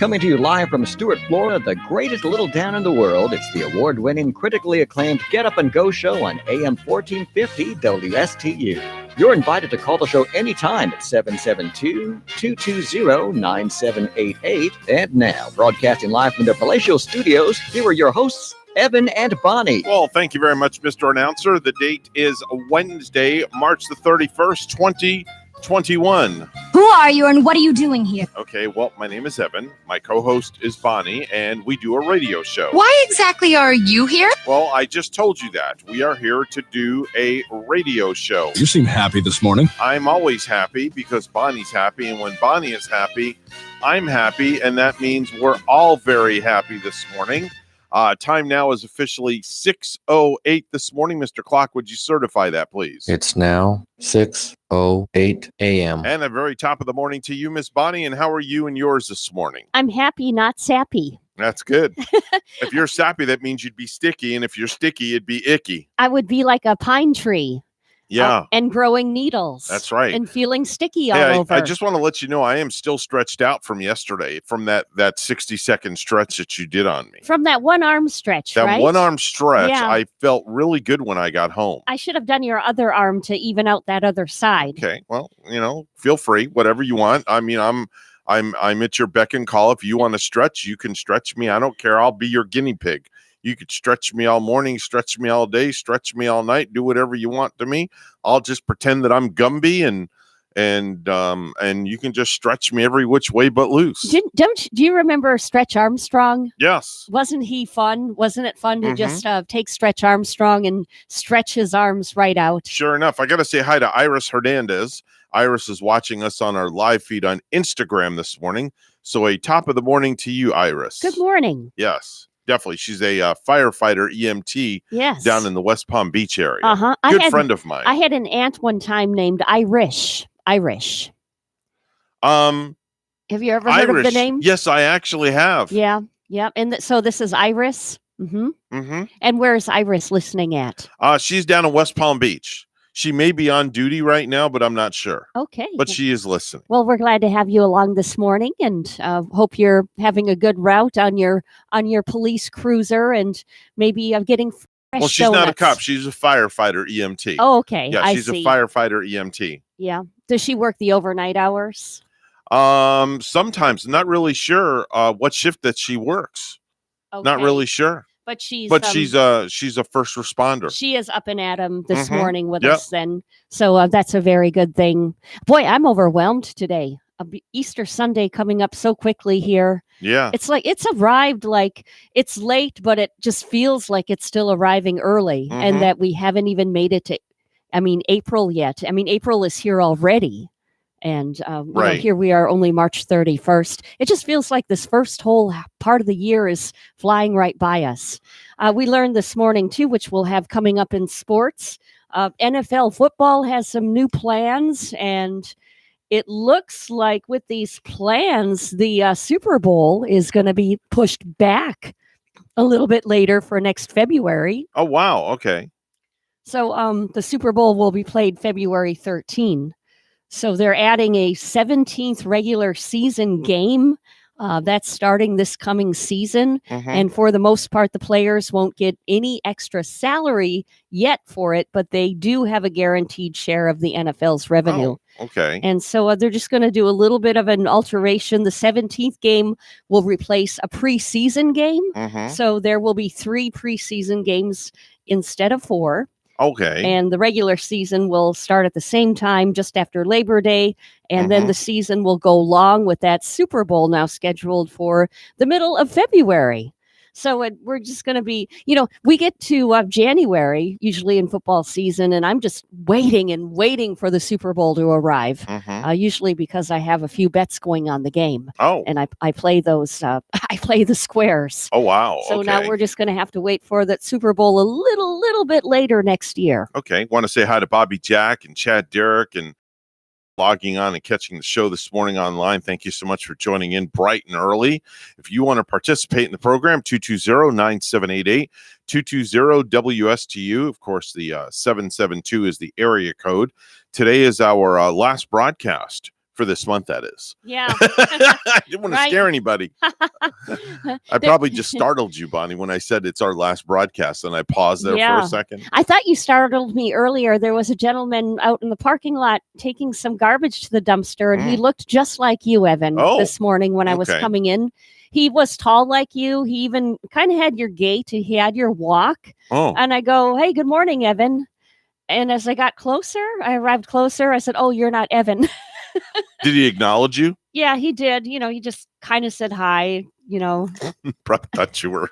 coming to you live from Stuart, Florida, the greatest little town in the world. It's the award-winning, critically acclaimed Get Up and Go show on AM 1450 WSTU. You're invited to call the show anytime at 772-220-9788. And now, broadcasting live from their palatial studios, here are your hosts, Evan and Bonnie. Well, thank you very much, Mr. Announcer. The date is Wednesday, March the 31st, 2021. Who are you and what are you doing here? Okay, well, my name is Evan. My co-host is Bonnie, and we do a radio show. Why exactly are you here? Well, I just told you that. We are here to do a radio show. You seem happy this morning. I'm always happy because Bonnie's happy, and when Bonnie is happy, I'm happy, and that means we're all very happy this morning. Time now is officially 6:08 this morning. Mr. Clock, would you certify that, please? It's now 6:08 a.m. And the very top of the morning to you, Miss Bonnie. And how are you and yours this morning? I'm happy, not sappy. That's good. If you're sappy, that means you'd be sticky. And if you're sticky, it'd be icky. I would be like a pine tree. Yeah. And growing needles. That's right. And feeling sticky all over. I just want to let you know I am still stretched out from yesterday, from that 60-second stretch that you did on me. From that one arm stretch, that right? One arm stretch, yeah. I felt really good when I got home. I should have done your other arm to even out that other side. Okay. Well, feel free, whatever you want. I mean, I'm at your beck and call. If you want to stretch, you can stretch me. I don't care. I'll be your guinea pig. You could stretch me all morning, stretch me all day, stretch me all night, do whatever you want to me. I'll just pretend that I'm Gumby and you can just stretch me every which way but loose. Do you remember Stretch Armstrong? Yes. Wasn't he fun? Wasn't it fun to just take Stretch Armstrong and stretch his arms right out? Sure enough. I got to say hi to Iris Hernandez. Iris is watching us on our live feed on Instagram this morning. So a top of the morning to you, Iris. Good morning. Yes. Definitely. She's a firefighter EMT down in the West Palm Beach area. Uh-huh. Good friend of mine. I had an aunt one time named Irish. Have you ever heard of the name? Yes, I actually have. Yeah. Yeah. And so this is Iris. Mm-hmm. Mm-hmm. And where's Iris listening at? She's down in West Palm Beach. She may be on duty right now, but I'm not sure. Okay. But she is listening. Well, we're glad to have you along this morning, and hope you're having a good route on your police cruiser, and maybe getting fresh Well, she's donuts. Not a cop. She's a firefighter EMT. Oh, okay. Yeah, she's a firefighter EMT. Yeah. Does she work the overnight hours? Sometimes. I'm not really sure what shift that she works. Okay. Not really sure. But she's a first responder. She is up and at 'em this morning with us then. So that's a very good thing. Boy, I'm overwhelmed today. Easter Sunday coming up so quickly here. Yeah. It's like it's arrived like it's late, but it just feels like it's still arriving early and that we haven't even made it to April yet. April is here already. And here we are, only March 31st. It just feels like this first whole part of the year is flying right by us. We learned this morning, too, which we'll have coming up in sports. NFL football has some new plans, and it looks like with these plans, the Super Bowl is going to be pushed back a little bit later for next February. Oh, wow. Okay. So the Super Bowl will be played February 13. So they're adding a 17th regular season game that's starting this coming season. And for the most part, the players won't get any extra salary yet for it, but they do have a guaranteed share of the NFL's revenue. Oh, okay. And so they're just going to do a little bit of an alteration. The 17th game will replace a preseason game. So there will be 3 preseason games instead of 4. Okay. And the regular season will start at the same time just after Labor Day. And then the season will go long with that Super Bowl now scheduled for the middle of February. So we're just going to be, we get to January, usually in football season, and I'm just waiting for the Super Bowl to arrive, usually because I have a few bets going on the game. Oh. And I play those, I play the squares. Oh, wow. So now we're just going to have to wait for that Super Bowl a little bit later next year. Okay. Want to say hi to Bobby Jack and Chad Derrick and logging on and catching the show this morning online. Thank you so much for joining in bright and early. If you want to participate in the program, 220-9788, 220-WSTU. Of course, the 772 is the area code. Today is our last broadcast for this month, that is. Yeah. I didn't want to Right. scare anybody. I probably just startled you, Bonnie, when I said it's our last broadcast, and I paused there for Yeah. a second. I thought you startled me earlier. There was a gentleman out in the parking lot taking some garbage to the dumpster, and he looked just like you, Evan, Oh, this morning when I was okay. coming in. He was tall like you. He even kind of had your gait. He had your walk. Oh, And I go, "Hey, good morning, Evan." And as I got closer, I arrived closer. I said, "Oh, you're not Evan." did he acknowledge you? Yeah, he did. You know, he just kind of said hi, you know. Probably thought you were.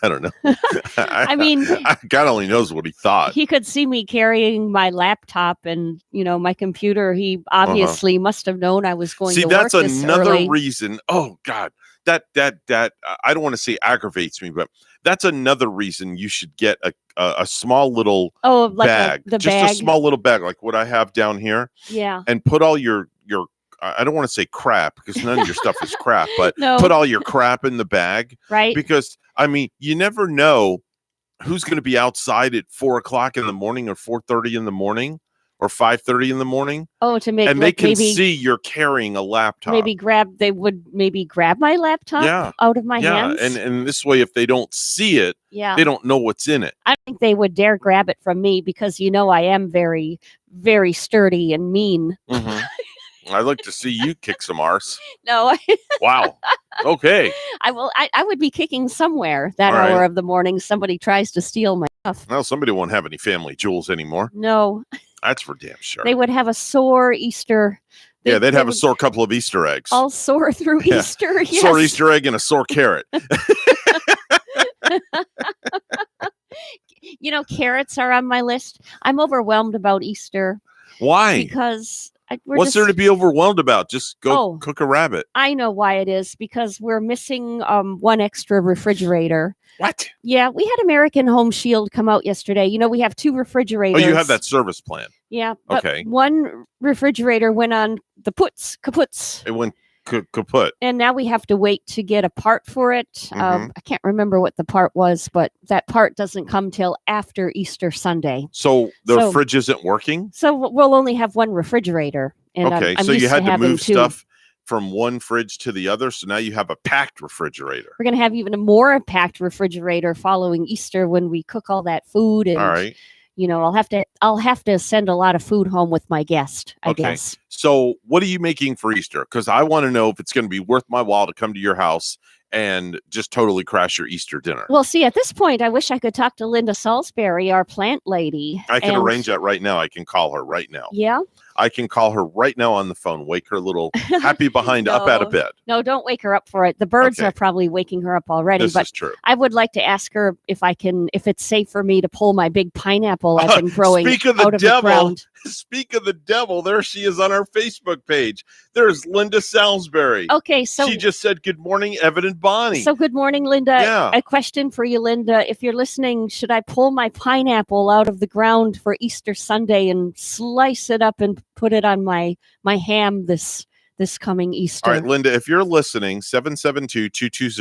I don't know. I mean, God only knows what he thought. he could see me carrying my laptop and, you know, my computer. He obviously must have known I was going See, to work that's this another early. reason. Oh God, that I don't want to say aggravates me, but that's another reason you should get a small little Oh, like bag, the just bag. a small little bag like what I have down here, Yeah. and put all your I don't want to say crap because none of your stuff is crap, but No. put all your crap in the bag, Right. because I mean you never know who's going to be outside at 4:00 in the morning or 4:30 in the morning or 5:30 in the morning, Oh, to make and they like can maybe see you're carrying a laptop. they would maybe grab my laptop Yeah. out of my Yeah, hands. and this way, if they don't see it, Yeah. they don't know what's in it. I don't think they would dare grab it from me because you know I am very, very sturdy and mean. I'd like to see you kick some arse. No, Wow. Okay. I will. I would be kicking somewhere that All right. hour of the morning. Somebody tries to steal my stuff. Well, somebody won't have any family jewels anymore. No, That's for damn sure. they would have a sore Easter. Yeah, they'd have a would sore couple of Easter eggs. all sore through Yeah. Easter. Yes. Sore Easter egg and a sore carrot. You know, carrots are on my list. I'm overwhelmed about Easter Why? because What's there to be overwhelmed about? Just go Oh. cook a rabbit. I know why it is because we're missing one extra refrigerator. What? Yeah, we had American Home Shield come out yesterday. You know, we have two Oh, refrigerators. you have that service plan. Yeah. But Okay. one refrigerator went on the kaputs. It went kaput. And now we have to wait to get a part for it. Mhm. I can't remember what the part was, but that part doesn't come till after Easter Sunday. So the So- fridge isn't working? So we'll only have one refrigerator. And Okay, I'm so you used had to having move two. stuff from one fridge to the other, so now you have a packed refrigerator. We're going to have even a more packed refrigerator following Easter when we cook all that food. And, All right. you know, I'll have to send a lot of food home with my guest, I Okay. guess. So what are you making for Easter? Because I want to know if it's going to be worth my while to come to your house and just totally crash your Easter dinner. Well, see, at this point, I wish I could talk to Linda Salisbury, our plant lady. I can and- arrange that right now. I can call her right now. Yeah. I can call her right now on the phone. Wake her little happy behind up out of No. bed. No, don't wake her up for it. The birds Okay. are probably waking her up already. This But is true. I would like to ask her if it's safe for me to pull my big pineapple I've been growing Speak of the out of the devil. ground. Speak of the devil. There she is on our Facebook page. There's Linda Salisbury. Okay, so she just said, "Good morning, Evan and Bonnie." So good morning, Linda. Yeah. A question for you, Linda. If you're listening, should I pull my pineapple out of the ground for Easter Sunday and slice it up and put it on my ham this coming Easter? All right, Linda, if you're listening,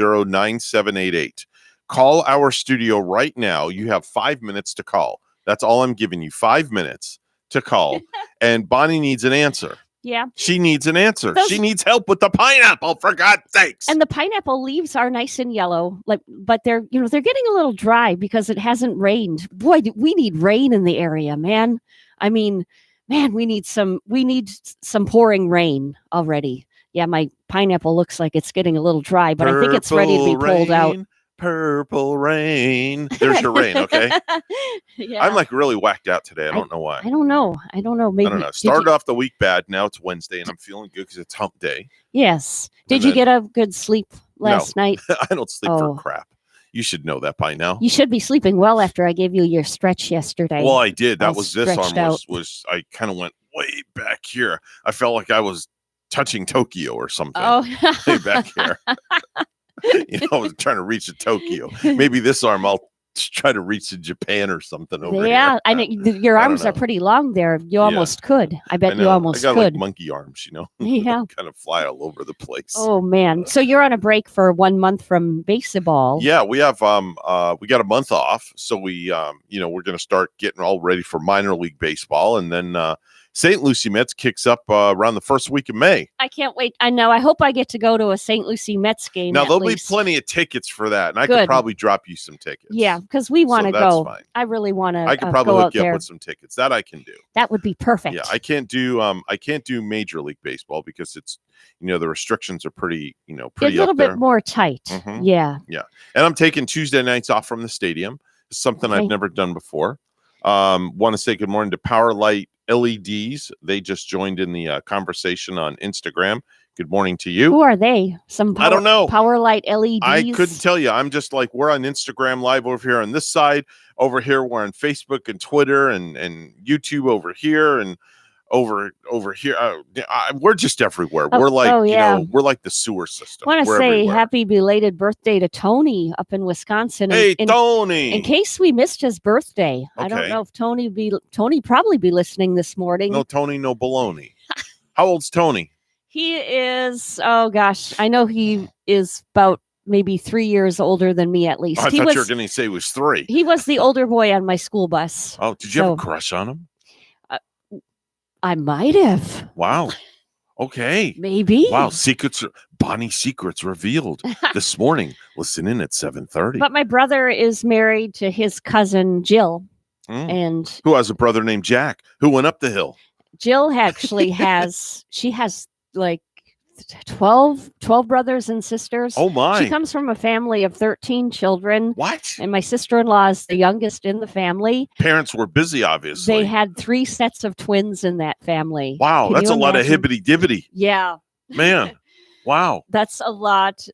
772-220-9788. Call our studio right now. You have 5 minutes to call. That's all I'm giving you. 5 minutes to call. And Bonnie needs an answer. Yeah. She needs an answer. Those- She needs help with the pineapple, for God's sakes. And the pineapple leaves are nice and yellow, but they're getting a little dry because it hasn't rained. Boy, we need rain in the area, man. I mean, man, we need some pouring rain already. Yeah, my pineapple looks like it's getting a little dry, but I think it's ready to be Purple pulled out. rain, Purple rain. There's your rain, okay? Yeah. I'm like really whacked out today. I don't know why. I don't know. Maybe I don't know. did Started you- off the week bad. Now it's Wednesday and I'm feeling good because it's hump day. Yes. Did And you then- get a good sleep last night? I don't sleep Oh. for crap. You should know that by now. You should be sleeping well after I gave you your stretch yesterday. Well, I did. That all was this arm stretched was I kind of went way back here. I felt like I was touching Tokyo or something. Oh. Way back here. I was trying to reach to Tokyo. Maybe this arm I'll try to reach to Japan or something over yeah, here. I know your I don't arms are know. pretty long there. You almost could. I I bet you know. almost I got could. like monkey arms, you know. Yeah. Kind of fly all over the place. Oh man. So you're on a break for 1 month from baseball. Yeah, we have we got a month off, so we we're going to start getting all ready for minor league baseball, and then St. Lucie Mets kicks up around the first week of May. I can't wait. I know. I hope I get to go to a St. Lucie Mets game. Now, at there'll least. be plenty of tickets for that, and I could Good. probably drop you some tickets. Yeah, because we want to that's go. fine. I really want to. I could probably go hook out you there. up with some tickets. That I can do. That would be perfect. Yeah, I can't do Major League Baseball because it's, the restrictions are pretty a pretty little up there. bit more tight. Mhm. Yeah. And I'm taking Tuesday nights off from the stadium. It's something Okay. I've never done before. Want to say good morning to Power Light LEDs. They just joined in the conversation on Instagram. Good morning to you. Who are they? I don't know. Power Light LEDs. I couldn't tell you. I'm just like, we're on Instagram Live over here on this side. Over here, we're on Facebook and Twitter and YouTube over here and over here. We're just everywhere. Oh, we're like, yeah. we're like the sewer system. I want to We're say everywhere. happy belated birthday to Tony up in Wisconsin. Hey, in Tony. case we missed his birthday, I don't Okay. know if Tony probably be listening this morning. No Tony, no baloney. How old's Tony? He is. Oh gosh, I know he is about maybe 3 years older than me at least. I he thought was. you were going to say he was 3. He was the older boy on my school bus. Oh, did you have a So- crush on him? I might have, Wow. Okay. maybe. Wow. Bonnie secrets revealed this morning. Listen in at 7:30. But my brother is married to his cousin Jill, Mm. and Who has a brother named Jack who went up the hill? Jill actually has. She has like 12 brothers and sisters. Oh my. She comes from a family of 13 children, What? and my sister-in-law is the youngest in the family. Parents were busy, obviously. They had 3 sets of twins in that family. Wow, Can that's you a lot of imagine? hibbity dibbity. Yeah, Man. Wow. that's a lot.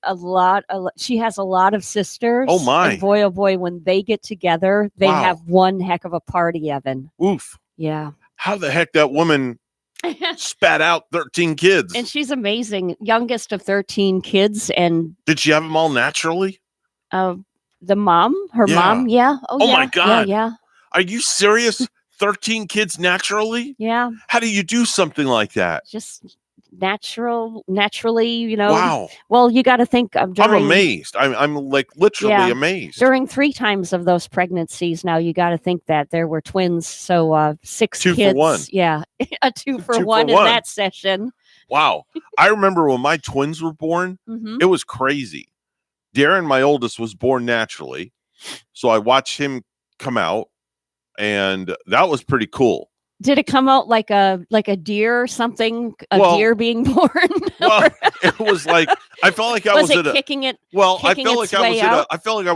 She has a lot of sisters. Oh, my. And boy, oh boy, when they get together, they Wow. have one heck of a party, Evan. Oof. Yeah. How the heck that woman spat out 13 kids? And she's amazing. Youngest of 13 kids. And Did she have them all naturally? the mom, her Yeah. mom. Yeah. Oh, Oh, yeah. my God. Yeah. Are you serious? 13 kids naturally? Yeah. How do you do something like that? Just naturally, Wow. Well, you got to think of I'm amazed. I'm like literally Yeah. amazed. During 3 times of those pregnancies, now you got to think that there were twins. So 6 2 for kids. 1. Yeah. A 2 for 2 for 1 in 1. that session. Wow. I remember when my twins were born, Mhm. it was crazy. Darren, my oldest, was born naturally. So I watched him come out, and that was pretty cool. Did it come out like a deer or something? A Well- deer being born? Well, it was like I felt like I was was it at a kicking it? well, I kicking felt like its I was way at a out? I felt like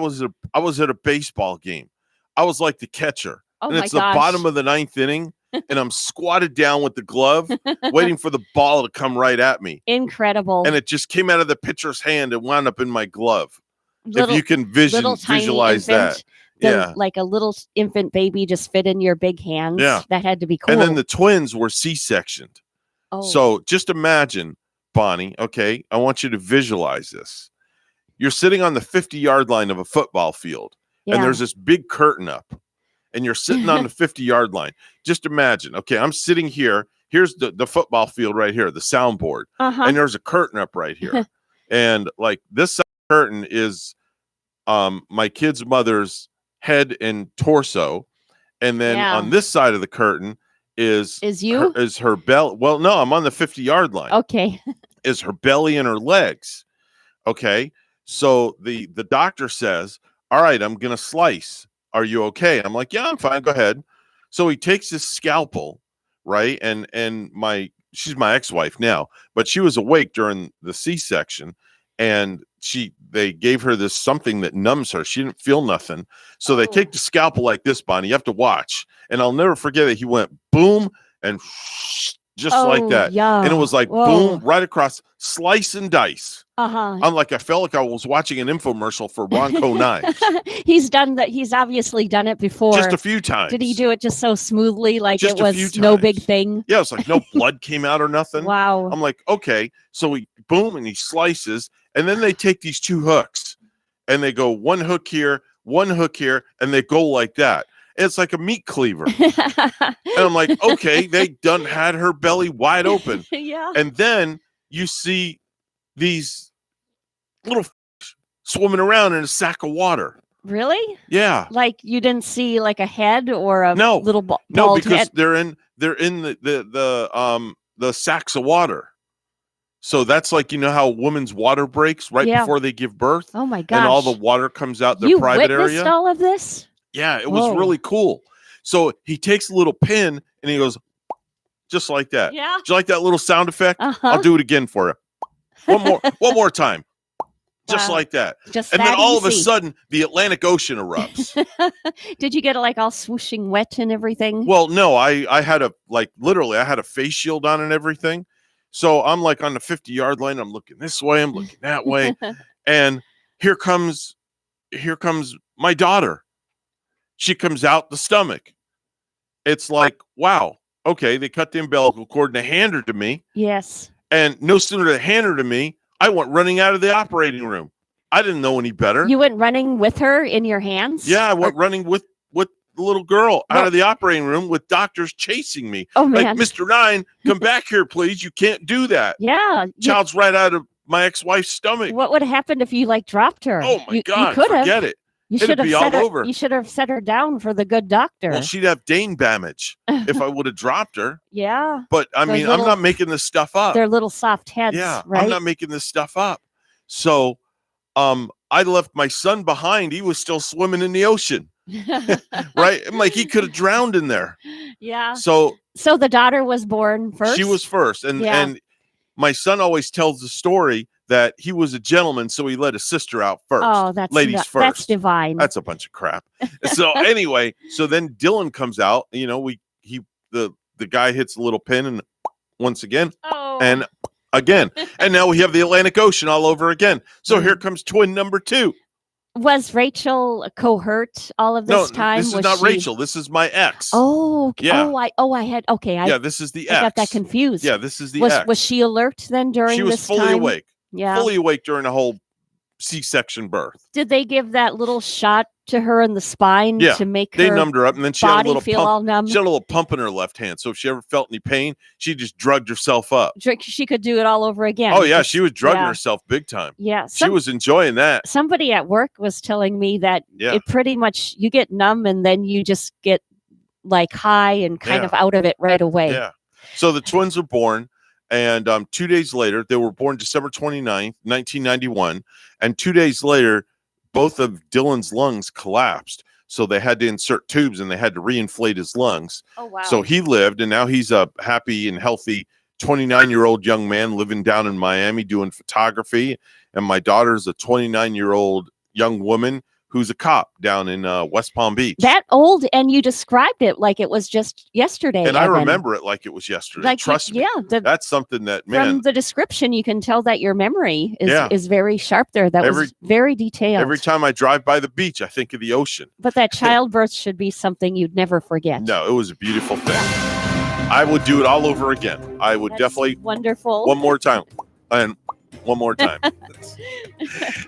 I was at a baseball game. I was like the catcher. Oh And my it's gosh. the bottom of the 9th inning, and I'm squatted down with the glove, waiting for the ball to come right at me. Incredible. And it just came out of the pitcher's hand and wound up in my glove. little, if you can little tiny visualize infant, that. Yeah. like a little infant baby just fit in your big hands. Yeah. That had to be cool. And then the twins were C-sectioned. oh. So just imagine, Bonnie, okay, I want you to visualize this. You're sitting on the 50-yard line of a football field, yeah. and there's this big curtain up, and you're sitting on the 50-yard line. Just imagine, okay, I'm sitting here. Here's the football field right here, the soundboard, uh-huh. and there's a curtain up right here. And like this side of the curtain is my kid's mother's head and torso. And then Yeah. on this side of the curtain is you? her belly. Well, no, I'm on the 50-yard line. Okay. Is her belly and her legs. Okay. So the doctor says, all right, I'm going to slice. Are you okay? I'm like, yeah, I'm fine. Go ahead. So he takes his scalpel, right? And she's my ex-wife now, but she was awake during the C-section, and they gave her this something that numbs her. She didn't feel nothing. So they Oh. take the scalpel like this, Bonnie. You have to watch. And I'll never forget that he went boom and just like that. Yeah. And it was like boom, right across, slice and dice. Uh-huh. I'm like, I felt like I was watching an infomercial for Ronco knives. He's done that. He's obviously done it before. Just a few times. Did he do it just so smoothly, like Just it a few was no big times. thing? Yeah, it's like no blood came out or nothing. Wow. I'm like, okay. So he boom and he slices, and then they take these 2 hooks and they go 1 hook here, 1 hook here, and they go like that. It's like a meat cleaver. And I'm like, okay, they done had her belly wide open. yeah. And then you see these little swimming around in a sack of water. Really? Yeah. Like you didn't see like a head or a No. little bald No, because head? they're in the sacks of water. So that's like, you know how a woman's water breaks right Yeah. before they give birth, Oh my gosh. and all the water comes out their you private witnessed area. all of this? Yeah, it was Whoa. really cool. So he takes a little pin and he goes just like that. Yeah. Do you like that little sound effect? Uh-huh. I'll do it again for you. One more time. Just Wow. like that. Just And that then all of a easy. sudden the Atlantic Ocean erupts. Did you get it like all swooshing wet and everything? Well, no, I had I had a face shield on and everything. So I'm like on the 50-yard line. I'm looking this way. I'm looking that way. And here comes my daughter. She comes out the stomach. It's like, wow. Okay, they cut the umbilical cord and they hand her to me. Yes. And no sooner they hand her to me, I went running out of the operating room. I didn't know any better. You went running with her in your hands? Yeah, I went running with the little girl out Well- of the operating room with doctors chasing me. Oh Like, man. Mr. Nine, come back here, please. You can't do that. Yeah. Child's right out of my ex-wife's stomach. What would have happened if you like dropped her? Oh my God, You could have. forget it. You It'd should have be set all her, over. You should have set her down for the good doctor. Well, she'd have Dane damage if I would have dropped her. Yeah. But I Those mean, little- I'm not making this stuff up. Their little soft heads, Yeah, right? I'm not making this stuff up. So I left my son behind. He was still swimming in the ocean. Right? I'm like, he could have drowned in there. Yeah. So So the daughter was born first? she was first. And Yeah. and my son always tells the story that he was a gentleman, so he let his sister out first. Oh, that's ladies That's first. divine. That's a bunch of crap. So anyway, so then Dylan comes out, you know, the guy hits a little pin and once again oh. and again. And now we have the Atlantic Ocean all over again. So here comes twin number 2. Was Rachel cohort all of this time? This is Was not she- Rachel. This is my ex. Oh, okay. Yeah. I had okay. yeah, this is the I ex. got that confused. Yeah, this is the was ex. was she alert then during She was this fully time? awake. Yeah. Fully awake during the whole C-section birth. Did they give that little shot to her in the spine Yeah, to make They her numbed her up, and then she had a body little feel pump. all numb? She had a little pump in her left hand. So if she ever felt any pain, she just drugged herself up. She could do it all over again. Oh yeah, Just- she was drugging yeah. herself big time. Yeah. She was enjoying that. Somebody at work was telling me that Yeah. it pretty much you get numb and then you just get like high and kind Yeah. of out of it right away. Yeah. So the twins were born, and 2 days later, they were born December 29th, 1991. And 2 days later, both of Dylan's lungs collapsed. So they had to insert tubes and they had to reinflate his lungs. Oh wow. So he lived, and now he's a happy and healthy 29-year-old young man living down in Miami doing photography. And my daughter's a 29-year-old young woman who's a cop down in West Palm Beach. that old, and you described it like it was just yesterday. And I Evan. remember it like it was yesterday. Like Trust me. Yeah. That's something that, From man, the description, you can tell that your memory is, Yeah. is very sharp there. That was very detailed. every time I drive by the beach, I think of the ocean. But that childbirth should be something you'd never forget. No, it was a beautiful thing. I would do it all over again. I would That's definitely wonderful. one more time. And one more time.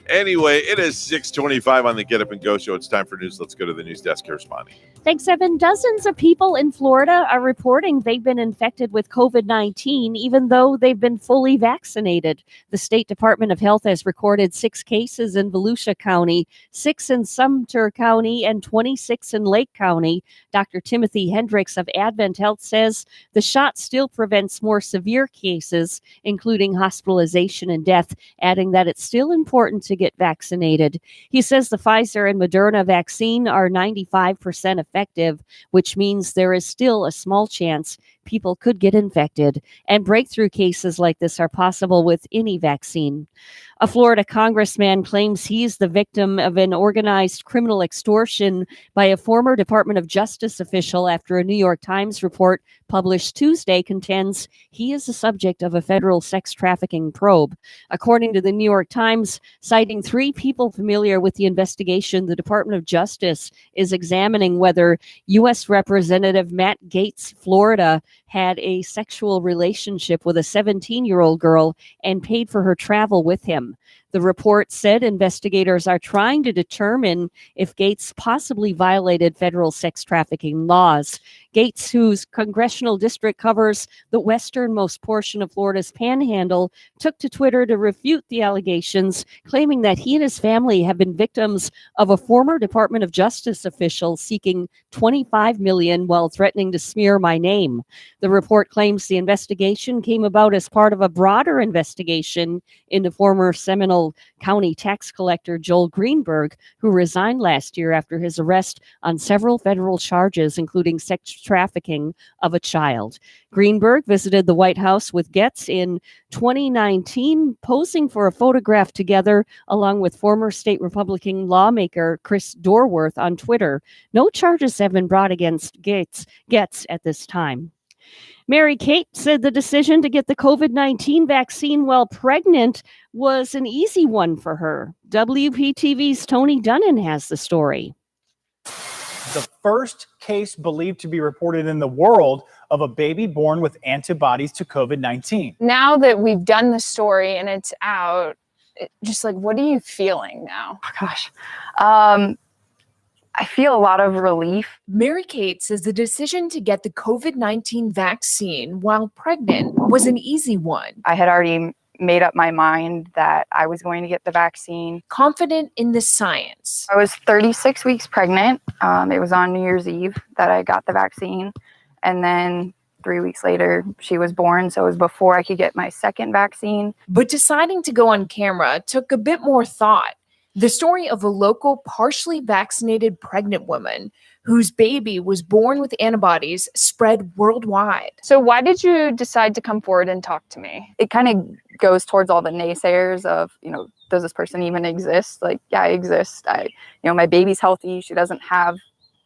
Anyway, it is 6:25 on the Get Up and Go show. It's time for news. Let's go to the news desk correspondent. Thanks, Evan. Dozens of people in Florida are reporting they've been infected with COVID-19, even though they've been fully vaccinated. The State Department of Health has recorded 6 cases in Volusia County, 6 in Sumter County, and 26 in Lake County. Dr. Timothy Hendricks of Advent Health says the shot still prevents more severe cases, including hospitalization and death, adding that it's still important to get vaccinated. He says the Pfizer and Moderna vaccine are 95% effective, which means there is still a small chance people could get infected, and breakthrough cases like this are possible with any vaccine. A Florida congressman claims he's the victim of an organized criminal extortion by a former Department of Justice official after a New York Times report published Tuesday contends he is the subject of a federal sex trafficking probe. According to the New York Times, citing 3 people familiar with the investigation, the Department of Justice is examining whether U.S. Representative Matt Gaetz, Florida, had a sexual relationship with a 17-year-old girl and paid for her travel with him. The report said investigators are trying to determine if Gates possibly violated federal sex trafficking laws. Gates, whose congressional district covers the westernmost portion of Florida's panhandle, took to Twitter to refute the allegations, claiming that he and his family have been victims of a former Department of Justice official seeking $25 million while threatening to smear my name. The report claims the investigation came about as part of a broader investigation into former Seminole County tax collector Joel Greenberg, who resigned last year after his arrest on several federal charges, including sex trafficking of a child. Greenberg visited the White House with Getz in 2019, posing for a photograph together along with former state Republican lawmaker Chris Dorworth on Twitter. No charges have been brought against Getz at this time. Mary Kate said the decision to get the COVID-19 vaccine while pregnant was an easy one for her. WPTV's Tony Dunnan has the story. The first case believed to be reported in the world of a baby born with antibodies to COVID-19. Now that we've done the story and it's out, just like, what are you feeling now? Oh, gosh. I feel a lot of relief. Mary Kate says the decision to get the COVID-19 vaccine while pregnant was an easy one. I had already made up my mind that I was going to get the vaccine. Confident in the science. I was 36 weeks pregnant. It was on New Year's Eve that I got the vaccine. And then 3 weeks later, she was born. So it was before I could get my second vaccine. But deciding to go on camera took a bit more thought. The story of a local partially vaccinated pregnant woman whose baby was born with antibodies spread worldwide. So why did you decide to come forward and talk to me? It kind of goes towards all the naysayers of, does this person even exist? Like, yeah, I exist. My baby's healthy. She doesn't have,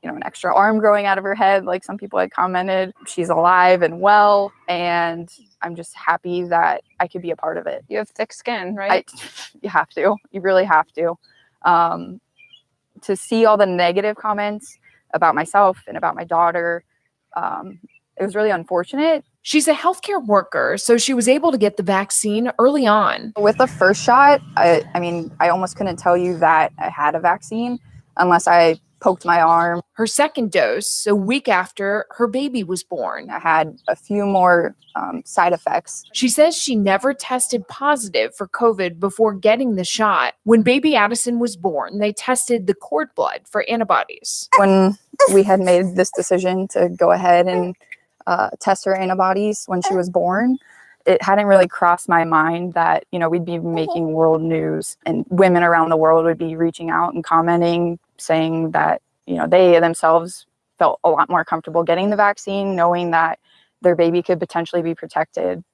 an extra arm growing out of her head, like some people had commented. She's alive and well, and I'm just happy that I could be a part of it. You have thick skin, right? You have to. You really have to. To see all the negative comments about myself and about my daughter, it was really unfortunate. She's a healthcare worker, so she was able to get the vaccine early on. With the first shot, I almost couldn't tell you that I had a vaccine unless I poked my arm. Her second dose, a week after her baby was born. I had a few more side effects. She says she never tested positive for COVID before getting the shot. When baby Addison was born, they tested the cord blood for antibodies. When we had made this decision to go ahead and test her antibodies when she was born, it hadn't really crossed my mind that, we'd be making world news and women around the world would be reaching out and commenting, saying that, they themselves felt a lot more comfortable getting the vaccine, knowing that their baby could potentially be protected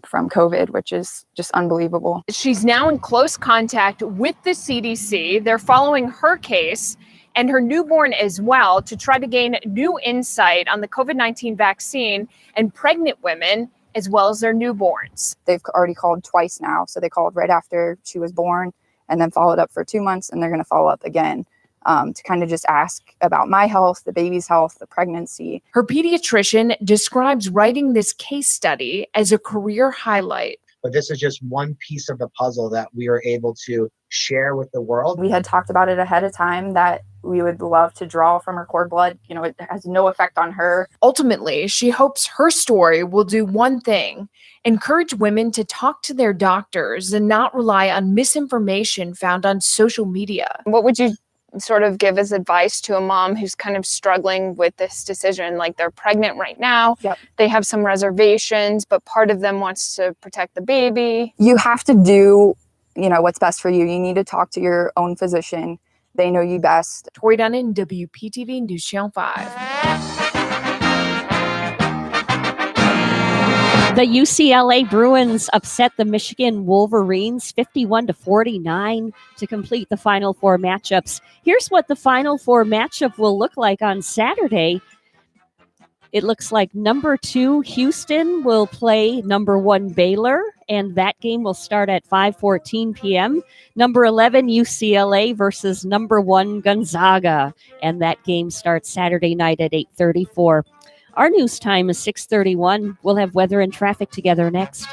from COVID, which is just unbelievable. She's now in close contact with the CDC. They're following her case and her newborn as well to try to gain new insight on the COVID-19 vaccine and pregnant women as well as their newborns. They've already called twice now. So they called right after she was born and then followed up for 2 months, and they're going to follow up again to kind of just ask about my health, the baby's health, the pregnancy. Her pediatrician describes writing this case study as a career highlight. But this is just one piece of the puzzle that we are able to share with the world. We had talked about it ahead of time that we would love to draw from her cord blood. It has no effect on her. Ultimately, she hopes her story will do one thing: encourage women to talk to their doctors and not rely on misinformation found on social media. What would you sort of give as advice to a mom who's kind of struggling with this decision? Like, they're pregnant right now. Yep. They have some reservations, but part of them wants to protect the baby. You have to do, what's best for you. You need to talk to your own physician. They know you best. Tori Dunnan, WPTV News Channel 5. The UCLA Bruins upset the Michigan Wolverines 51-49 to complete the Final Four matchups. Here's what the Final Four matchup will look like on Saturday. It looks like number 2 Houston will play number 1 Baylor, and that game will start at 5:14 p.m. Number 11 UCLA versus number 1 Gonzaga, and that game starts Saturday night at 8:34. Our news time is 6:31. We'll have weather and traffic together next.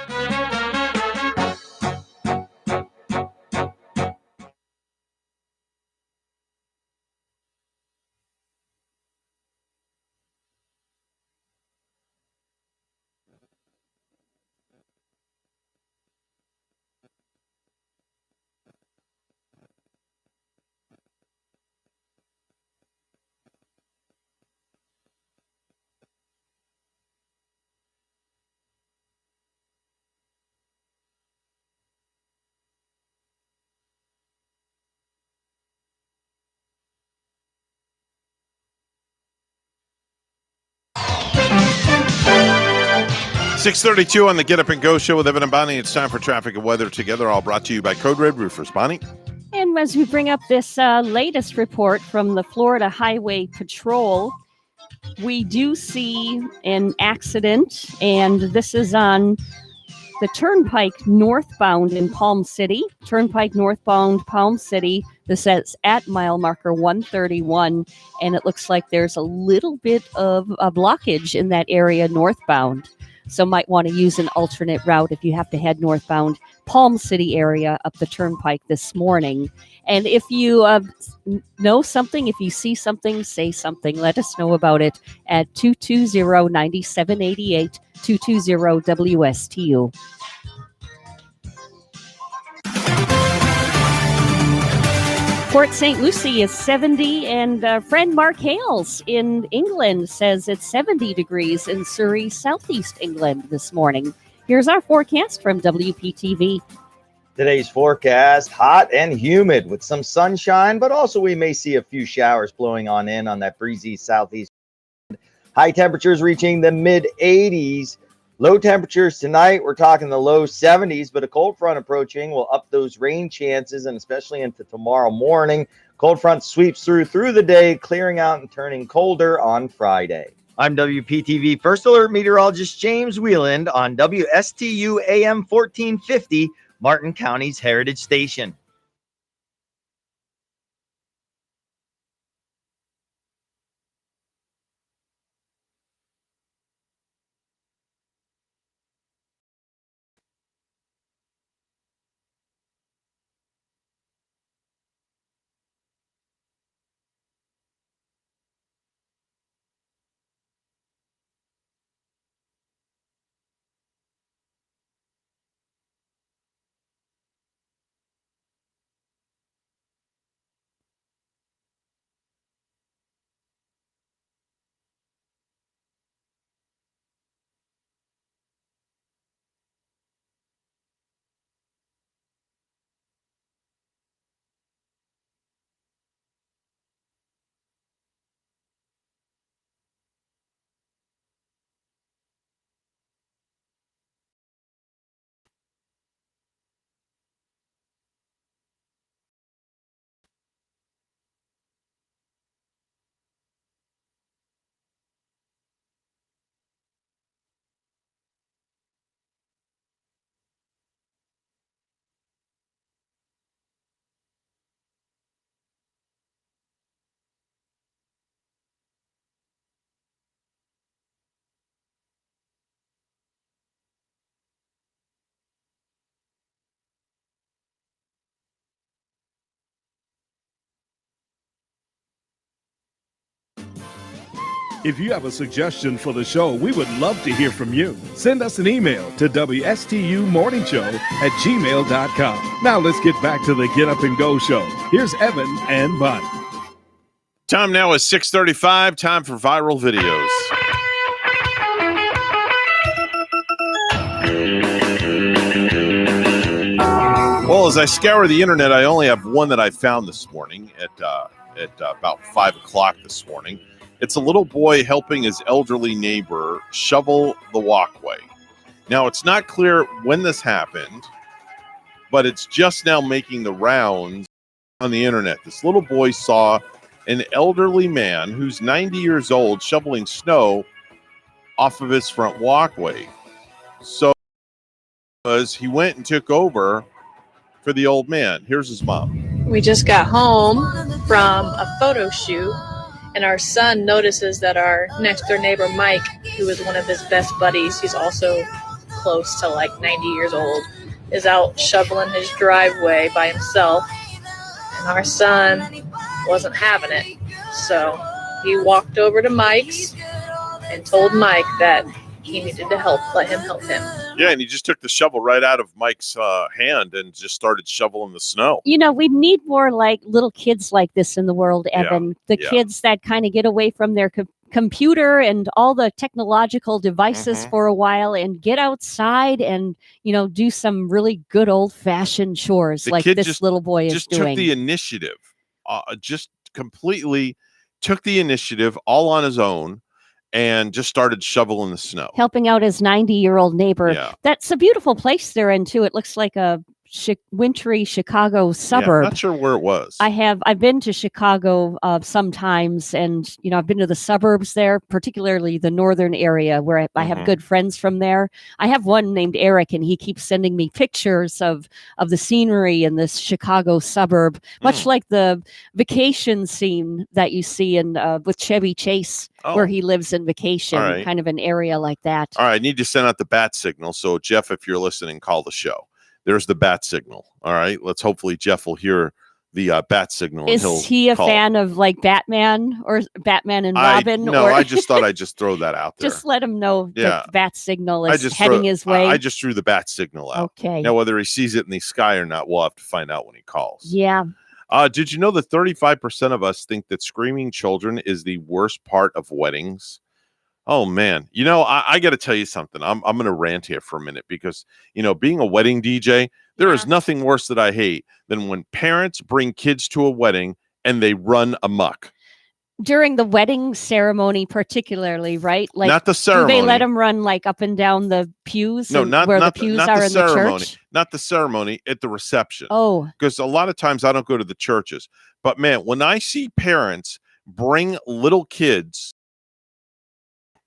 .632 on the Get Up and Go show with Evan and Bonnie. It's time for traffic and weather together, all brought to you by Code Red Roofers. Bonnie? And as we bring up this latest report from the Florida Highway Patrol, we do see an accident, and this is on the Turnpike northbound in Palm City. Turnpike northbound Palm City. This is at mile marker 131, and it looks like there's a little bit of a blockage in that area northbound. So might want to use an alternate route if you have to head northbound Palm City area up the Turnpike this morning. And if you know something, if you see something, say something. Let us know about it at 220-9788, 220-WSTU. Port St. Lucie is 70, and friend Mark Hales in England says it's 70 degrees in Surrey, southeast England this morning. Here's our forecast from WPTV. Today's forecast, hot and humid with some sunshine, but also we may see a few showers blowing on in on that breezy southeast. High temperatures reaching the mid-80s. Low temperatures tonight, we're talking the low 70s, but a cold front approaching will up those rain chances, and especially into tomorrow morning. Cold front sweeps through the day, clearing out and turning colder on Friday. I'm WPTV First Alert meteorologist James Wieland on WSTU AM 1450, Martin County's Heritage Station. If you have a suggestion for the show, we would love to hear from you. Send us an email to WSTUmorningshow@gmail.com. Now let's get back to the Get Up and Go show. Here's Evan and Bonnie. Time now is 6:35. Time for viral videos. Well, as I scour the internet, I only have one that I found this morning at about 5 o'clock this morning. It's a little boy helping his elderly neighbor shovel the walkway. Now, it's not clear when this happened, but it's just now making the rounds on the internet. This little boy saw an elderly man who's 90 years old shoveling snow off of his front walkway. So he went and took over for the old man. Here's his mom. We just got home from a photo shoot, And our son notices that our next door neighbor, Mike, who is one of his best buddies, he's also close to like 90 years old, is out shoveling his driveway by himself. And our son wasn't having it. So he walked over to Mike's and told Mike that he needed to let him help him. Yeah, and he just took the shovel right out of Mike's hand and just started shoveling the snow. You know, we need more like little kids like this in the world, Evan. The kids that kind of get away from their computer and all the technological devices for a while and get outside and, you know, do some really good old-fashioned chores like this little boy is just doing. Took the initiative, just completely took the initiative all on his own and just started shoveling the snow. Helping out his 90-year-old neighbor. Yeah. That's a beautiful place they're in, too. It looks like a wintry Chicago suburb. Yeah, not sure where it was. I've been to Chicago sometimes, and you know, I've been to the suburbs there, particularly the northern area where I have good friends from there. I have one named Eric, and he keeps sending me pictures of the scenery in this Chicago suburb, much like the vacation scene that you see in with Chevy Chase, where he lives in Vacation, All right. kind of an area like that. All right, I need to send out the bat signal. So Jeff, if you're listening, call the show. There's the bat signal. All right. Let's hopefully Jeff will hear the bat signal. Is he a fan of like Batman or Batman and Robin? No, or I just thought I'd just throw that out there. just let him know Yeah. the bat signal is heading his way. I just threw the bat signal out. Okay. Now, whether he sees it in the sky or not, we'll have to find out when he calls. Yeah. Did you know that 35% of us think that screaming children is the worst part of weddings? Oh man, you know, I got to tell you something. I'm going to rant here for a minute because, you know, being a wedding DJ, there is nothing worse that I hate than when parents bring kids to a wedding and they run amok. During the wedding ceremony, particularly, right? Like, Not the ceremony. Do they let them run like up and down the pews? No, not where not the pews not are the in ceremony. the church. Not the ceremony at the reception. Oh, because a lot of times I don't go to the churches. But man, when I see parents bring little kids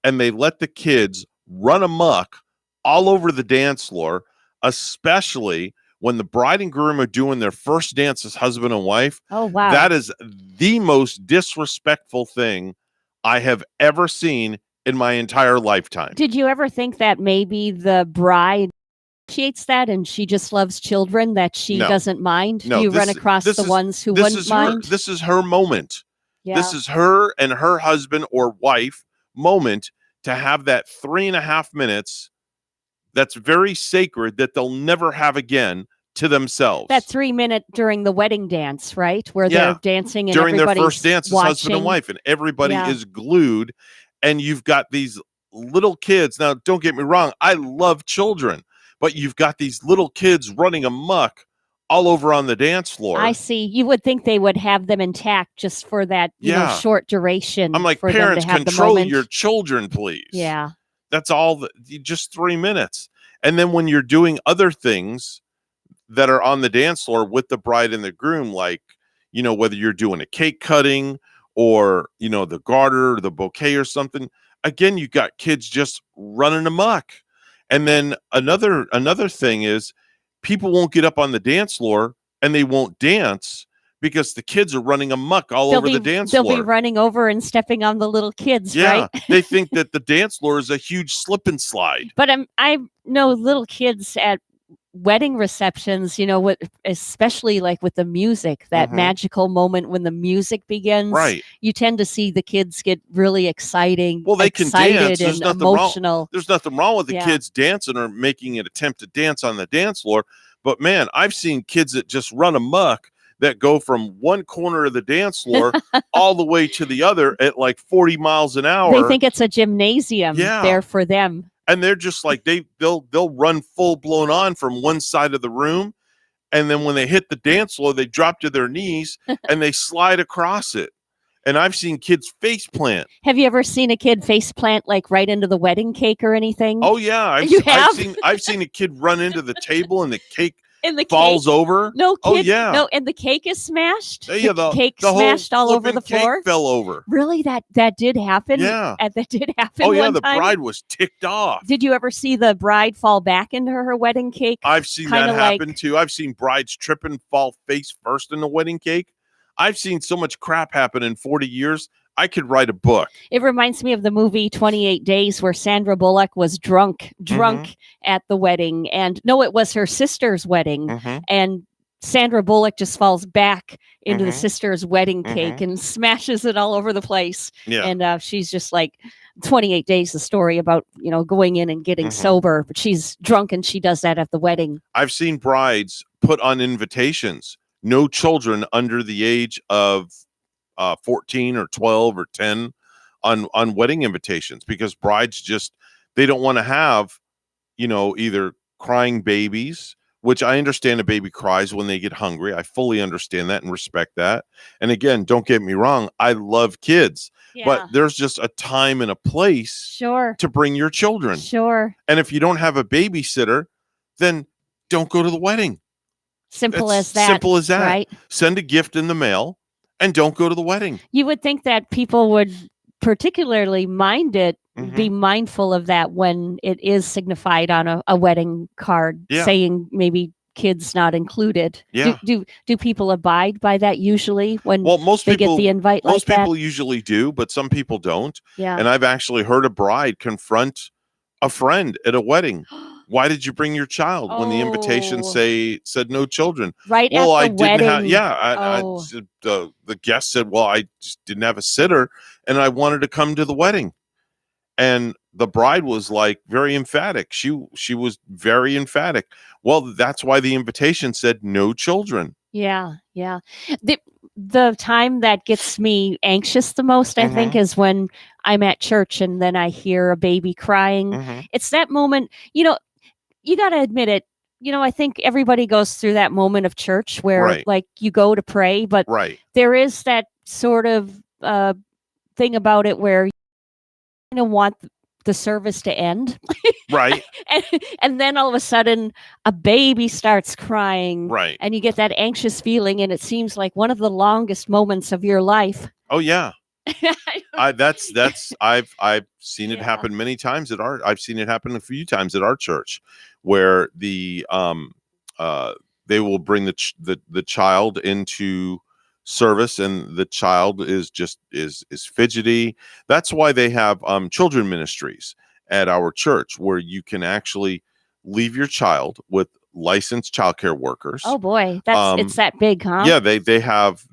and they let the kids run amok all over the dance floor, especially when the bride and groom are doing their first dance as husband and wife. Oh, wow. That is the most disrespectful thing I have ever seen in my entire lifetime. did you ever think that maybe the bride appreciates that and she just loves children, that she No. doesn't mind? No, you this run is- across this the is- ones who this wouldn't is her- mind? This is her moment. Yeah. This is her and her husband or wife moment to have that 3.5 minutes that's very sacred that they'll never have again to themselves. That 3 minute during the wedding dance, right? Where Yeah. they're dancing and during their everybody's first dance as husband and watching. wife, and everybody Yeah. is glued, and you've got these little kids. Now, don't get me wrong, I love children, but you've got these little kids running amok all over on the dance floor. I see. You would think they would have them intact just for that, you know, Yeah. short duration. I'm like, for parents, them to have control the moment. your children, please. Yeah. That's all. Just 3 minutes. And then when you're doing other things that are on the dance floor with the bride and the groom, like, you know, whether you're doing a cake cutting or, you know, the garter or the bouquet or something, again, you got kids just running amok. And then another thing is people won't get up on the dance floor and they won't dance because the kids are running amok all over the dance They'll floor. be running over and stepping on the little kids, Yeah, right? they think that the dance floor is a huge slip and slide. But I know little kids at wedding receptions, you know, what, especially like with the music, that Mhm. magical moment when the music begins. Right. You tend to see the kids get really exciting. Well, they can excited dance. There's and nothing emotional. wrong. There's nothing wrong with the Yeah. kids dancing or making an attempt to dance on the dance floor. But man, I've seen kids that just run amok that go from one corner of the dance floor all the way to the other at like 40 miles an hour. They think it's a gymnasium Yeah. there for them. And they're just like they'll run full blown on from one side of the room, and then when they hit the dance floor, they drop to their knees and they slide across it. And I've seen kids face plant. Have you ever seen a kid face plant like right into the wedding cake or anything? Oh yeah, I've seen a kid run into the table and the cake And the falls cake? over. No, kid, Oh yeah. no, and the cake is smashed. Yeah, the cake the whole smashed all over flipping the cake floor. fell over. Really, that did happen. Yeah. That did happen. Oh yeah, one the time? bride was ticked off. Did you ever see the bride fall back into her wedding cake? I've seen that Kinda like- happen too. I've seen brides trip and fall face first in the wedding cake. I've seen so much crap happen in 40 years. I could write a book. It reminds me of the movie 28 Days, where Sandra Bullock was drunk at the wedding. And no, it was her sister's wedding. And Sandra Bullock just falls back into the sister's wedding cake and smashes it all over the place. Yeah. And she's just like, 28 Days, the story about, going in and getting sober, but she's drunk and she does that at the wedding. I've seen brides put on invitations, no children under the age of 14 or 12 or 10 on wedding invitations, because brides they don't want to have, either crying babies, which I understand a baby cries when they get hungry. I fully understand that and respect that. And again, don't get me wrong, I love kids. Yeah. But there's just a time and a place to bring your children. Sure. And if you don't have a babysitter, then don't go to the wedding. Simple It's as that. Simple as that. Right? Send a gift in the mail and don't go to the wedding. You would think that people would particularly be mindful of that when it is signified on a wedding card, saying maybe kids not included. Yeah. Do people abide by that usually when most they people get the invite like most that? people usually do, but some people don't. Yeah. And I've actually heard a bride confront a friend at a wedding. Why did you bring your child when the invitation said no children? Right. Well, at I the didn't have. wedding. Yeah. The guest said, well, I just didn't have a sitter and I wanted to come to the wedding. And the bride was like very emphatic. She was very emphatic. Well, that's why the invitation said no children. Yeah. Yeah. The time that gets me anxious the most, I think, is when I'm at church and then I hear a baby crying. It's that moment, you got to admit it. I think everybody goes through that moment of church where like you go to pray, but there is that sort of thing about it where you want the service to end. Right. and then all of a sudden a baby starts crying. Right. And you get that anxious feeling and it seems like one of the longest moments of your life. Oh yeah. I've seen it happen many times I've seen it happen a few times at our church where they will bring the child into service and the child is fidgety. That's why they have children ministries at our church where you can actually leave your child with licensed childcare workers. Oh boy, it's that big, huh? Yeah, they have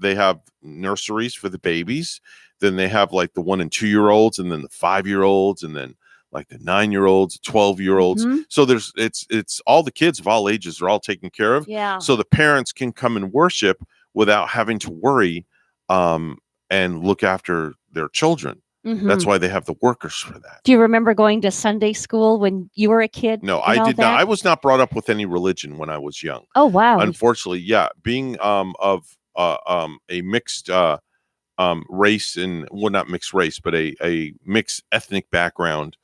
nurseries for the babies. Then they have like the 1 and 2 year olds, and then the 5-year-olds, and then like the 9-year-olds, 12-year-olds. So it's all the kids of all ages are all taken care of. Yeah. So the parents can come and worship without having to worry and look after their children. That's why they have the workers for that. Do you remember going to Sunday school when you were a kid? No, I did not. I was not brought up with any religion when I was young. Oh, wow. Unfortunately, yeah. Being of a mixed race and, well, not mixed race, but a mixed ethnic background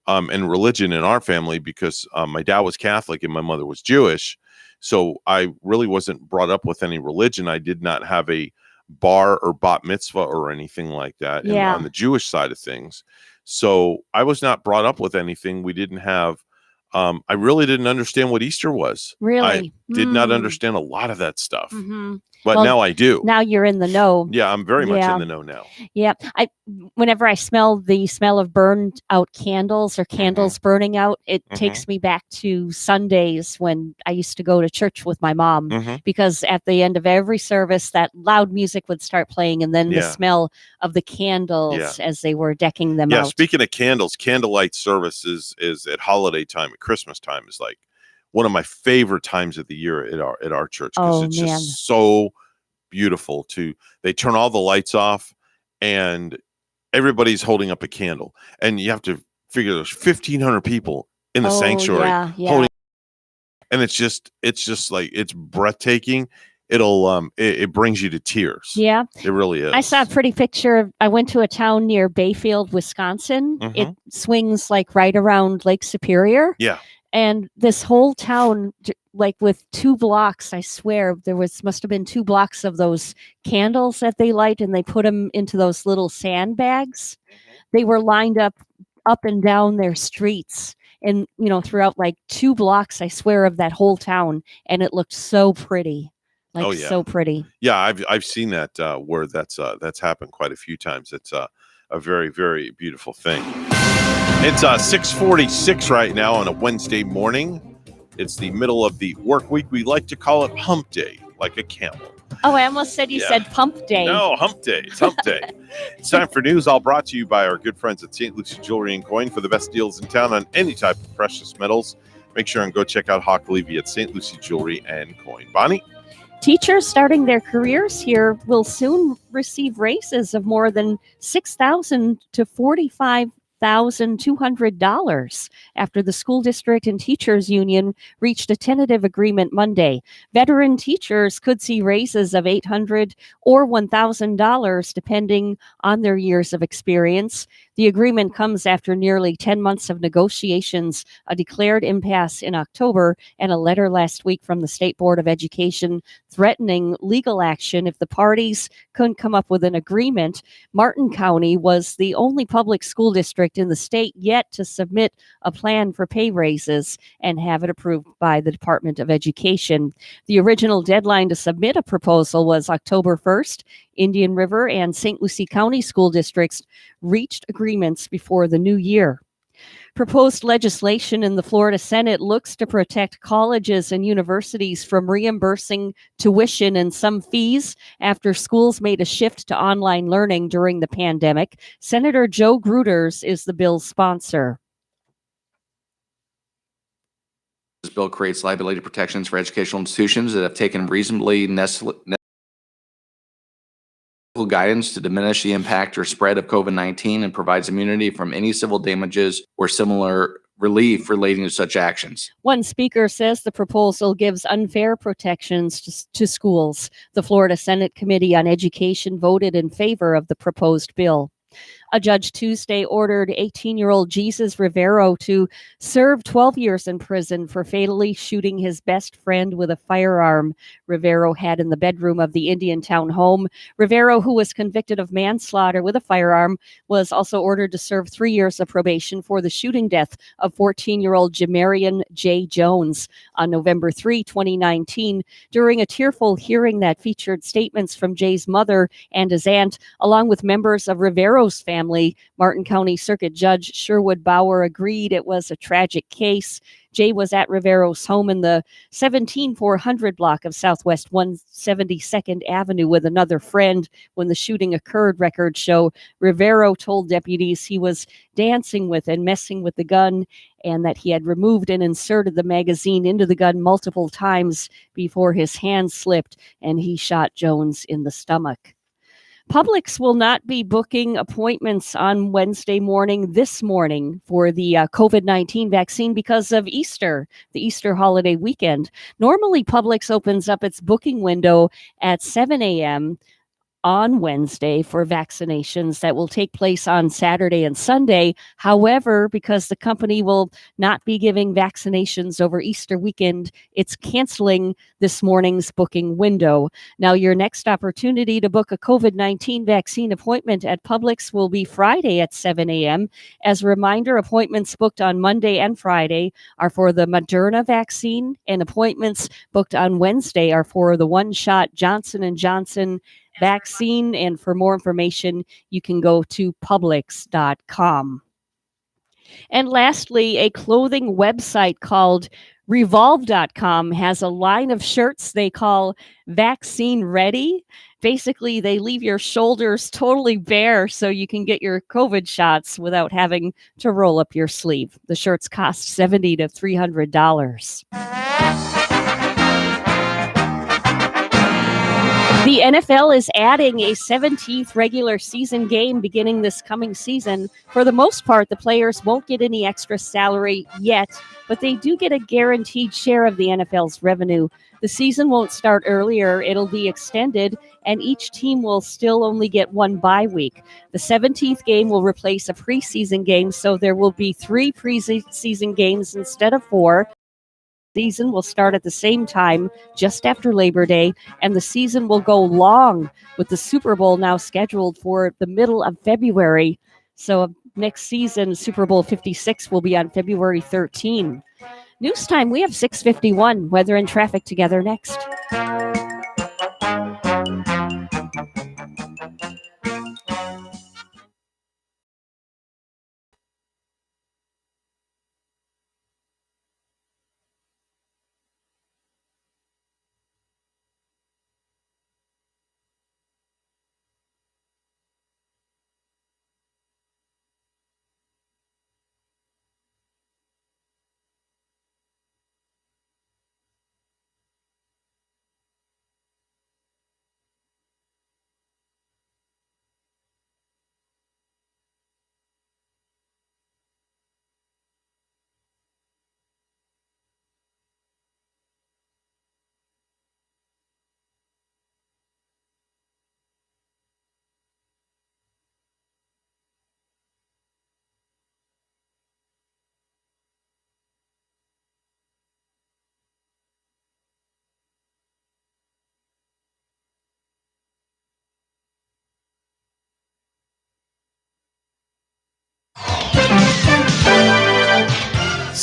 and religion in our family, because my dad was Catholic and my mother was Jewish. So I really wasn't brought up with any religion. I did not have a bar or bat mitzvah or anything like that on the Jewish side of things. So I was not brought up with anything. We didn't have, I really didn't understand what Easter was. Really? I did not understand a lot of that stuff. But now I do. Now you're in the know. Yeah, I'm very much in the know now. Yeah. Whenever I smell the smell of burned out candles or candles burning out, it takes me back to Sundays when I used to go to church with my mom, because at the end of every service, that loud music would start playing, and then the smell of the candles as they were decking them out. Yeah, speaking of candles, candlelight service is at holiday time, at Christmas time, is like one of my favorite times of the year at our church, because it's just so beautiful. They turn all the lights off and everybody's holding up a candle, and you have to figure there's 1,500 people in the sanctuary holding, and it's just like, it's breathtaking. It brings you to tears. Yeah, it really is. I saw a pretty picture. I went to a town near Bayfield, Wisconsin. It swings like right around Lake Superior. Yeah. And this whole town, like with 2 blocks, I swear must have been 2 blocks of those candles that they light, and they put them into those little sandbags. They were lined up and down their streets, and throughout like 2 blocks, I swear, of that whole town, and it looked so pretty. Like Oh, yeah. so pretty. Yeah, I've seen that where that's happened quite a few times. It's a very, very beautiful thing. It's 6:46 right now on a Wednesday morning. It's the middle of the work week. We like to call it hump day, like a camel. Oh, I almost said you Yeah. said pump day. No, hump day. It's hump day. It's time for news, all brought to you by our good friends at St. Lucie Jewelry and Coin. For the best deals in town on any type of precious metals, make sure and go check out Hawk Levy at St. Lucie Jewelry and Coin. Bonnie? Teachers starting their careers here will soon receive raises of more than $6,000 to $45,200 after the school district and teachers union reached a tentative agreement Monday. Veteran teachers could see raises of $800 or $1,000 depending on their years of experience. The agreement comes after nearly 10 months of negotiations, a declared impasse in October, and a letter last week from the State Board of Education threatening legal action if the parties couldn't come up with an agreement. Martin County was the only public school district in the state yet to submit a plan for pay raises and have it approved by the Department of Education. The original deadline to submit a proposal was October 1st. Indian River and St. Lucie County school districts reached agreements before the new year. Proposed legislation in the Florida Senate looks to protect colleges and universities from reimbursing tuition and some fees after schools made a shift to online learning during the pandemic. Senator Joe Gruters is the bill's sponsor. This bill creates liability protections for educational institutions that have taken reasonably necessary guidance to diminish the impact or spread of COVID-19 and provides immunity from any civil damages or similar relief relating to such actions. One speaker says the proposal gives unfair protections to schools. The Florida Senate Committee on Education voted in favor of the proposed bill. A judge Tuesday ordered 18-year-old Jesus Rivero to serve 12 years in prison for fatally shooting his best friend with a firearm Rivero had in the bedroom of the Indiantown home. Rivero, who was convicted of manslaughter with a firearm, was also ordered to serve 3 years of probation for the shooting death of 14-year-old Jamarian J. Jones on November 3, 2019, during a tearful hearing that featured statements from Jay's mother and his aunt, along with members of Rivero's family. Martin County Circuit Judge Sherwood Bauer agreed it was a tragic case. Jay was at Rivero's home in the 17400 block of Southwest 172nd Avenue with another friend when the shooting occurred, records show. Rivero told deputies he was dancing with and messing with the gun and that he had removed and inserted the magazine into the gun multiple times before his hand slipped and he shot Jones in the stomach. Publix will not be booking appointments on Wednesday morning, this morning, for the COVID-19 vaccine because of Easter, the Easter holiday weekend. Normally, Publix opens up its booking window at 7 a.m. on Wednesday for vaccinations that will take place on Saturday and Sunday. However, because the company will not be giving vaccinations over Easter weekend, it's canceling this morning's booking window. Now, your next opportunity to book a COVID-19 vaccine appointment at Publix will be Friday at 7 a.m. As a reminder, appointments booked on Monday and Friday are for the Moderna vaccine, and appointments booked on Wednesday are for the one-shot Johnson & Johnson vaccine. And for more information, you can go to Publix.com. And lastly, a clothing website called Revolve.com has a line of shirts they call Vaccine Ready. Basically, they leave your shoulders totally bare so you can get your COVID shots without having to roll up your sleeve. The shirts cost $70 to $300. The NFL is adding a 17th regular season game beginning this coming season. For the most part, the players won't get any extra salary yet, but they do get a guaranteed share of the NFL's revenue. The season won't start earlier. It'll be extended, and each team will still only get one bye week. The 17th game will replace a preseason game, so there will be 3 preseason games instead of 4. Season will start at the same time, just after Labor Day, and the season will go long, with the Super Bowl now scheduled for the middle of February. So next season, Super Bowl 56 will be on February 13. News time, we have 6:51. Weather and traffic together next.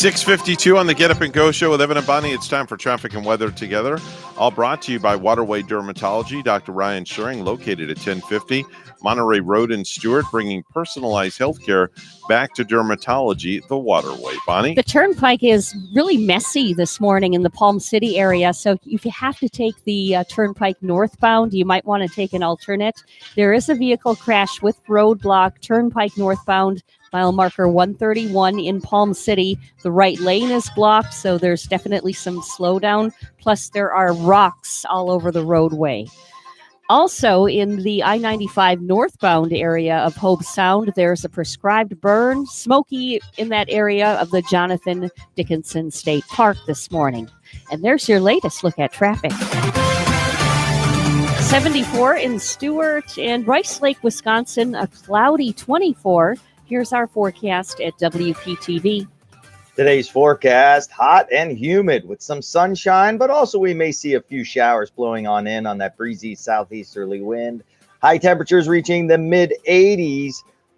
6:52 on the Get Up and Go show with Evan and Bonnie. It's time for traffic and weather together. All brought to you by Waterway Dermatology. Dr. Ryan Schuring, located at 1050 Monterey Road in Stewart, bringing personalized healthcare back to dermatology the Waterway. Bonnie? The turnpike is really messy this morning in the Palm City area. So if you have to take the turnpike northbound, you might want to take an alternate. There is a vehicle crash with roadblock, turnpike northbound, mile marker 131 in Palm City. The right lane is blocked, so there's definitely some slowdown. Plus, there are rocks all over the roadway. Also, in the I-95 northbound area of Hobe Sound, there's a prescribed burn, smoky in that area of the Jonathan Dickinson State Park this morning. And there's your latest look at traffic. 74 in Stewart and Rice Lake, Wisconsin, a cloudy 24. Here's our forecast at WPTV. Today's forecast, hot and humid with some sunshine, but also we may see a few showers blowing on in on that breezy southeasterly wind. High temperatures reaching the mid-80s.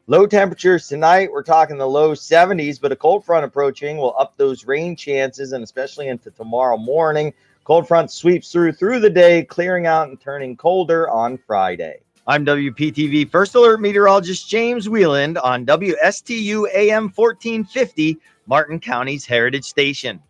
Low temperatures tonight, we're talking the low 70s, but a cold front approaching will up those rain chances, and especially into tomorrow morning. Cold front sweeps through the day, clearing out and turning colder on Friday. I'm WPTV First Alert meteorologist James Wheeland on WSTU AM 1450, Martin County's Heritage Station.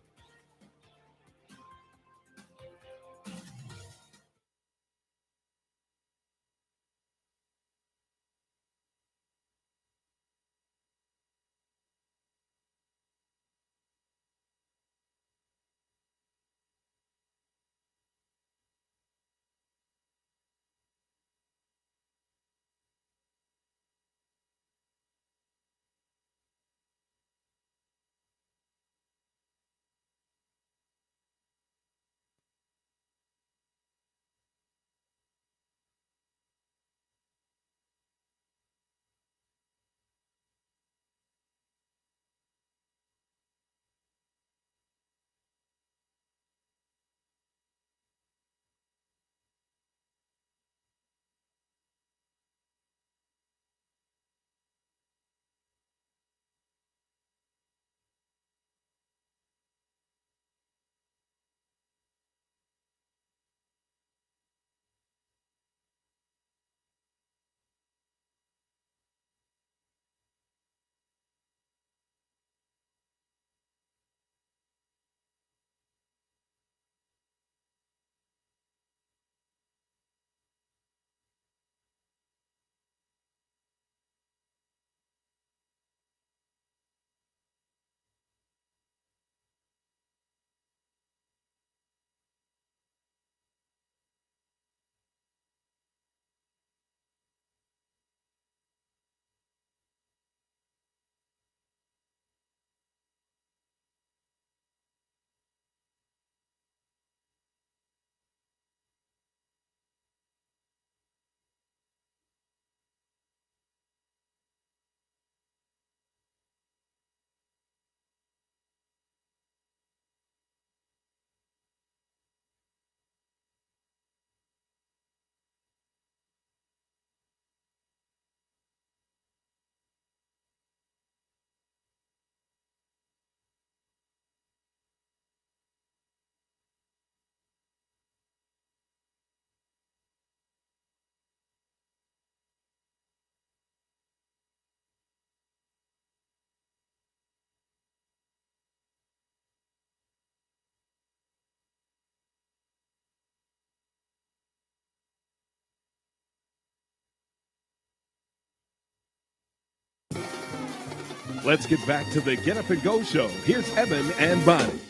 Let's get back to the Get Up and Go show. Here's Evan and Bonnie.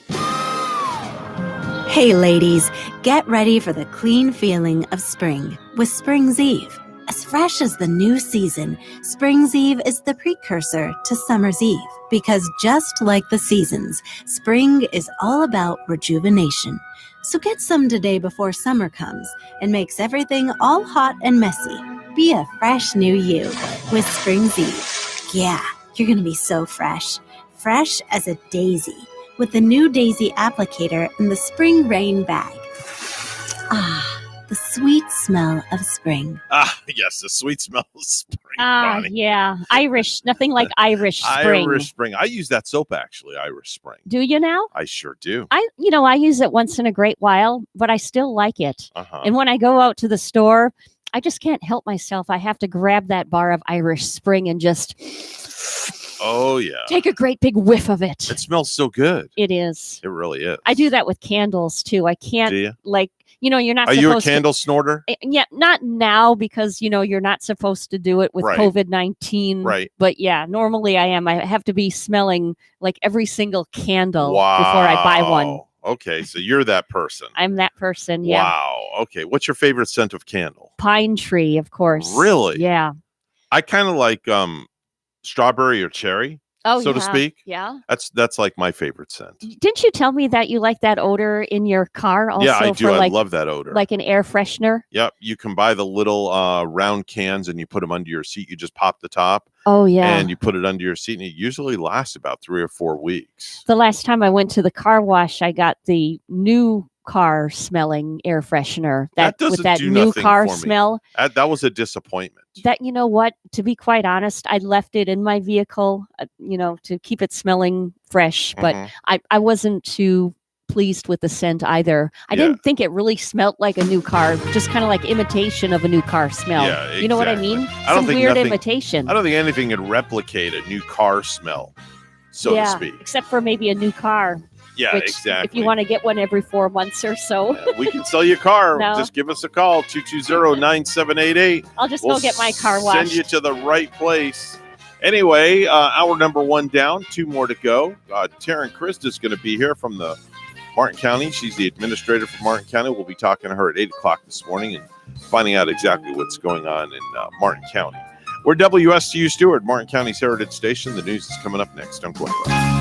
Hey ladies, get ready for the clean feeling of spring with Spring's Eve. As fresh as the new season, Spring's Eve is the precursor to Summer's Eve. Because just like the seasons, spring is all about rejuvenation. So get some today before summer comes and makes everything all hot and messy. Be a fresh new you with Spring's Eve. Yeah, you're gonna be so fresh. Fresh as a daisy with the new daisy applicator in the spring rain bag. Ah, the sweet smell of spring. Ah, yes, the sweet smell of spring. Bonnie. Yeah. Irish. Nothing like Irish spring. Irish Spring. I use that soap actually, Irish Spring. Do you now? I sure do. I use it once in a great while, but I still like it. Uh-huh. And when I go out to the store, I just can't help myself. I have to grab that bar of Irish Spring and just Oh yeah. take a great big whiff of it. It smells so good. It is. It really is. I do that with candles too. I can't Do you? you're not Are supposed you a to. candle snorter? Yeah, not now because you're not supposed to do it with Right. COVID-19. Right. But yeah, normally I am. I have to be smelling like every single candle before I buy one. Wow. Okay, so you're that person. I'm that person. Yeah. Wow. Okay. What's your favorite scent of candle? Pine tree, of course. Really? Yeah. I kind of like strawberry or cherry, Oh, so to yeah. speak. Yeah. That's like my favorite scent. Didn't you tell me that you like that odor in your car also? Yeah, I do. For I like, love that odor. like an air freshener? Yep. You can buy the little round cans and you put them under your seat. You just pop the top. Oh, yeah. And you put it under your seat, and it usually lasts about 3 or 4 weeks. The last time I went to the car wash, I got the new car smelling air freshener. That doesn't with that do new nothing car for me. smell. That was a disappointment. That you know what? To be quite honest, I left it in my vehicle, to keep it smelling fresh. But Mhm. I wasn't too pleased with the scent either. I didn't think it really smelled like a new car, just kind of like imitation of a new car smell. Yeah, You know what I exactly. mean? I don't Some think weird nothing- imitation. I don't think anything could replicate a new car smell, so to speak. Except for maybe a new car. Yeah, which, exactly. If you want to get one every 4 months or so, We can sell you a car. No. Just give us a call, 220-9788. I'll just go get my car washed. Send you to the right place. Anyway, hour number 1 down, 2 more to go. Taryn Christ is going to be here from the Martin County. She's the administrator for Martin County. We'll be talking to her at 8 o'clock this morning and finding out exactly what's going on in Martin County. We're WSTU Stewart, Martin County's Heritage Station. The news is coming up next. Don't go anywhere.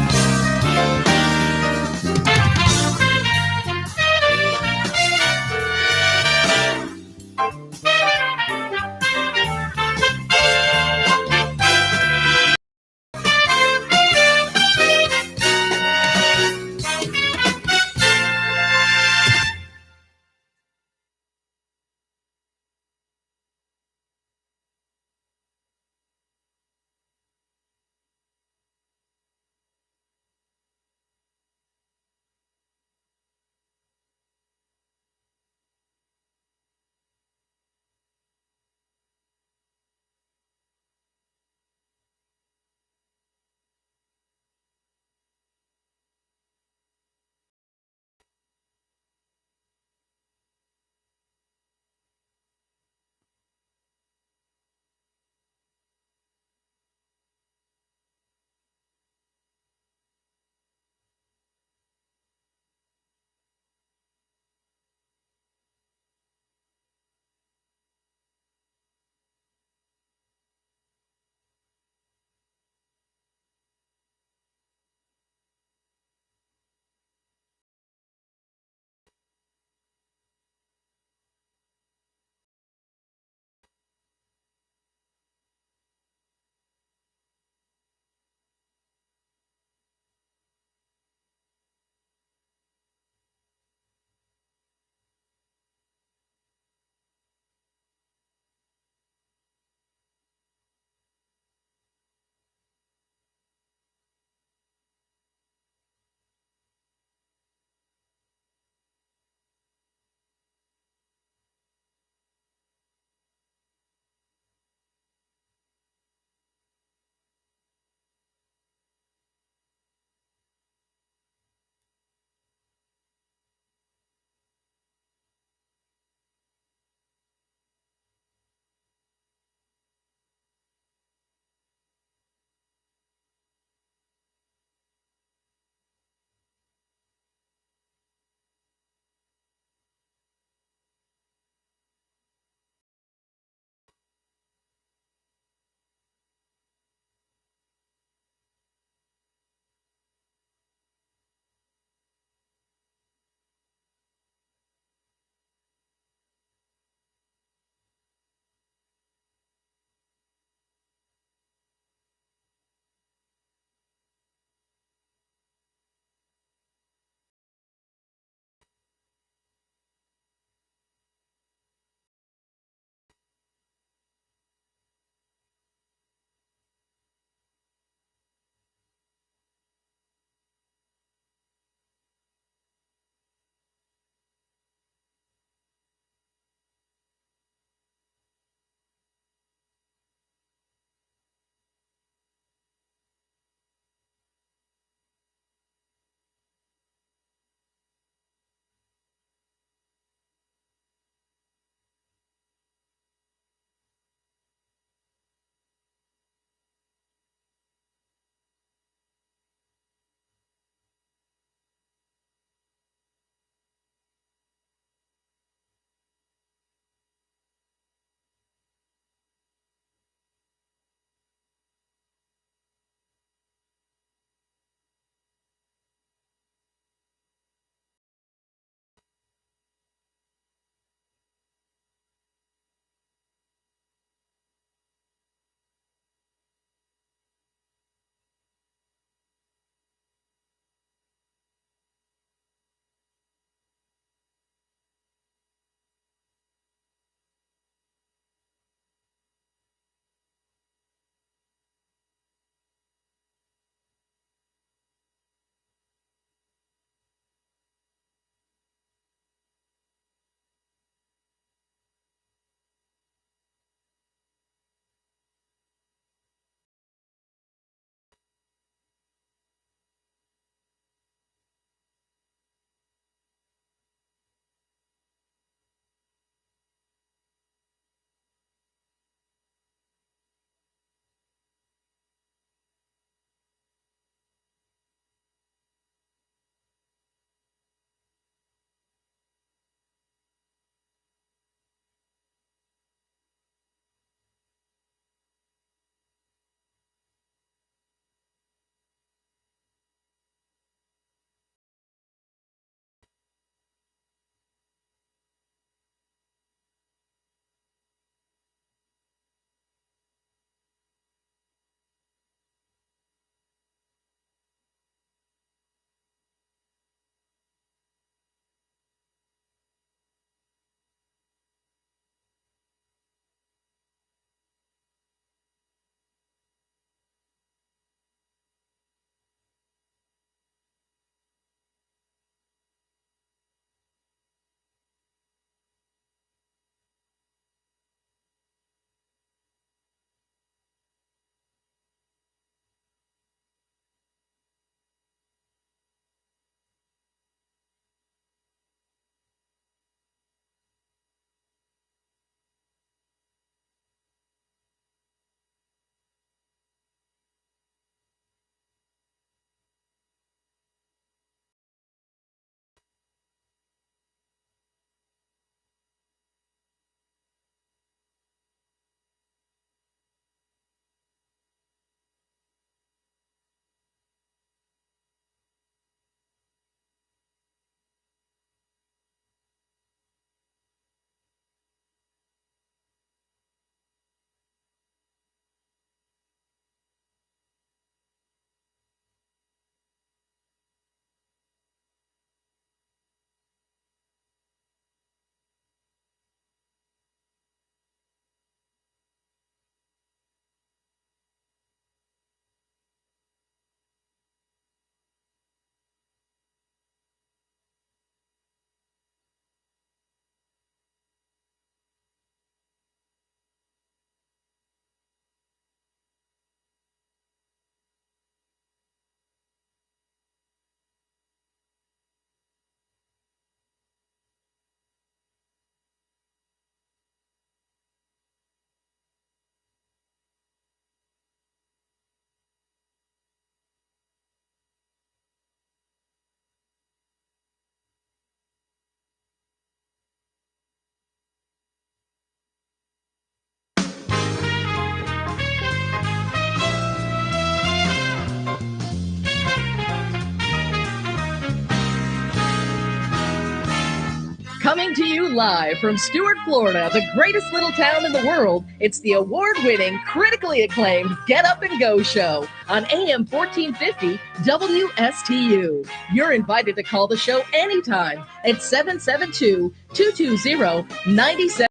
Coming to you live from Stuart, Florida, the greatest little town in the world, it's the award-winning, critically acclaimed Get Up and Go show on AM 1450 WSTU. You're invited to call the show anytime at 772-220-97.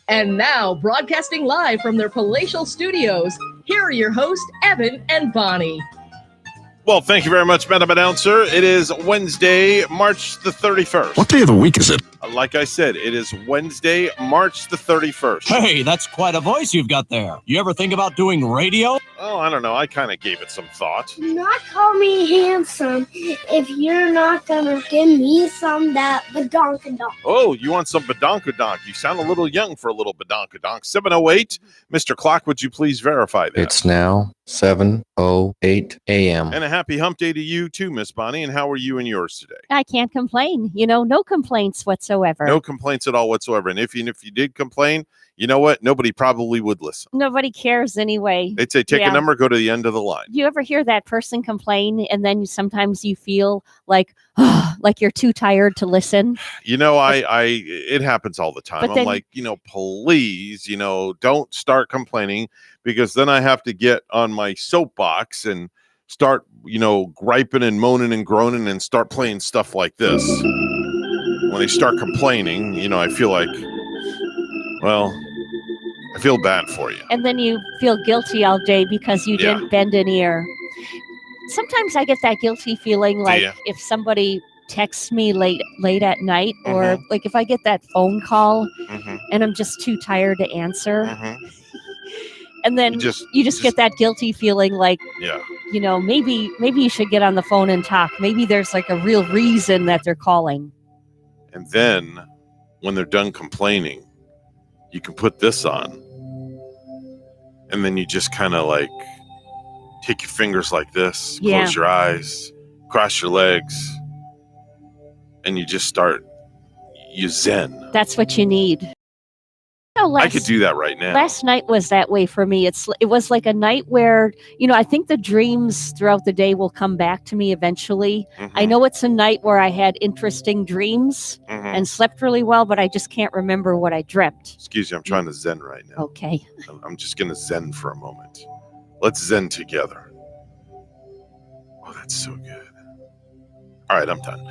And now, broadcasting live from their palatial studios, here are your hosts, Evan and Bonnie. Well, thank you very much, Madam Announcer. It is Wednesday, March the 31st. What day of the week is it? Like I said, it is Wednesday, March the 31st. Hey, that's quite a voice you've got there. You ever think about doing radio? Oh, I don't know. I kind of gave it some thought. Do not call me handsome if you're not gonna give me some that badonkadonk. Oh, you want some badonkadonk? You sound a little young for a little badonkadonk. 7:08. Mr. Clock, would you please verify that? It's now 7:08 a.m. And a happy hump day to you too, Miss Bonnie. And how are you and yours today? I can't complain. No complaints whatsoever. No complaints at all whatsoever. And if you did complain, you know what? Nobody probably would listen. Nobody cares anyway. They'd say, take a number, go to the end of the line. You ever hear that person complain and then sometimes you feel like you're too tired to listen? It happens all the time. I'm like, please, don't start complaining, because then I have to get on my soapbox and start, griping and moaning and groaning and start playing stuff like this. When they start complaining, I feel like, well, I feel bad for you. And then you feel guilty all day because you didn't bend an ear. Sometimes I get that guilty feeling like if somebody texts me late at night, or like if I get that phone call and I'm just too tired to answer. And then you just get that guilty feeling like, maybe you should get on the phone and talk. Maybe there's like a real reason that they're calling. And then when they're done complaining, you can put this on. And then you just kind of like take your fingers like this, close your eyes, cross your legs, and you just you zen. That's what you need. I could do that right now. Last night was that way for me. It was like a night where, I think the dreams throughout the day will come back to me eventually. I know it's a night where I had interesting dreams and slept really well, but I just can't remember what I dreamt. Excuse me, I'm trying to zen right now. Okay. I'm just going to zen for a moment. Let's zen together. Oh, that's so good. All right, I'm done.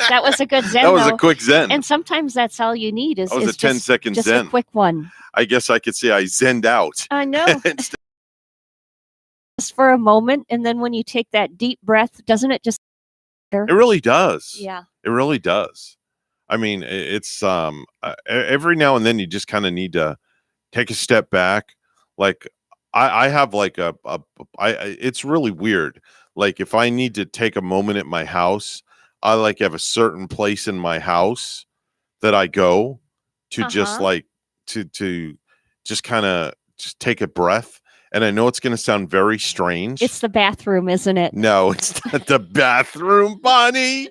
that was a good zen. That was a quick zen. And sometimes that's all you need is that was a 10-second just zen. A quick one. I guess I could say I zenned out. I know. Just for a moment, and then when you take that deep breath, doesn't it just? It really does. Yeah. It really does. I mean, it's every now and then you just kind of need to take a step back. Like I have like it's really weird. Like if I need to take a moment at my house, I like have a certain place in my house that I go to just like to just kind of just take a breath. And I know it's going to sound very strange. It's the bathroom, isn't it? No, it's not the bathroom, Bonnie.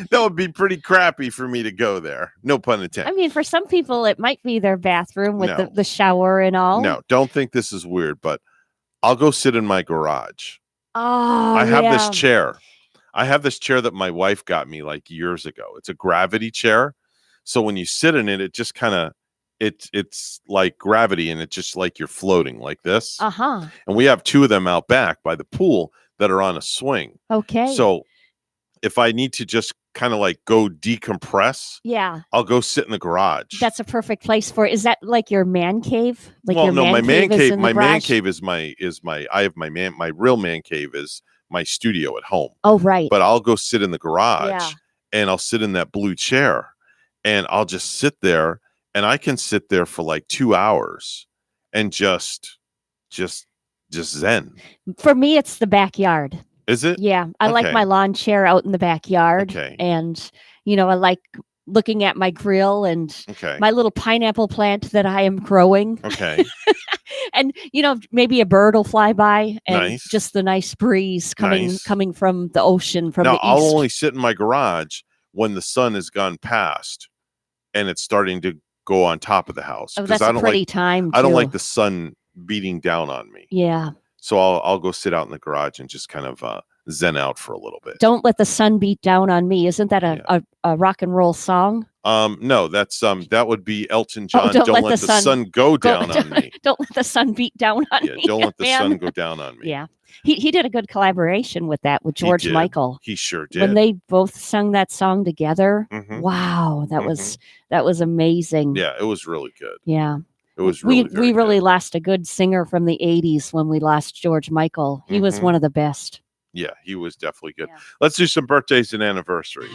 That would be pretty crappy for me to go there. No pun intended. I mean, for some people, it might be their bathroom with the shower and all. No, don't think this is weird, but I'll go sit in my garage. Oh, I have this chair. I have this chair that my wife got me like years ago. It's a gravity chair. So when you sit in it, it just kind of, it's like gravity, and it's just like you're floating like this. And we have two of them out back by the pool that are on a swing. Okay. So if I need to just kind of like go decompress, I'll go sit in the garage. That's a perfect place for it. Is that like your man cave? Like well, your no, my man cave. My man garage? cave is my. I have my real man cave is my studio at home. Oh, right. But I'll go sit in the garage, and I'll sit in that blue chair, and I'll just sit there, and I can sit there for like 2 hours, and just zen. For me, it's the backyard. Is it? Yeah. I like my lawn chair out in the backyard. And, I like looking at my grill and my little pineapple plant that I am growing. And, maybe a bird will fly by and just the nice breeze coming from the ocean, from the east. I'll only sit in my garage when the sun has gone past and it's starting to go on top of the house. Oh, that's a pretty time, I don't too. like the sun beating down on me. Yeah. So I'll go sit out in the garage and just kind of zen out for a little bit. Don't Let the Sun Beat Down on Me. Isn't that a rock and roll song? No, that's that would be Elton John. Don't Don't let let the the sun go down on me. Don't let the sun beat down on Yeah, me. don't let the man. sun go down on me. Yeah. He did a good collaboration with that with George did. Michael. He sure did. When they both sung that song together. Mhm. Wow, that was amazing. Yeah, it was really good. Yeah. It was really we really lost a good singer from the 80s when we lost George Michael. He was Mhm. one of the best. Yeah, he was definitely good. Let's do some birthdays and anniversaries.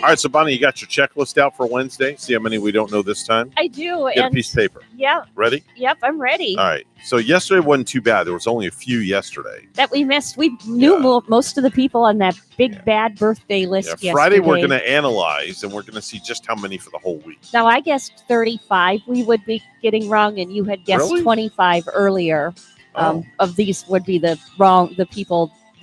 All right, so Bonnie, you got your checklist out for Wednesday. See how many we don't know this time. I do. Get a piece of paper. Yeah. Ready? Yep, I'm ready. All right. So yesterday wasn't too bad. There was only a few yesterday. That we missed. We knew most of the people on that big bad birthday list yesterday. Friday we're going to analyze, and we're going to see just how many for the whole week. Now, I guessed 35 we would be getting wrong, and you had guessed Really? 25 earlier. Of these would be the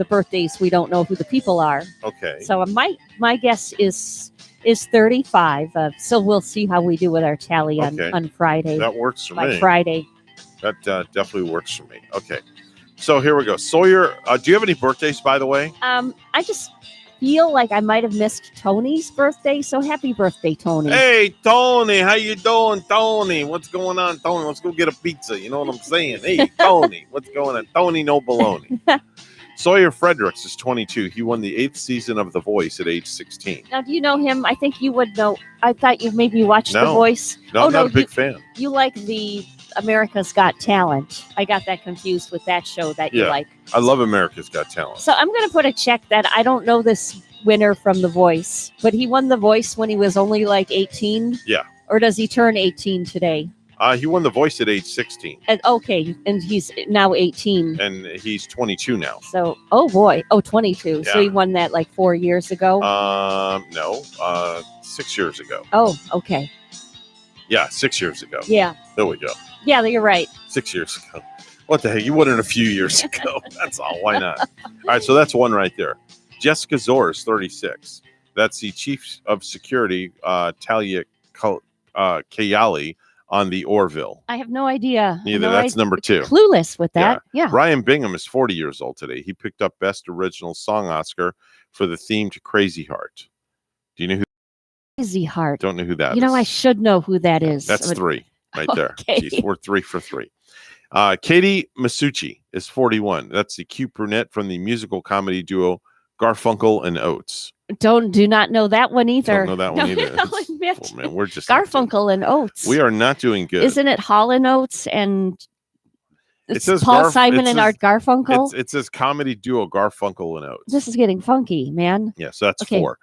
birthdays we don't know who the people are. Okay. So my guess is 35. So we'll see how we do with our tally on Friday. That works for by me. Friday. That definitely works for me. Okay. So here we go. Sawyer, do you have any birthdays, by the way? I just feel like I might have missed Tony's birthday. So happy birthday, Tony. Hey, Tony, how you doing, Tony? What's going on, Tony? Let's go get a pizza. You know what I'm saying? Hey, Tony, what's going on? Tony, no baloney. Sawyer Fredericks is 22. He won the 8th season of The Voice at age 16. Now, do you know him? I think you would know. I thought you maybe watched The No. Voice. No, I'm not a big fan. You like the America's Got Talent. I got that confused with that show that you like. I love America's Got Talent. So I'm going to put a check that I don't know this winner from The Voice, but he won The Voice when he was only like 18. Yeah. Or does he turn 18 today? He won The Voice at age 16, And, okay, and he's now 18. and he's 22 now. So, oh boy, 22. So Yeah. he won that like 4 years ago. No, 6 years ago. Oh, okay. Yeah, 6 years ago. Yeah. There we go. Yeah, you're right. 6 years ago. What the heck? You won it a few years ago. That's all. Why not? All right, so that's one right there. Jessica Zor is 36. That's the chief of security, Talia Kayali, on the Orville. I have no idea. Neither. That's number 2. Clueless with that. Yeah. Ryan Bingham is 40 years old today. He picked up Best Original Song Oscar for the theme to Crazy Heart. Do you know who? Crazy Heart. Don't know who that is. You know, I should know who that is. That's But- 3 right there. Okay. Jeez, we're 3 for 3. Katie Masucci is 41. That's the cute brunette from the musical comedy duo Garfunkel and Oates. Do not know that one either. Don't know that one either. No, admit. Oh, man, we're just Garfunkel and Oates. we are not doing good. Isn't it Hall and Oates and It it's says Paul Garf- Simon it and says- Art Garfunkel? It says comedy duo Garfunkel and Oates. This is getting funky, man. Yeah, so that's Okay. 4.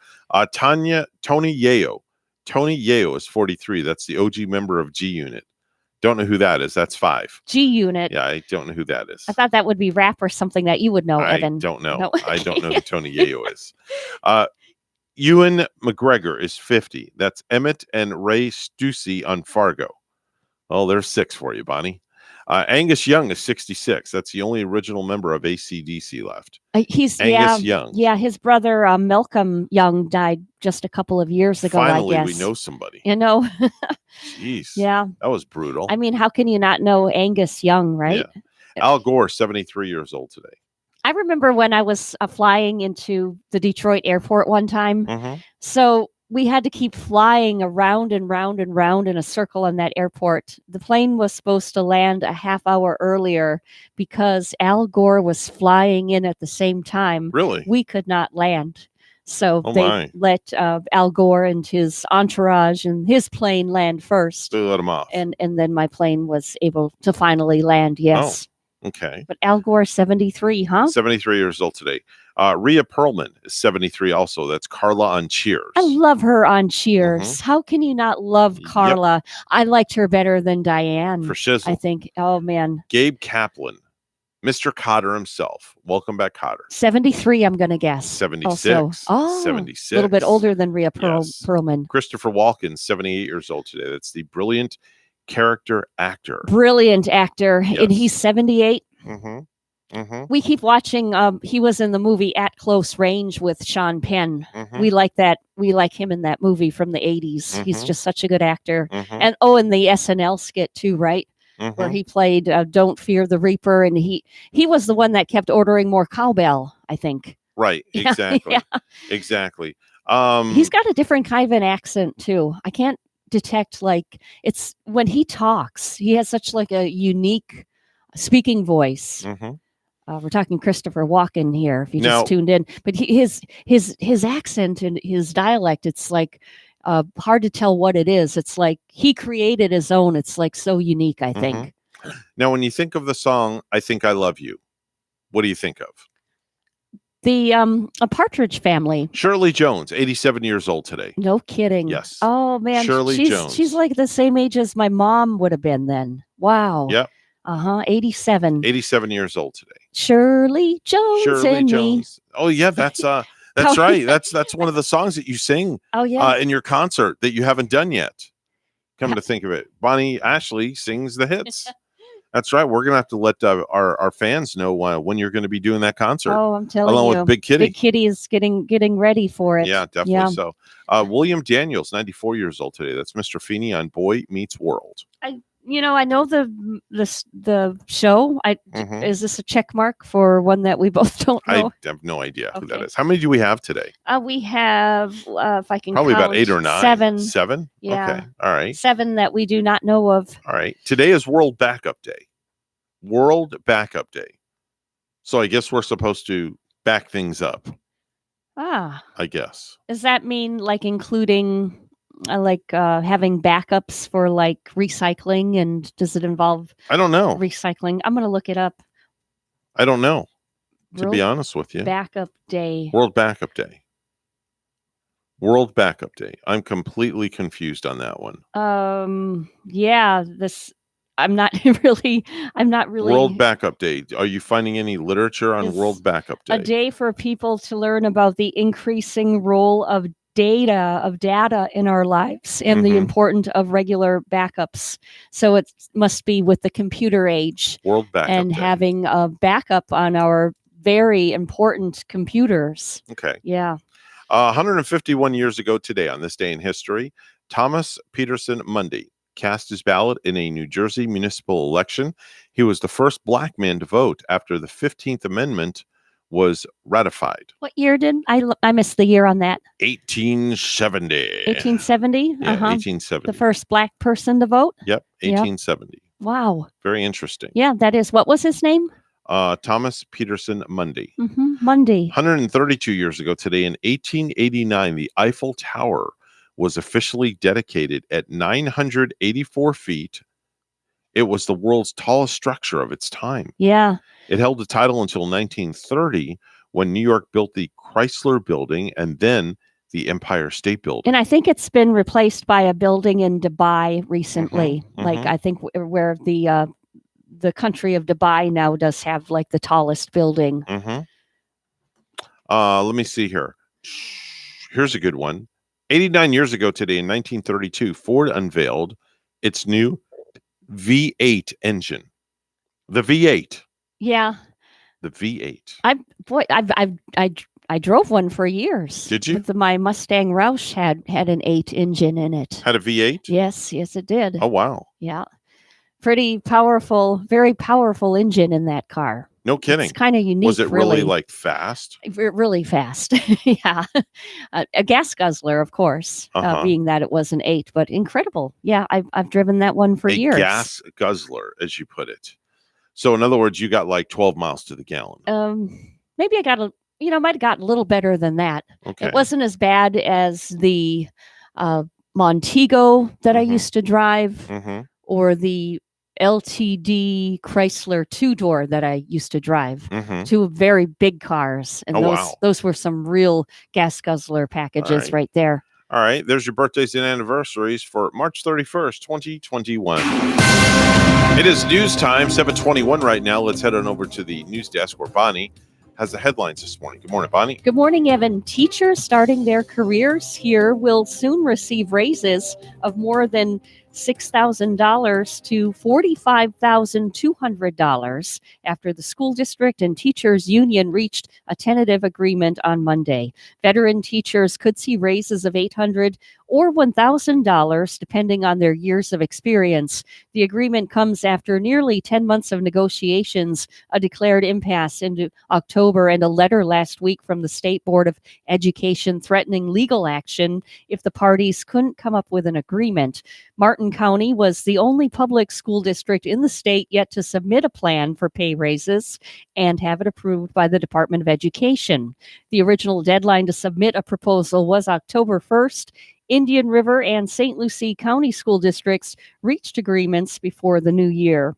Tony Yeo. Tony Yeo is 43. That's the OG member of G Unit. Don't know who that is. That's 5. G Unit. Yeah, I don't know who that is. I thought that would be rap or something that you would know, I Evan. don't know. No. I don't know who Tony Yeo is. Ewan McGregor is 50. That's Emmett and Ray Stussy on Fargo. Oh, there's 6 for you, Bonnie. Angus Young is 66. That's the only original member of AC/DC left. He's Angus Young. Yeah, his brother Malcolm Young died just a couple of years ago. Finally, I we guess know somebody. You know. Jeez. Yeah. That was brutal. I mean, how can you not know Angus Young, right? Yeah. Al Gore, 73 years old today. I remember when I was flying into the Detroit airport one time. Mhm. So we had to keep flying around and round and round in a circle on that airport. The plane was supposed to land a half hour earlier because Al Gore was flying in at the same time. Really? We could not land. So Oh, they my. let Al Gore and his entourage and his plane land first. They let him off. And then my plane was able to finally land. Yes. Oh, okay. But Al Gore, 73, huh? 73 years old today. Rhea Perlman is 73 also. That's Carla on Cheers. I love her on Cheers. Mm-hmm. How can you not love Carla? I liked her better than Diane. For shizzle. I think. Oh, man. Gabe Kaplan, Mr. Cotter himself. Welcome back, Cotter. 73, I'm going to guess. 76. Also. Oh, 76. a little bit older than Rhea Yes. Perlman. Christopher Walken, 78 years old today. That's the brilliant character actor. Brilliant actor. Yes. And he's 78. Mm-hmm. Mm-hmm. We keep watching. He was in the movie At Close Range with Sean Penn. Mhm. We like that. We like him in that movie from the 80s. He's Mhm. just such a good actor. Mhm. And in the SNL skit too, right? Where Mhm. he played Don't Fear the Reaper, and he was the one that kept ordering more cowbell, I think. Right. Yeah, Exactly. yeah. Exactly. He's got a different kind of an accent too. I can't detect, like, it's when he talks, he has such like a unique speaking voice. Mhm. We're talking Christopher Walken here, if you Now- just tuned in. But his accent and his dialect, it's like hard to tell what it is. It's like he created his own. It's like so unique, I think. Now, when you think of the song "I Think I Love You," what do you think of? The A Partridge Family. Shirley Jones, 87 years old today. No kidding. Yes. Oh man, Shirley Jones. she's like the same age as my mom would have been then. Wow. Yep. 87. 87 years old today. Shirley Jones Shirley and me. Jones. Oh yeah, that's Oh, right. yeah. That's one of the songs that you sing Oh yeah. in your concert that you haven't done yet. Come to think of it, Bonnie Ashley sings the hits. That's right. We're gonna have to let our fans know when you're going to be doing that concert. Oh, I'm telling along you. with Big Kitty. Big Kitty is getting ready for it. Yeah, definitely Yeah. so. William Daniels, 94 years old today. That's Mr. Feeney on Boy Meets World. I know the show. Mhm. Is this a check mark for one that we both don't I know? have no idea who that Okay. is. How many do we have today? We have, if I can Probably about count, 8 or 9. 7. 7? Yeah. Okay. All right. 7 that we do not know of. All right. Today is World Backup Day. World Backup Day. So I guess we're supposed to back things up, Ah, I guess. does that mean like including having backups for like recycling? And does it involve I don't know. recycling? I'm going to look it up. I don't know, to be World honest with you. Backup Day. World Backup Day. World Backup Day. I'm completely confused on that one. Yeah, I'm not really World Backup Day. Are you finding any literature on It's World Backup Day? a day for people to learn about the increasing role of data in our lives and the Mhm. importance of regular backups. So it must be with the computer age World Backup and Day. having a backup on our very important computers. Okay. Yeah. 151 years ago today, on this day in history, Thomas Peterson Mundy cast his ballot in a New Jersey municipal election. He was the first black man to vote after the 15th Amendment was ratified. What year did I missed the year on that? 1870. 1870? Yeah, Uh-huh. 1870. The first black person to vote? Yep, Yep. 1870. Wow. Very interesting. Yeah, that is. What was his name? Thomas Peterson Mundy. Monday. 132 years ago today, in 1889, the Eiffel Tower was officially dedicated at 984 feet. It was the world's tallest structure of its time. Yeah. It held the title until 1930, when New York built the Chrysler Building and then the Empire State Building. And I think it's been replaced by a building in Dubai recently. Like I think where the country of Dubai now does have like the tallest building. Let me see here. Here's a good one. 89 years ago today, in 1932, Ford unveiled its new V8 engine. The V8. Yeah. The V8. I drove one for years. Did you? My Mustang Roush had an 8 engine in it. Had a V8? Yes, it did. Oh, wow. Yeah. Pretty powerful, very powerful engine in that car. No kidding. It's kind of unique. Was it really like fast? Really fast? Yeah. A gas guzzler, of course, Uh-huh. being that it was an 8, but incredible. Yeah, I've driven that one for A years. gas guzzler, as you put it. So, in other words, you got like 12 miles to the gallon. Maybe I got might have gotten a little better than that. Okay. It wasn't as bad as the Montego that I used to drive, Mhm. or the LTD Chrysler 2-door that I used to drive. Mhm. 2 very big cars, and Oh, those wow. those were some real gas guzzler packages right there. All right. There's your birthdays and anniversaries for March 31st, 2021. It is news time, 7:21 right now. Let's head on over to the news desk where Bonnie has the headlines this morning. Good morning, Bonnie. Good morning, Evan. Teachers starting their careers here will soon receive raises of more than $6,000 to $45,200 after the school district and teachers union reached a tentative agreement on Monday. Veteran teachers could see raises of $800 or $1,000 depending on their years of experience. The agreement comes after nearly 10 months of negotiations, a declared impasse into October, and a letter last week from the State Board of Education threatening legal action if the parties couldn't come up with an agreement. Martin County was the only public school district in the state yet to submit a plan for pay raises and have it approved by the Department of Education. The original deadline to submit a proposal was October 1st. Indian River and St. Lucie County school districts reached agreements before the new year.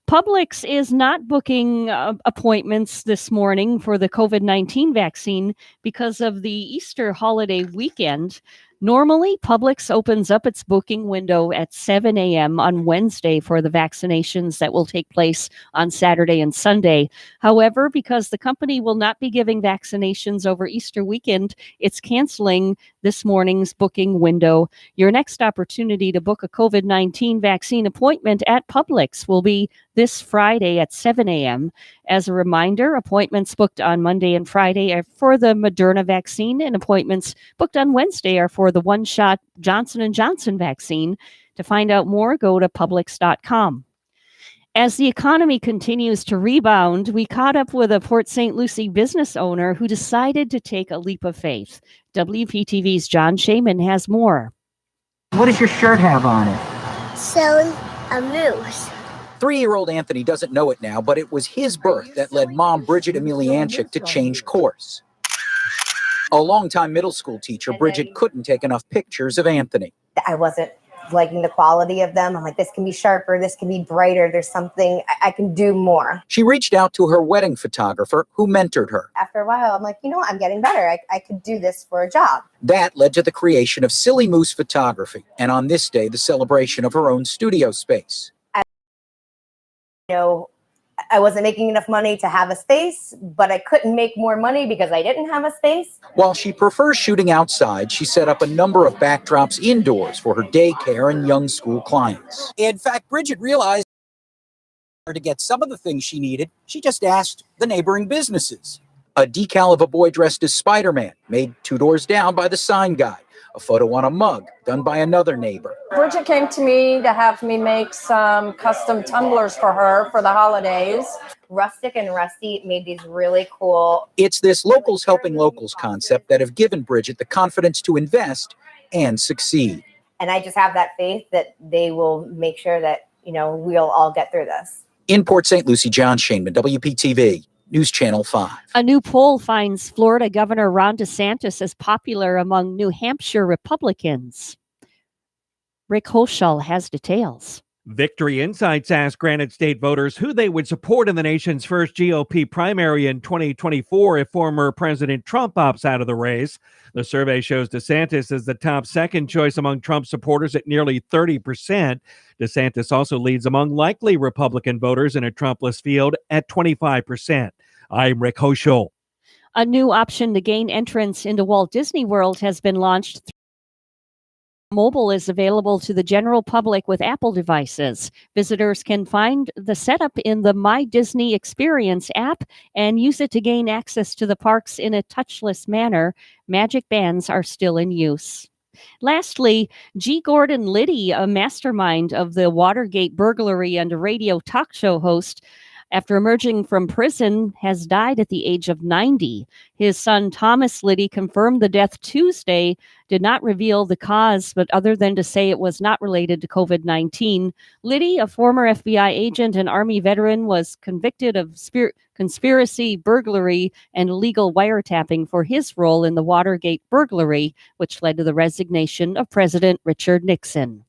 Publix is not booking appointments this morning for the COVID-19 vaccine because of the Easter holiday weekend. Normally, Publix opens up its booking window at 7 a.m. on Wednesday for the vaccinations that will take place on Saturday and Sunday. However, because the company will not be giving vaccinations over Easter weekend, it's canceling this morning's booking window. Your next opportunity to book a COVID-19 vaccine appointment at Publix will be this Friday at 7 a.m. As a reminder, appointments booked on Monday and Friday are for the Moderna vaccine, and appointments booked on Wednesday are for the one-shot Johnson & Johnson vaccine. To find out more, go to Publix.com. As the economy continues to rebound, we caught up with a Port St. Lucie business owner who decided to take a leap of faith. WPTV's John Shaman has more. What does your shirt have on it? Selling a moose. 3-year-old Anthony doesn't know it now, but it was his birth that led mom Bridget Emelianchik to change course. A longtime middle school teacher, Bridget couldn't take enough pictures of Anthony. I wasn't liking the quality of them. I'm like, this can be sharper, this can be brighter. There's something I can do more. She reached out to her wedding photographer who mentored her. After a while, I'm like, you know what? I'm getting better. I could do this for a job. That led to the creation of Silly Moose Photography, and on this day, the celebration of her own studio space. I wasn't making enough money to have a space, but I couldn't make more money because I didn't have a space. While she prefers shooting outside, she set up a number of backdrops indoors for her daycare and young school clients. In fact, Bridget realized to get some of the things she needed, she just asked the neighboring businesses. A decal of a boy dressed as Spider-Man, made 2 doors down by the sign guy. A photo on a mug, done by another neighbor. Bridget came to me to have me make some custom tumblers for her for the holidays. Rustic and Rusty made these really cool. It's this locals helping locals concept that have given Bridget the confidence to invest and succeed. And I just have that faith that they will make sure that, we'll all get through this. In Port St. Lucie, John Shainman, WPTV. News Channel 5. A new poll finds Florida Governor Ron DeSantis as popular among New Hampshire Republicans. Rick Hochul has details. Victory Insights asked Granite State voters who they would support in the nation's first GOP primary in 2024 if former President Trump opts out of the race. The survey shows DeSantis as the top second choice among Trump supporters at nearly 30%. DeSantis also leads among likely Republican voters in a Trumpless field at 25%. I'm Rick Hochul. A new option to gain entrance into Walt Disney World has been launched. Mobile is available to the general public with Apple devices. Visitors can find the setup in the My Disney Experience app and use it to gain access to the parks in a touchless manner. Magic bands are still in use. Lastly, G. Gordon Liddy, a mastermind of the Watergate burglary and a radio talk show host, after emerging from prison, has died at the age of 90. His son, Thomas Liddy, confirmed the death Tuesday, did not reveal the cause, but other than to say it was not related to COVID-19. Liddy, a former FBI agent and Army veteran, was convicted of conspiracy, burglary, and illegal wiretapping for his role in the Watergate burglary, which led to the resignation of President Richard Nixon.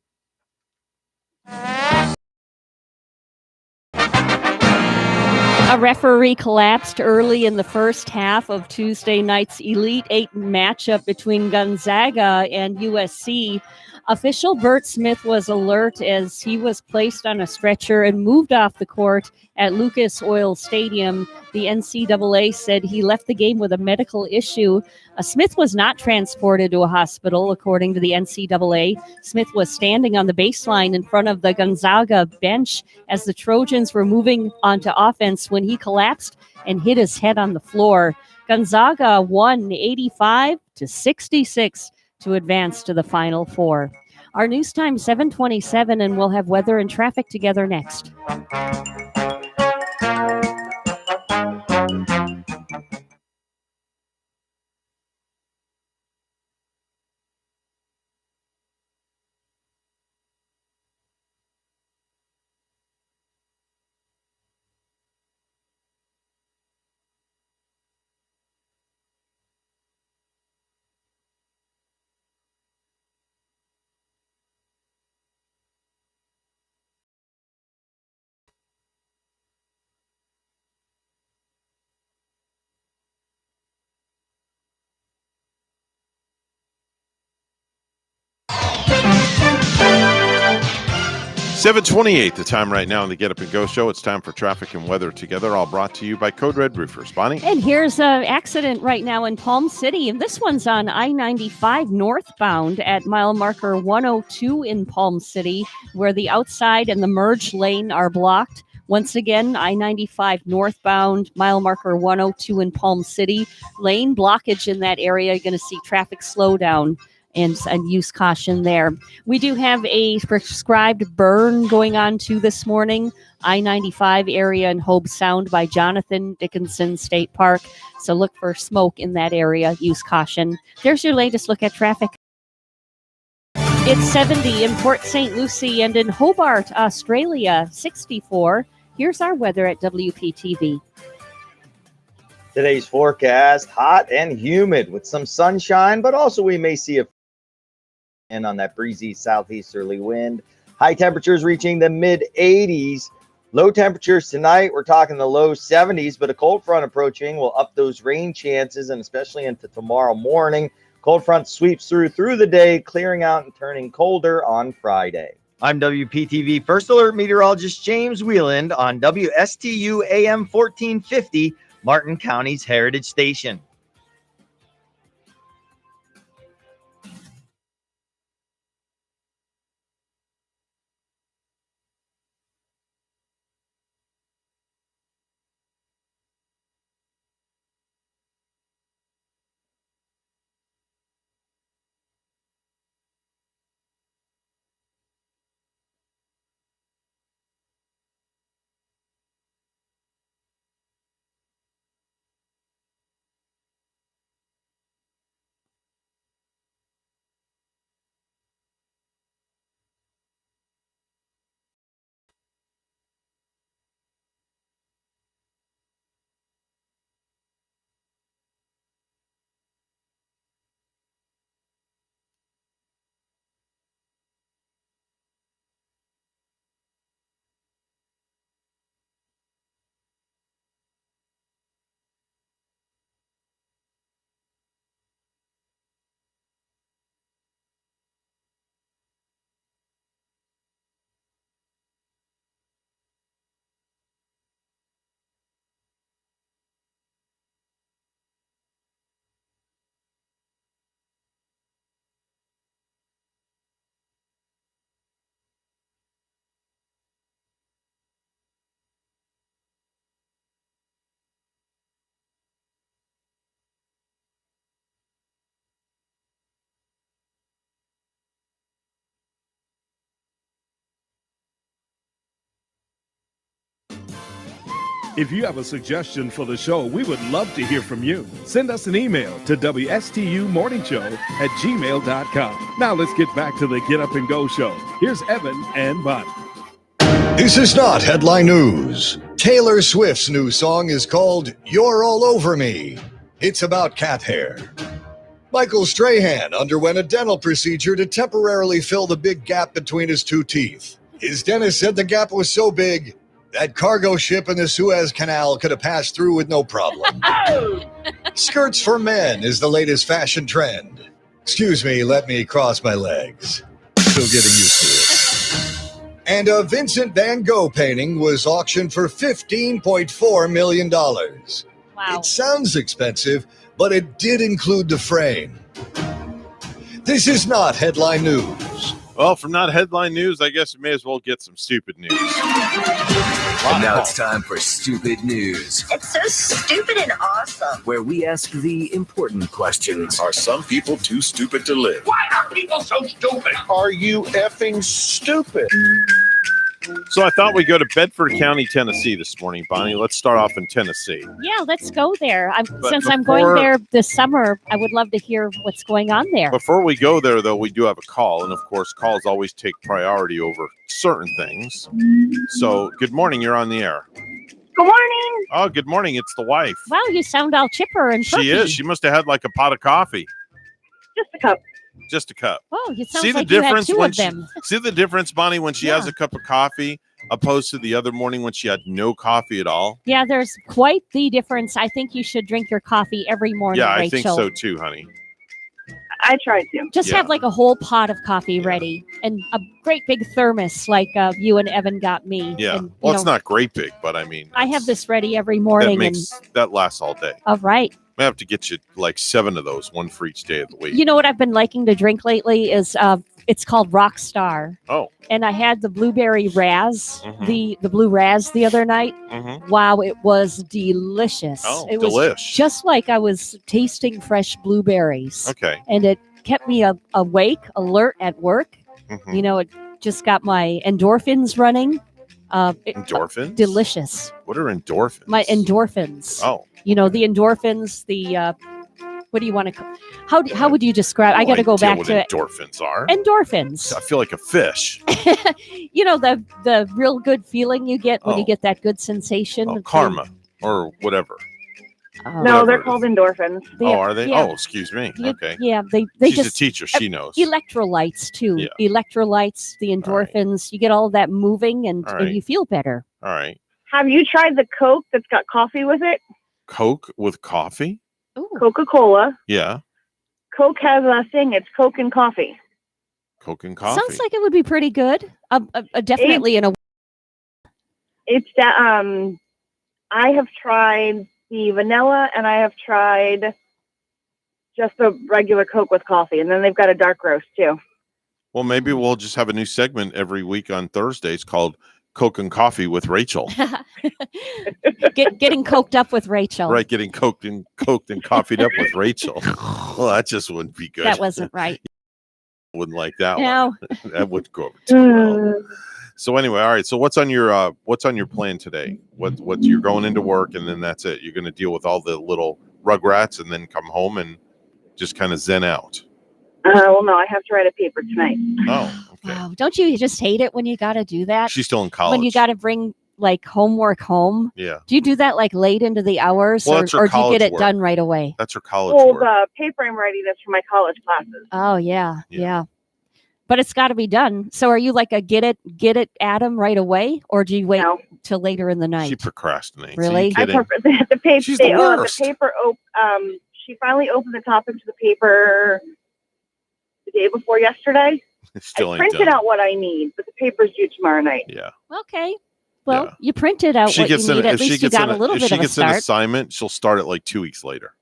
A referee collapsed early in the first half of Tuesday night's Elite Eight matchup between Gonzaga and USC. Official Bert Smith was alert as he was placed on a stretcher and moved off the court at Lucas Oil Stadium. The NCAA said he left the game with a medical issue. Smith was not transported to a hospital, according to the NCAA. Smith was standing on the baseline in front of the Gonzaga bench as the Trojans were moving onto offense when he collapsed and hit his head on the floor. Gonzaga won 85-66 to advance to the Final Four. Our news time 7:27, and we'll have weather and traffic together next. $7:28, the time right now on the Get Up and Go show. It's time for traffic and weather together, all brought to you by Code Red Roofers. Bonnie? And here's an accident right now in Palm City, and this one's on I-95 northbound at mile marker 102 in Palm City, where the outside and the merge lane are blocked. Once again, I-95 northbound, mile marker 102 in Palm City. Lane blockage in that area. You're going to see traffic slow down and use caution there. We do have a prescribed burn going on too this morning. I-95 area in Hobe Sound by Jonathan Dickinson State Park. So look for smoke in that area. Use caution. There's your latest look at traffic. It's 70 in Port St. Lucie and in Hobart, Australia, 64. Here's our weather at WPTV. Today's forecast, hot and humid with some sunshine, but also we may see a and on that breezy southeasterly wind. High temperatures reaching the mid 80s. Low temperatures tonight, we're talking the low 70s, but a cold front approaching will up those rain chances, and especially into tomorrow morning. Cold front sweeps through the day, clearing out and turning colder on Friday. I'm WPTV First Alert meteorologist James Wieland on WSTU AM 1450, Martin County's Heritage Station. If you have a suggestion for the show, we would love to hear from you. Send us an email to WSTUmorningshow@gmail.com. Now let's get back to the Get Up and Go show. Here's Evan and Bonnie. This is not headline news. Taylor Swift's new song is called You're All Over Me. It's about cat hair. Michael Strahan underwent a dental procedure to temporarily fill the big gap between his two teeth. His dentist said the gap was so big that cargo ship in the Suez Canal could have passed through with no problem. Skirts for men is the latest fashion trend. Excuse me, let me cross my legs. still getting used to it. And a Vincent van Gogh painting was auctioned for $15.4 million. Wow. It sounds expensive, but it did include the frame. This is not headline news. Well, from not headline news, I guess we may as well get some stupid news. And now it's time for Stupid News. It's so stupid and awesome. Where we ask the important questions. Are some people too stupid to live? Why are people so stupid? Are you effing stupid? So I thought we'd go to Bedford County, Tennessee this morning, Bonnie. Let's start off in Tennessee. Yeah, let's go there. Since I'm before- going there this summer, I would love to hear what's going on there. Before we go there, though, we do have a call. And, of course, calls always take priority over certain things. So, good morning. You're on the air. Good morning. Oh, good morning. It's the wife. Wow, you sound all chipper and perky. She is. She must have had like a pot of coffee. Just a cup. Just a cup. Oh, you sound See like the difference you had two when of them. see the difference, Bonnie, when she has a cup of coffee opposed to the other morning when she had no coffee at all? Yeah, there's quite the difference. I think you should drink your coffee every morning, Yeah, I Rachel. think so too, honey. I tried to. Just have like a whole pot of coffee ready and a great big thermos like you and Evan got me. Yeah. And, Well, you it's know, not great big, but I mean, I have this ready every that morning. makes that lasts all day. All right. I have to get you like 7 of those, one for each day of the week. You know what I've been liking to drink lately is it's called Rockstar. Oh. And I had the blueberry Raz, Mhm. the blue Raz the other night. Mhm. Wow, it was delicious. Oh, it was delish. just like I was tasting fresh blueberries. Okay. And it kept me awake, alert at work. Mhm. You know, it just got my endorphins running. Endorphins? Delicious. What are endorphins? My endorphins. Oh. You know, the endorphins, the what do you want to call how would you describe? I got to No go idea back what to it. endorphins are. Endorphins. I feel like a fish. You know, the real good feeling you get when you Oh. get that good sensation. Oh, of karma or whatever. No, they're called endorphins. Oh, are they? yeah. Oh, excuse me. You- Okay. Yeah, they She's a just teacher. She knows. Electrolytes too. Yeah. Electrolytes, the endorphins. You get all that moving and, All and right. you feel better. All right. Have you tried the Coke that's got coffee with it? Coke with coffee? Coca-Cola. Yeah. Coke has a thing. It's Coke and coffee. Coke and coffee. Sounds like it would be pretty good. Definitely in a It's that I have tried the vanilla and I have tried just a regular Coke with coffee, and then they've got a dark roast too. Well, maybe we'll just have a new segment every week on Thursdays called Coke and Coffee with Rachel. getting coked up with Rachel. Right, getting coked and coffeed up with Rachel. Well, that just wouldn't be good. That wasn't right. Wouldn't like that No. one. That would go over too well. So anyway, all right. So what's on your plan today? What you're going into work and then that's it. You're going to deal with all the little rugrats and then come home and just kind of zen out. Well, no, I have to write a paper tonight. Oh, Wow. Don't you just hate it when you got to do that? she's still in college. When you got to bring like homework home. Yeah. Do you do that like late into the hours Well, or, that's her or do you college get it work. done right away? That's her college Well, work. the paper I'm writing is for my college classes. Oh yeah. But it's got to be done. So are you like a get it Adam right away or do you wait till later in the night? She procrastinates. Really? Are you kidding? The paper. She's the worst. The paper. She finally opened the topic to the paper the day before yesterday. Still I ain't printed done. out what I need, but the paper's due tomorrow night. Yeah. Okay. Well, you printed out She what you gets an, need. At if she least you gets got an, a little if bit she of a gets an start. assignment, she'll start it like 2 weeks later.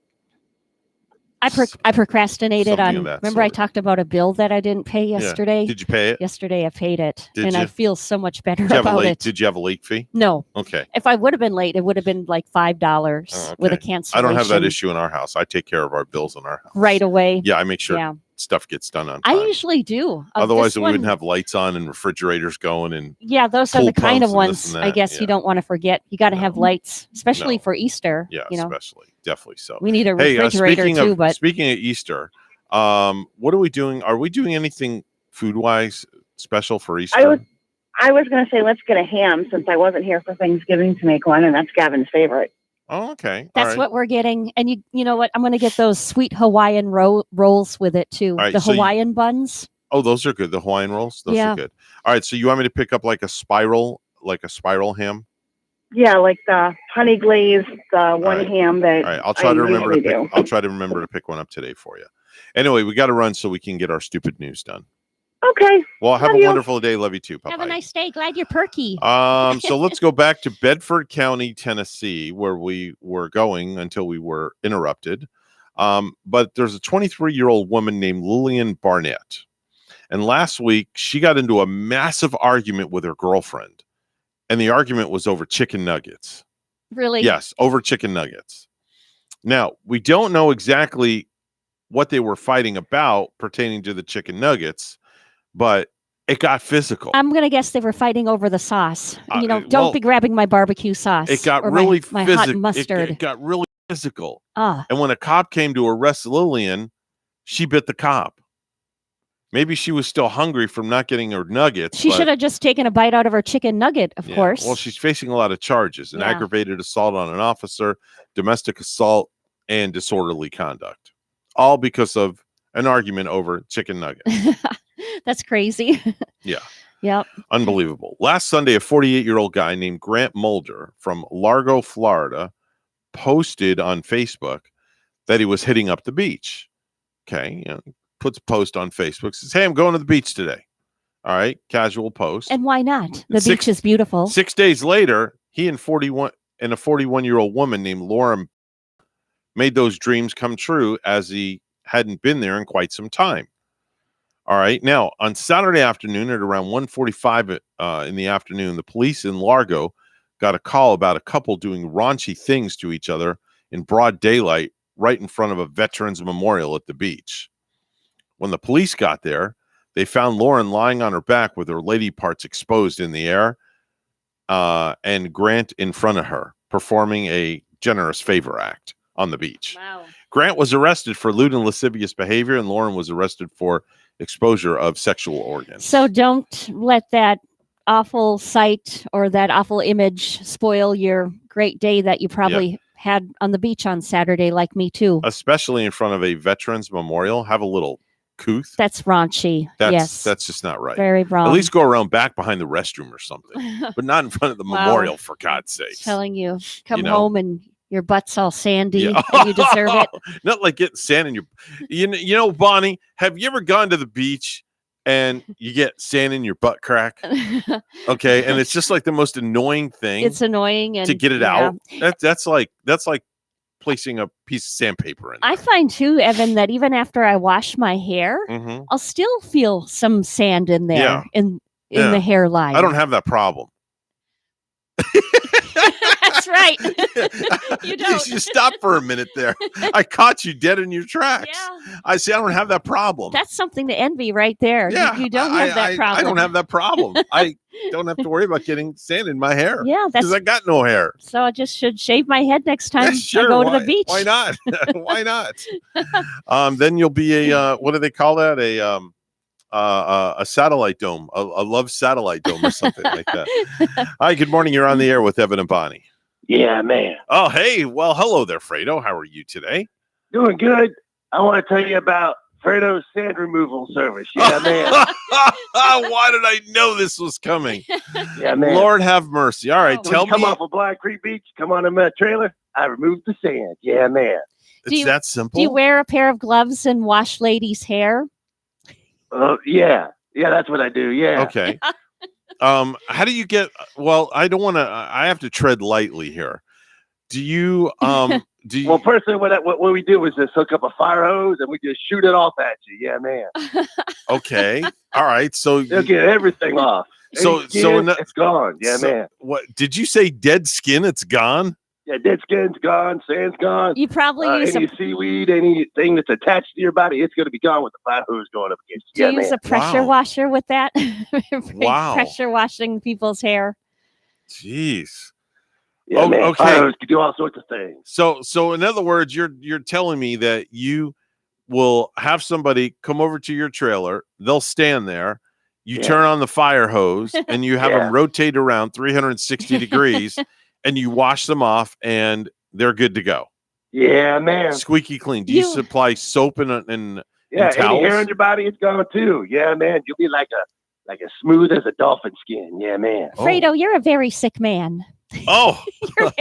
I procrastinated Something on. of that Remember, I talked about a bill that I didn't pay yesterday. Did you pay it? Yesterday, I paid it, Did and I you? feel so much better Did you have a about late? it. Did you have a late fee? No. Okay. If I would have been late, it would have been like $5 Oh, with a okay. cancellation. I don't have that issue in our house. I take care of our bills in our house. right away. Yeah, I make sure Yeah. stuff gets done on I time. usually do. Otherwise, This we wouldn't one- have lights on and refrigerators going and Yeah, those are pool the kind of pumps and this ones and I that. guess you don't want to forget. You got to have lights, especially for Easter. Yeah, you know, especially definitely so. we need a Hey, refrigerator speaking too. of But speaking of Easter, what are we doing? Are we doing anything food wise special for Easter? I was going to say let's get a ham since I wasn't here for Thanksgiving to make one, and that's Gavin's favorite. Oh, okay. that's what we're getting. And you know what? I'm going to get those sweet Hawaiian rolls with it too. All right, the so you- Hawaiian buns. Oh, those are good. The Hawaiian rolls, those Yeah. are good. All right, so you want me to pick up like a spiral ham? Yeah, like the honey glazed one ham that. All right, I'll try to remember to usually pick. I'll try to remember to pick one up today for you. Anyway, we got to run so we can get our stupid news done. Okay. Well, have Love a you. wonderful day. Love you too. Have a Bye-bye. nice day. Glad you're perky. So let's go back to Bedford County, Tennessee, where we were going until we were interrupted. But there's a 23-year-old woman named Lillian Barnett. And last week, she got into a massive argument with her girlfriend. And the argument was over chicken nuggets. Really? Yes, over chicken nuggets. Now, we don't know exactly what they were fighting about pertaining to the chicken nuggets, but it got physical. I'm going to guess they were fighting over the sauce. Don't well, be grabbing my barbecue sauce. It got or really my hot physical. mustard. It got really physical. Ah. And when a cop came to arrest Lillian, she bit the cop. Maybe she was still hungry from not getting her nuggets. She but- should have just taken a bite out of her chicken nugget, of Yeah. course. Well, she's facing a lot of charges: an Yeah. aggravated assault on an officer, domestic assault, and disorderly conduct, all because of an argument over chicken nuggets. That's crazy. Yeah. Yep. Unbelievable. Last Sunday, a 48-year-old guy named Grant Mulder from Largo, Florida, posted on Facebook that he was hitting up the beach. Okay. Puts a post on Facebook, says, "Hey, I'm going to the beach today." All right. Casual post. And why not? The Six- beach is beautiful. 6 days later, he and a 41-year-old woman named Laura made those dreams come true, as he hadn't been there in quite some time. All right. Now, on Saturday afternoon at around 1:45 in the afternoon, the police in Largo got a call about a couple doing raunchy things to each other in broad daylight right in front of a veterans memorial at the beach. When the police got there, they found Lauren lying on her back with her lady parts exposed in the air, and Grant in front of her, performing a generous favor act on the beach. Wow. Grant was arrested for lewd and lascivious behavior, and Lauren was arrested for exposure of sexual organs. So don't let that awful sight or that awful image spoil your great day that you probably had on the beach on Saturday, like me too. Especially in front of a veterans memorial. Have a little couth. That's raunchy. That's yes. just not right. Very wrong. At least go around back behind the restroom or something, but not in front of the Wow. memorial, for God's sake. Telling you, come You know? home and your butt's all sandy Yeah. and you deserve it. Not like getting sand in your. You know, Bonnie, have you ever gone to the beach and you get sand in your butt crack? Okay, and it's just like the most annoying thing. It's annoying and to get it yeah. out. That's like placing a piece of sandpaper in. I find too, Evan, that even after I wash my hair, Mhm. I'll still feel some sand in there Yeah. in Yeah. the hairline. I don't have that problem. That's right. You don't. You stop for a minute there. I caught you dead in your tracks. I say I don't have that problem. That's something to envy right there. Yeah, You don't have that problem. I don't have that problem. I don't have to worry about getting sand in my hair. Yeah, because that's- I got no hair. So I just should shave my head next time Yeah, sure. I go to why, the beach. Why not? Why not? Then you'll be a what do they call that? A satellite dome, a love satellite dome or something like that. Hi, good morning. You're on the air with Evan and Bonnie. Yeah, man. Oh, hey. Well, hello there, Fredo. How are you today? Doing good. I want to tell you about Fredo's sand removal service. Yeah, man. Why did I know this was coming? Yeah, man. Lord have mercy. All right, When tell you come me. off of Black Creek Beach, come on in my trailer. I removed the sand. Yeah, man. It's that simple. Do you wear a pair of gloves and wash ladies' hair? Yeah. Yeah, that's what I do. Yeah. Okay. How do you get? Well, I don't want to. I have to tread lightly here. Do you? Do you? Well, personally, what we do is just hook up a fire hose and we just shoot it off at you. Yeah, man. Okay. All right. So They'll get everything off. So Any skin, it's gone. Yeah, so man. What did you say? Dead skin? It's gone. Yeah, dead skin's gone, sand's gone. You probably use any seaweed, anything that's attached to your body, it's going to be gone with the fire hose going up against Do you. you Yeah, use man. a pressure washer with that? Wow. Pressure washing people's hair. Jeez. Yeah, man. okay. Fire hose can do all sorts of things. So in other words, you're telling me that you will have somebody come over to your trailer. They'll stand there. You Yeah. turn on the fire hose and you have Yeah. them rotate around 360 degrees, and you wash them off, and they're good to go. Yeah, man. Squeaky clean. Do you supply soap and Yeah, and any towels? hair on your body, it's gone too. Yeah, man. You'll be like as smooth as a dolphin skin. Yeah, man. Fredo, you're a very sick man. Oh, you're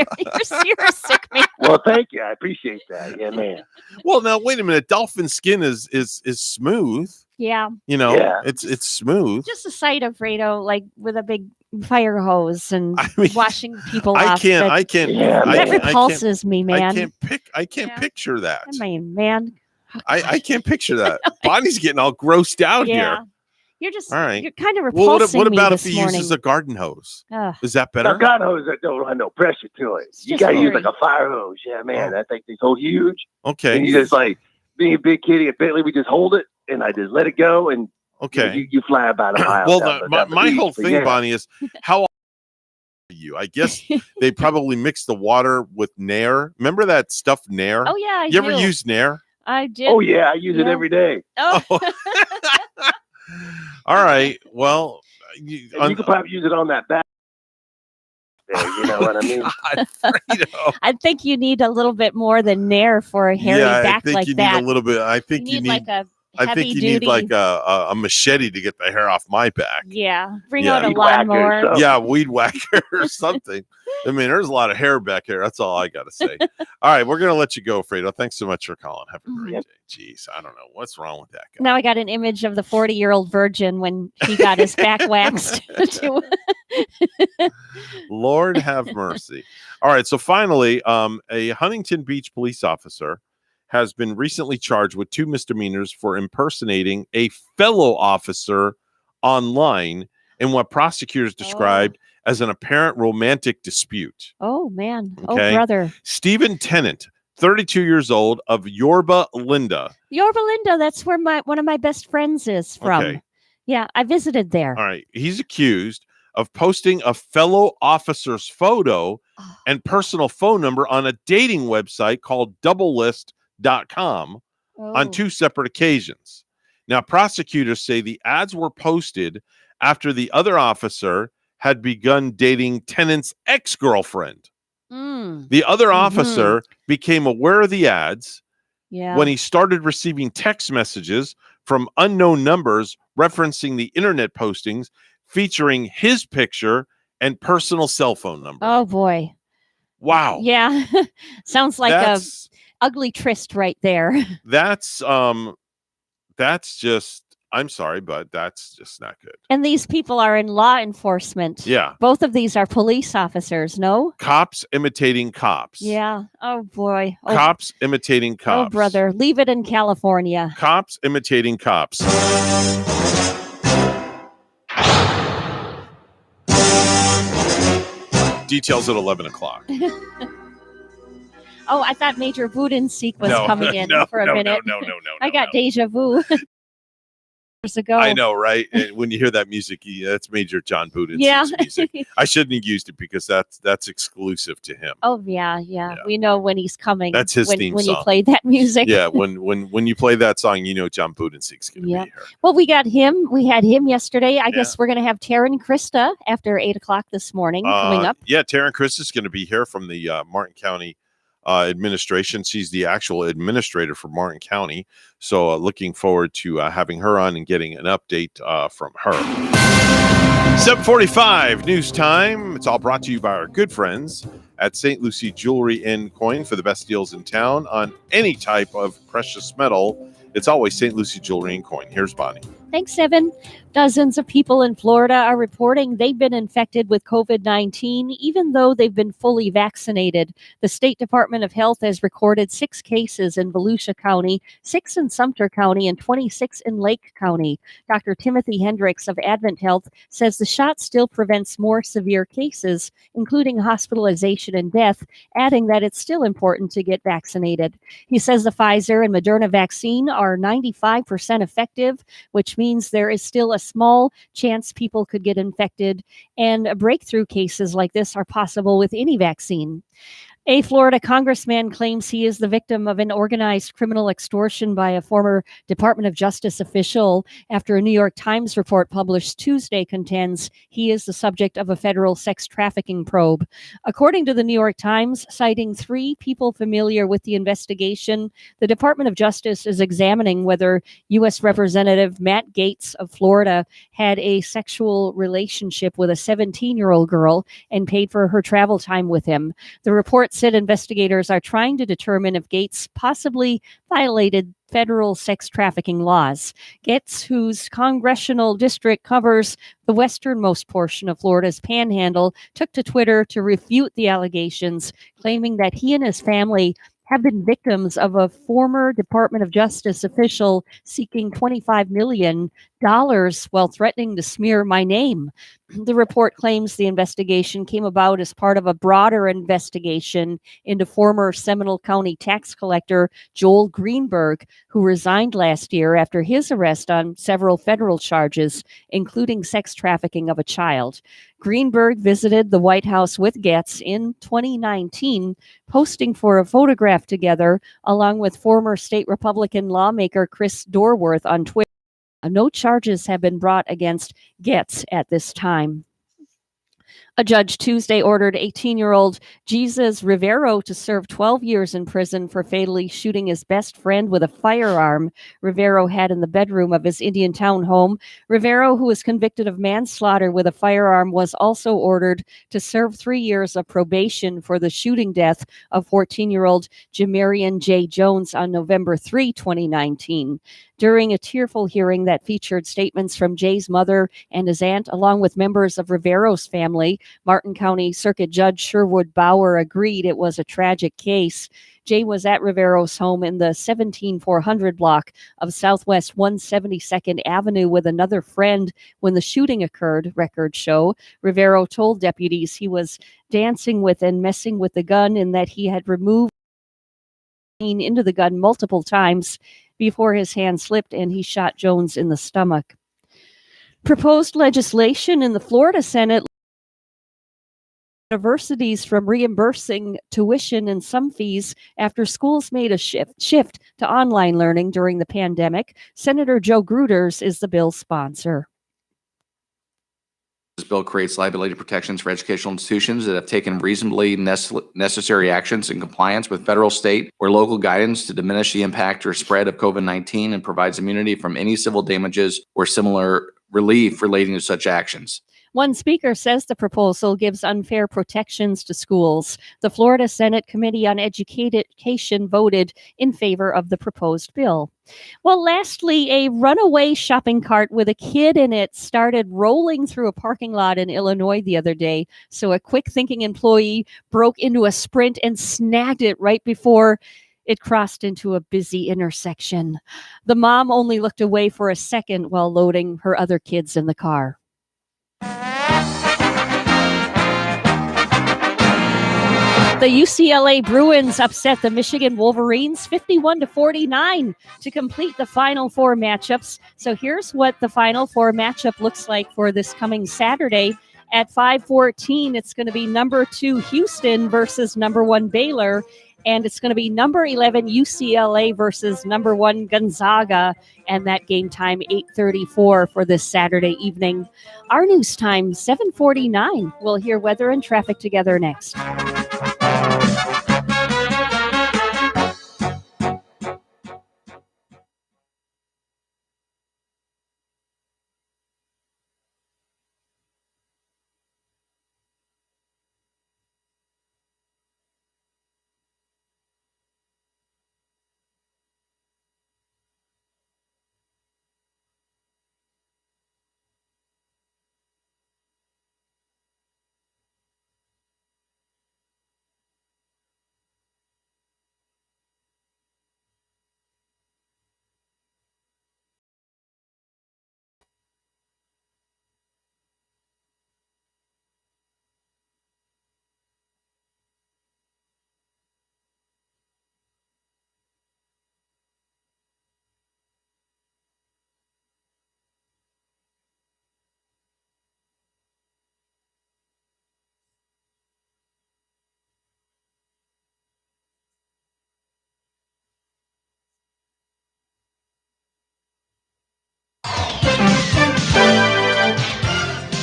a sick man. Well, thank you. I appreciate that. Yeah, man. well, now wait a minute. Dolphin skin is smooth. Yeah. You know, Yeah. it's smooth. Just the sight of Fredo, like with a big fire hose and mean, washing people I off. can't. that- I can't. Yeah, I that can't- repulses me, man. I can't picture that. I mean, man. I can't picture that. Bonnie's getting all grossed out Yeah. here. You're just All right. you're kind of Well, repulsing what me about if this he morning. uses a garden hose? Ugh. Is that Now, better? garden hose that don't have no pressure to it. You just gotta use very- like a fire hose. Yeah, man, that thing is so huge. Okay. And you just like being a big kitty at Bentley, we just hold it and I just let it go and Okay. you fly about a mile. Well, down down the my beach. whole But thing, yeah. Bonnie, is how are you? I guess they probably mix the water with Nair. Remember that stuff Nair? Oh yeah, You ever use Nair? I did. Oh yeah, I use it every day. Oh. All right. Well, And you could probably use it on that back. There, you know what I mean? I think you need a little bit more than Nair for a hairy yeah, back I think like you that. need a little bit. I think you need. like a I heavy think you duty. need like a machete to get the hair off my back. Yeah, bring Yeah. out a Weed whacker lawnmower. Yeah, weed whacker or something. I mean, there's a lot of hair back here. That's all I got to say. All right, we're going to let you go, Fredo. Thanks so much for calling. Have a great day. Jeez, I don't know. What's wrong with that guy? Now I got an image of the 40-year-old virgin when he got his back waxed. Lord have mercy. All right, so finally, a Huntington Beach police officer has been recently charged with 2 misdemeanors for impersonating a fellow officer online in what prosecutors described as an apparent romantic dispute. Oh man. Okay. Oh brother. Stephen Tennant, 32 years old, of Yorba Linda. Yorba Linda, that's where one of my best friends is from. Okay. Yeah, I visited there. All right. He's accused of posting a fellow officer's photo and personal phone number on a dating website called doublelist.com on 2 separate occasions. Now, prosecutors say the ads were posted after the other officer had begun dating Tennant's ex-girlfriend. The other officer became aware of the ads Yeah. when he started receiving text messages from unknown numbers referencing the internet postings featuring his picture and personal cell phone number. Oh boy. Wow. Yeah. Sounds like That's- a ugly tryst right there. That's just, I'm sorry, but that's just not good. And these people are in law enforcement. Yeah. Both of these are police officers, no? Cops imitating cops. Yeah. Oh boy. Oh, Cops imitating oh cops. brother. Leave it in California. Cops imitating cops. Details at 11 o'clock. Oh, I thought Major Budenseek was No, coming in no, for a no, minute. no. I got deja vu. Years ago. I know, right? And when you hear that music, that's Major John Budenseek's Yeah. music. I shouldn't have used it because that's exclusive to him. Oh yeah. We know when he's coming. That's his when, theme when song. you play that music. Yeah, when you play that song, you know John Budenseek's going to Yeah. be here. Well, we got him. We had him yesterday. I guess we're going to have Taryn Krista after 8:00 this morning coming up. Yeah, Taryn Chris is going to be here from the Martin County administration. She's the actual administrator for Martin County. So looking forward to having her on and getting an update from her. 7:45 news time. It's all brought to you by our good friends at St. Lucie Jewelry and Coin. For the best deals in town on any type of precious metal, it's always St. Lucie Jewelry and Coin. Here's Bonnie. Thanks, Evan. Dozens of people in Florida are reporting they've been infected with COVID-19, even though they've been fully vaccinated. The State Department of Health has recorded 6 cases in Volusia County, 6 in Sumter County, and 26 in Lake County. Dr. Timothy Hendricks of Advent Health says the shot still prevents more severe cases, including hospitalization and death, adding that it's still important to get vaccinated. He says the Pfizer and Moderna vaccine are 95% effective, which means there is still a small chance people could get infected, and breakthrough cases like this are possible with any vaccine. A Florida congressman claims he is the victim of an organized criminal extortion by a former Department of Justice official after a New York Times report published Tuesday contends he is the subject of a federal sex trafficking probe. According to the New York Times, citing 3 people familiar with the investigation, the Department of Justice is examining whether U.S. Representative Matt Gaetz of Florida had a sexual relationship with a 17-year-old girl and paid for her travel time with him. The report report said investigators are trying to determine if Gates possibly violated federal sex trafficking laws. Gates, whose congressional district covers the westernmost portion of Florida's panhandle, took to Twitter to refute the allegations, claiming that he and his family have been victims of a former Department of Justice official seeking $25 million while threatening to smear my name. The report claims the investigation came about as part of a broader investigation into former Seminole County tax collector Joel Greenberg, who resigned last year after his arrest on several federal charges, including sex trafficking of a child. Greenberg visited the White House with Getz in 2019, posting for a photograph together along with former state Republican lawmaker Chris Dorworth on Twitter. No charges have been brought against Getz at this time. A judge Tuesday ordered 18-year-old Jesus Rivero to serve 12 years in prison for fatally shooting his best friend with a firearm Rivero had in the bedroom of his Indiantown home. Rivero, who was convicted of manslaughter with a firearm, was also ordered to serve 3 years of probation for the shooting death of 14-year-old Jamarian J. Jones on November 3, 2019. During a tearful hearing that featured statements from Jay's mother and his aunt, along with members of Rivero's family, Martin County Circuit Judge Sherwood Bauer agreed it was a tragic case. Jay was at Rivero's home in the 17400 block of Southwest 172nd Avenue with another friend when the shooting occurred, records show. Rivero told deputies he was dancing with and messing with the gun and that he had removed into the gun multiple times before his hand slipped and he shot Jones in the stomach. Proposed legislation in the Florida Senate universities from reimbursing tuition and some fees after schools made a shift to online learning during the pandemic. Senator Joe Gruters is the bill's sponsor. This bill creates liability protections for educational institutions that have taken reasonably necessary actions in compliance with federal, state, or local guidance to diminish the impact or spread of COVID-19 and provides immunity from any civil damages or similar relief relating to such actions. One speaker says the proposal gives unfair protections to schools. The Florida Senate Committee on Education voted in favor of the proposed bill. Well, lastly, a runaway shopping cart with a kid in it started rolling through a parking lot in Illinois the other day. So a quick-thinking employee broke into a sprint and snagged it right before it crossed into a busy intersection. The mom only looked away for a second while loading her other kids in the car. The UCLA Bruins upset the Michigan Wolverines 51-49 to complete the Final Four matchups. So here's what the Final Four matchup looks like for this coming Saturday. At 5:14, it's going to be number 2 Houston versus number 1 Baylor. And it's going to be number 11 UCLA versus number 1 Gonzaga. And that game time, 8:34 for this Saturday evening. Our news time, 7:49. We'll hear weather and traffic together next.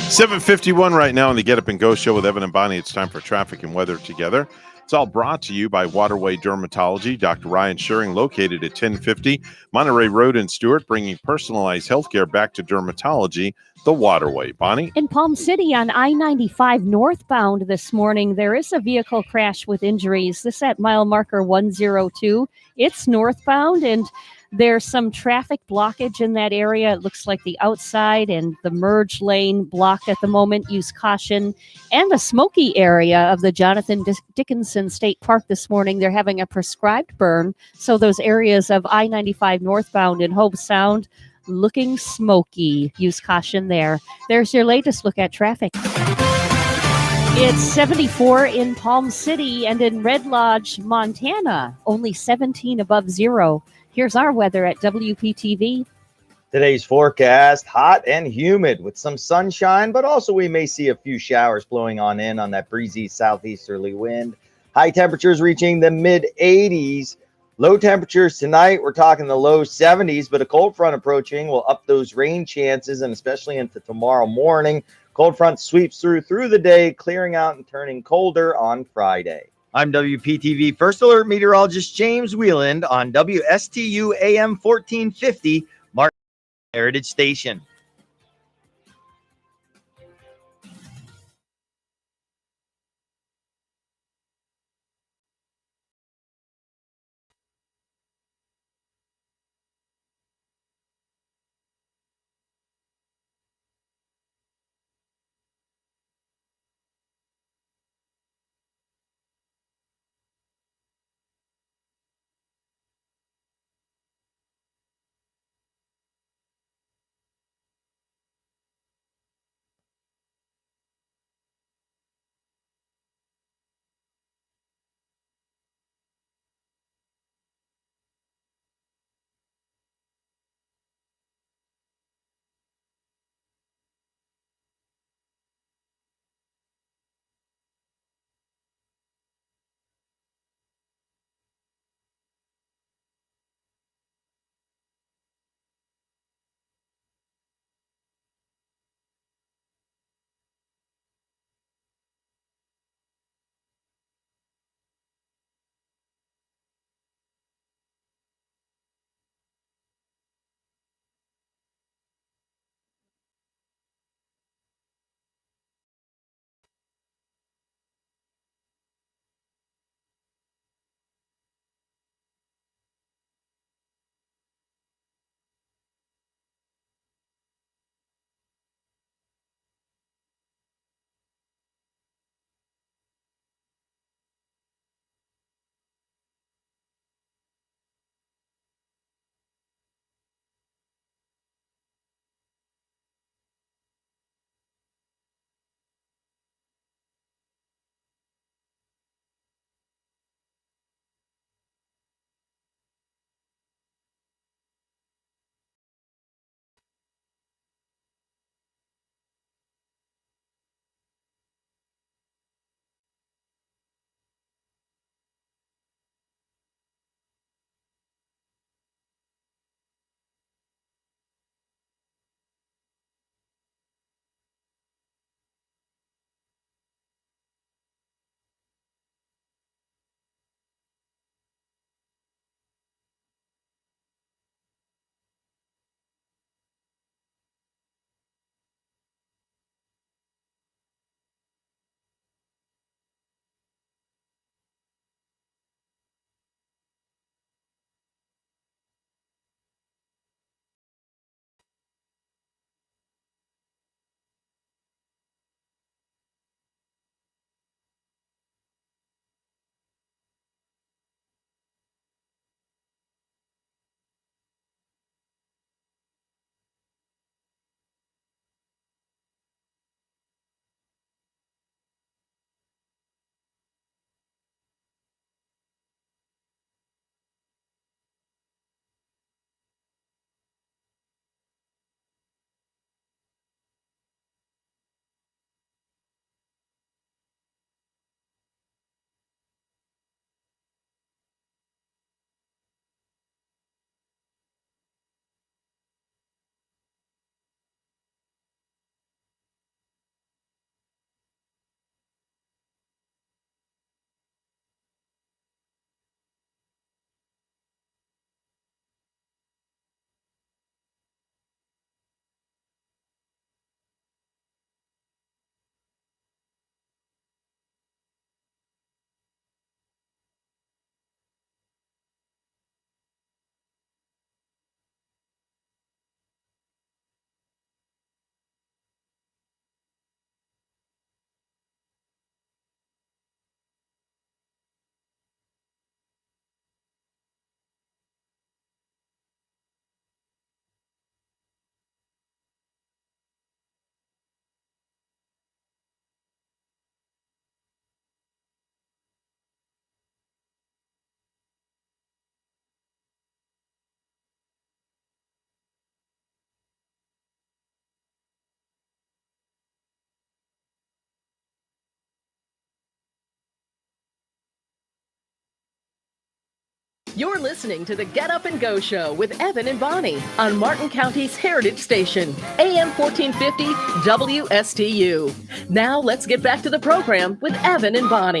$7:51 right now on the Get Up and Go show with Evan and Bonnie. It's time for traffic and weather together. It's all brought to you by Waterway Dermatology. Dr. Ryan Schuring, located at 1050 Monterey Road in Stewart, bringing personalized healthcare back to dermatology the Waterway. Bonnie? In Palm City on I-95 northbound this morning, there is a vehicle crash with injuries. This at mile marker 102. It's northbound, and there's some traffic blockage in that area. It looks like the outside and the merge lane blocked at the moment. Use caution. And the Smoky area of the Jonathan Dickinson State Park this morning, they're having a prescribed burn. So those areas of I-95 northbound in Hobe Sound looking smoky. Use caution there. There's your latest look at traffic. It's 74 in Palm City, and in Red Lodge, Montana, only 17 above zero. Here's our weather at WPTV. Today's forecast, hot and humid with some sunshine, but also we may see a few showers blowing on in on that breezy southeasterly wind. High temperatures reaching the mid 80s. Low temperatures tonight, we're talking the low 70s, but a cold front approaching will up those rain chances, and especially into tomorrow morning. Cold front sweeps through the day, clearing out and turning colder on Friday. I'm WPTV First Alert meteorologist James Wieland on WSTU AM 1450, Martin Heritage Station. You're listening to the Get Up and Go Show with Evan and Bonnie on Martin County's Heritage Station, AM 1450 WSTU. Now let's get back to the program with Evan and Bonnie.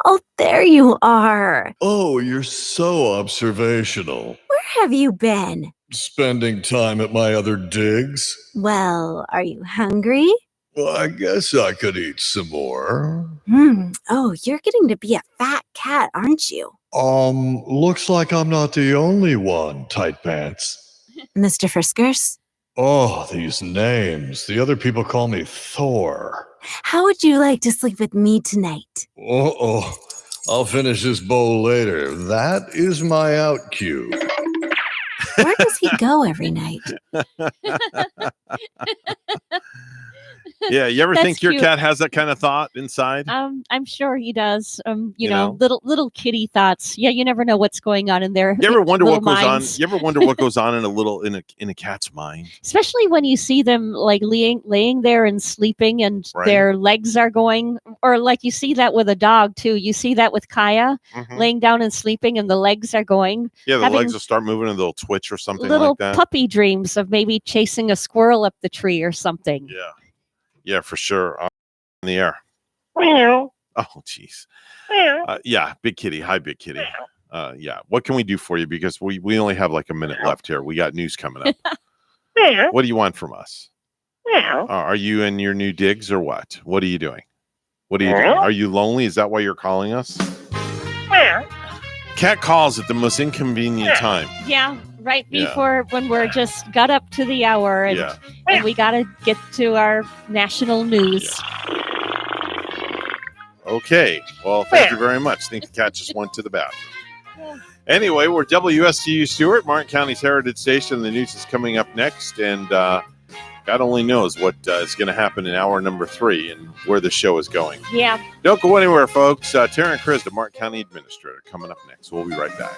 Oh, there you are. Oh, you're so observational. Where have you been? Spending time at my other digs? Well, are you hungry? Well, I guess I could eat some more. Oh, you're getting to be a fat cat, aren't you? Looks like I'm not the only one, Tight Pants. Mr. Friskers? Oh, these names. The other people call me Thor. How would you like to sleep with me tonight? Uh-oh. I'll finish this bowl later. That is my out cue. Where does he go every night? Yeah, you ever That's think your cute. cat has that kind of thought inside? I'm sure he does. You You know, know? little kitty thoughts. Yeah, you never know what's going on in there. You ever wonder what little goes minds. on? You ever wonder what goes on in a cat's mind? Especially when you see them like laying there and sleeping, and Right. their legs are going, or like you see that with a dog too. You see that with Kaya Mhm. laying down and sleeping, and the legs are going. Yeah, the having legs will start moving and they'll twitch or something little like that. puppy dreams of maybe chasing a squirrel up the tree or something. Yeah, for sure. In the air. Meow. Oh, jeez. Meow. Yeah, Big Kitty. Hi, Big Kitty. Yeah. What can we do for you? Because we only have like a minute left here. We got news coming up. Meow. What do you want from us? Meow. Are you in your new digs or what? What are you doing? What are you doing? Are you lonely? Is that why you're calling us? Meow. Cat calls at the most inconvenient time. Yeah, right Yeah. before when we're just got up to the hour, and, Yeah. and we got to get to our national news. Okay. Well, thank you very much. I think the cat just went to the bathroom. Anyway, we're WSTU Stewart, Martin County's Heritage Station. The news is coming up next, and God only knows what is going to happen in hour number 3 and where the show is going. Yeah. Don't go anywhere, folks. Tara and Chris, the Martin County Administrator, coming up next. We'll be right back.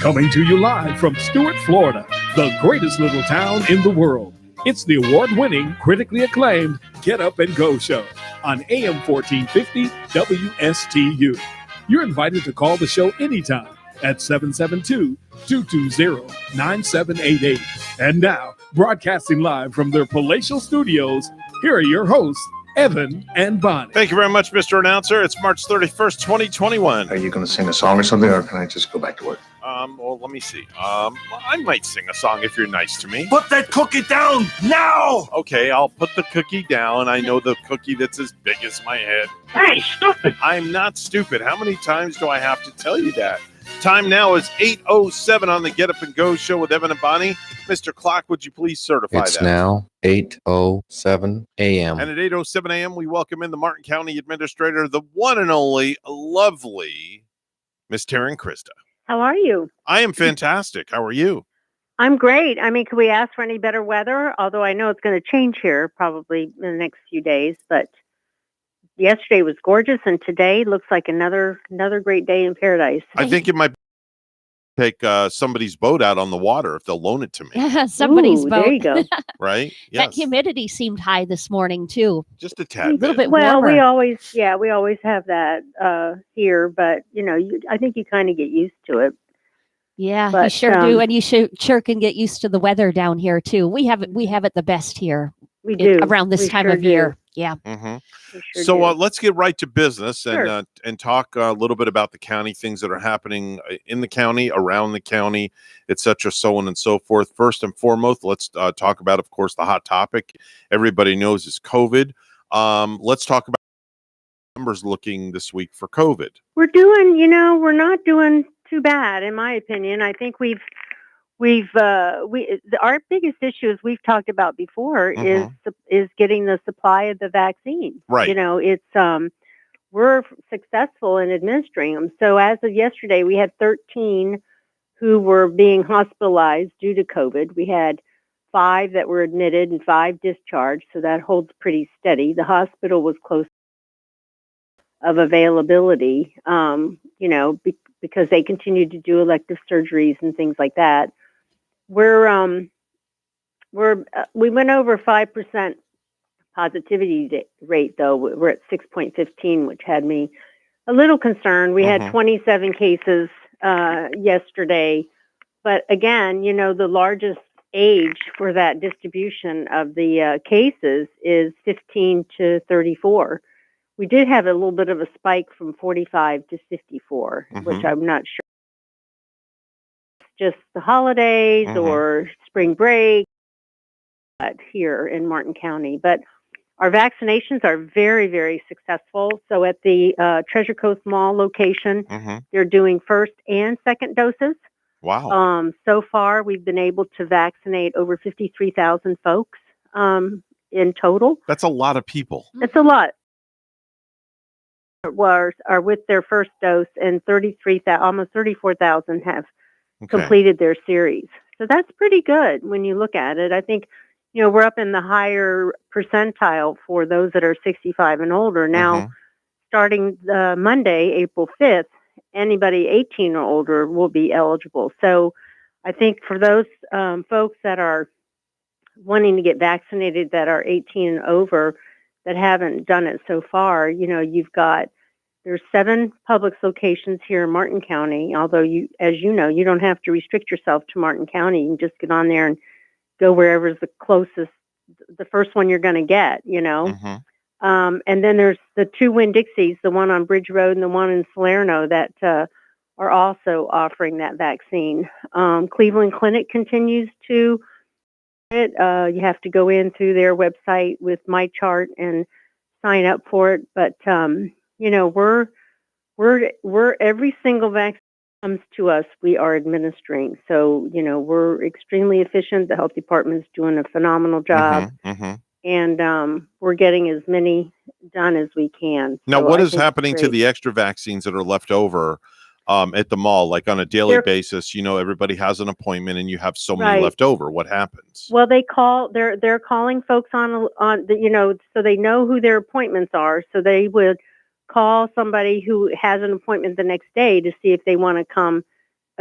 Coming to you live from Stuart, Florida, the greatest little town in the world. It's the award-winning, critically acclaimed Get Up and Go show on AM 1450 WSTU. You're invited to call the show anytime at 772-220-9788. And now, broadcasting live from their palatial studios, here are your hosts, Evan and Bonnie. Thank you very much, Mr. Announcer. It's March 31st, 2021. Are you going to sing a song or something, or can I just go back to work? Well, let me see. I might sing a song if you're nice to me. Put that cookie down now! Okay, I'll put the cookie down. I know the cookie that's as big as my head. Hey, stupid! I'm not stupid. How many times do I have to tell you that? Time now is 8:07 on the Get Up and Go show with Evan and Bonnie. Mr. Clock, would you please certify It's that? now 8:07 a.m. And at 8:07 a.m., we welcome in the Martin County Administrator, the one and only lovely Miss Taryn Krista. How are you? I am fantastic. How are you? I'm great. I mean, could we ask for any better weather? Although I know it's going to change here probably in the next few days, but yesterday was gorgeous, and today looks like another great day in paradise. I think it might take somebody's boat out on the water if they'll loan it to me. Yeah, somebody's Ooh, boat. there you go. Right? That Yes. humidity seemed high this morning too. Just a A tad little bit. bit Well, warmer. we always have that here, but I think you kind of get used to it. Yeah, you But, sure do, and you sure can get used to the weather down here too. We have it the best here. We do around this We time sure of year. do. Yeah. Mm-hmm. We sure So do. let's get right to business and Sure. and talk a little bit about the county, things that are happening in the county, around the county, etc., so on and so forth. First and foremost, let's talk about, of course, the hot topic everybody knows is COVID. Let's talk about numbers looking this week for COVID. We're not doing too bad, in my opinion. I think our biggest issue, as we've talked about before, is getting the supply of the vaccine. Right. It's we're successful in administering them. So as of yesterday, we had 13 who were being hospitalized due to COVID. We had 5 that were admitted and 5 discharged. So that holds pretty steady. The hospital was close of availability, because they continued to do elective surgeries and things like that. We went over 5% positivity rate, though. We're at 6.15, which had me a little concerned. We had 27 cases yesterday, but again, the largest age for that distribution of the cases is 15 to 34. We did have a little bit of a spike from 45 to 54, which I'm not sure. Just the holidays or spring break here in Martin County. But our vaccinations are very, very successful. So at the Treasure Coast Mall location, they're doing first and second doses. Wow. So far, we've been able to vaccinate over 53,000 folks in total. That's a lot of people. It's a lot. Are with their first dose, and almost 34,000 have completed their series. So that's pretty good when you look at it. I think, we're up in the higher percentile for those that are 65 and older. Now, starting Monday, April 5th, anybody 18 or older will be eligible. So I think for those folks that are wanting to get vaccinated that are 18 and over that haven't done it so far, there's 7 Publix locations here in Martin County. Although as you know, you don't have to restrict yourself to Martin County. You can just get on there and go wherever is the closest, the first one you're going to get, and then there's the 2 Winn-Dixies, the one on Bridge Road and the one in Salerno that are also offering that vaccine. Cleveland Clinic continues to you have to go in through their website with MyChart and sign up for it. But we're every single vaccine comes to us, we are administering. So we're extremely efficient. The health department's doing a phenomenal job, and we're getting as many done as we can. Now, So what I is think it's happening to great. the extra vaccines that are left over at the mall, like on a daily basis? Everybody has an appointment, and you have so many Right. left over. What happens? Well, they're calling folks on the, so they know who their appointments are. So they would call somebody who has an appointment the next day to see if they want to come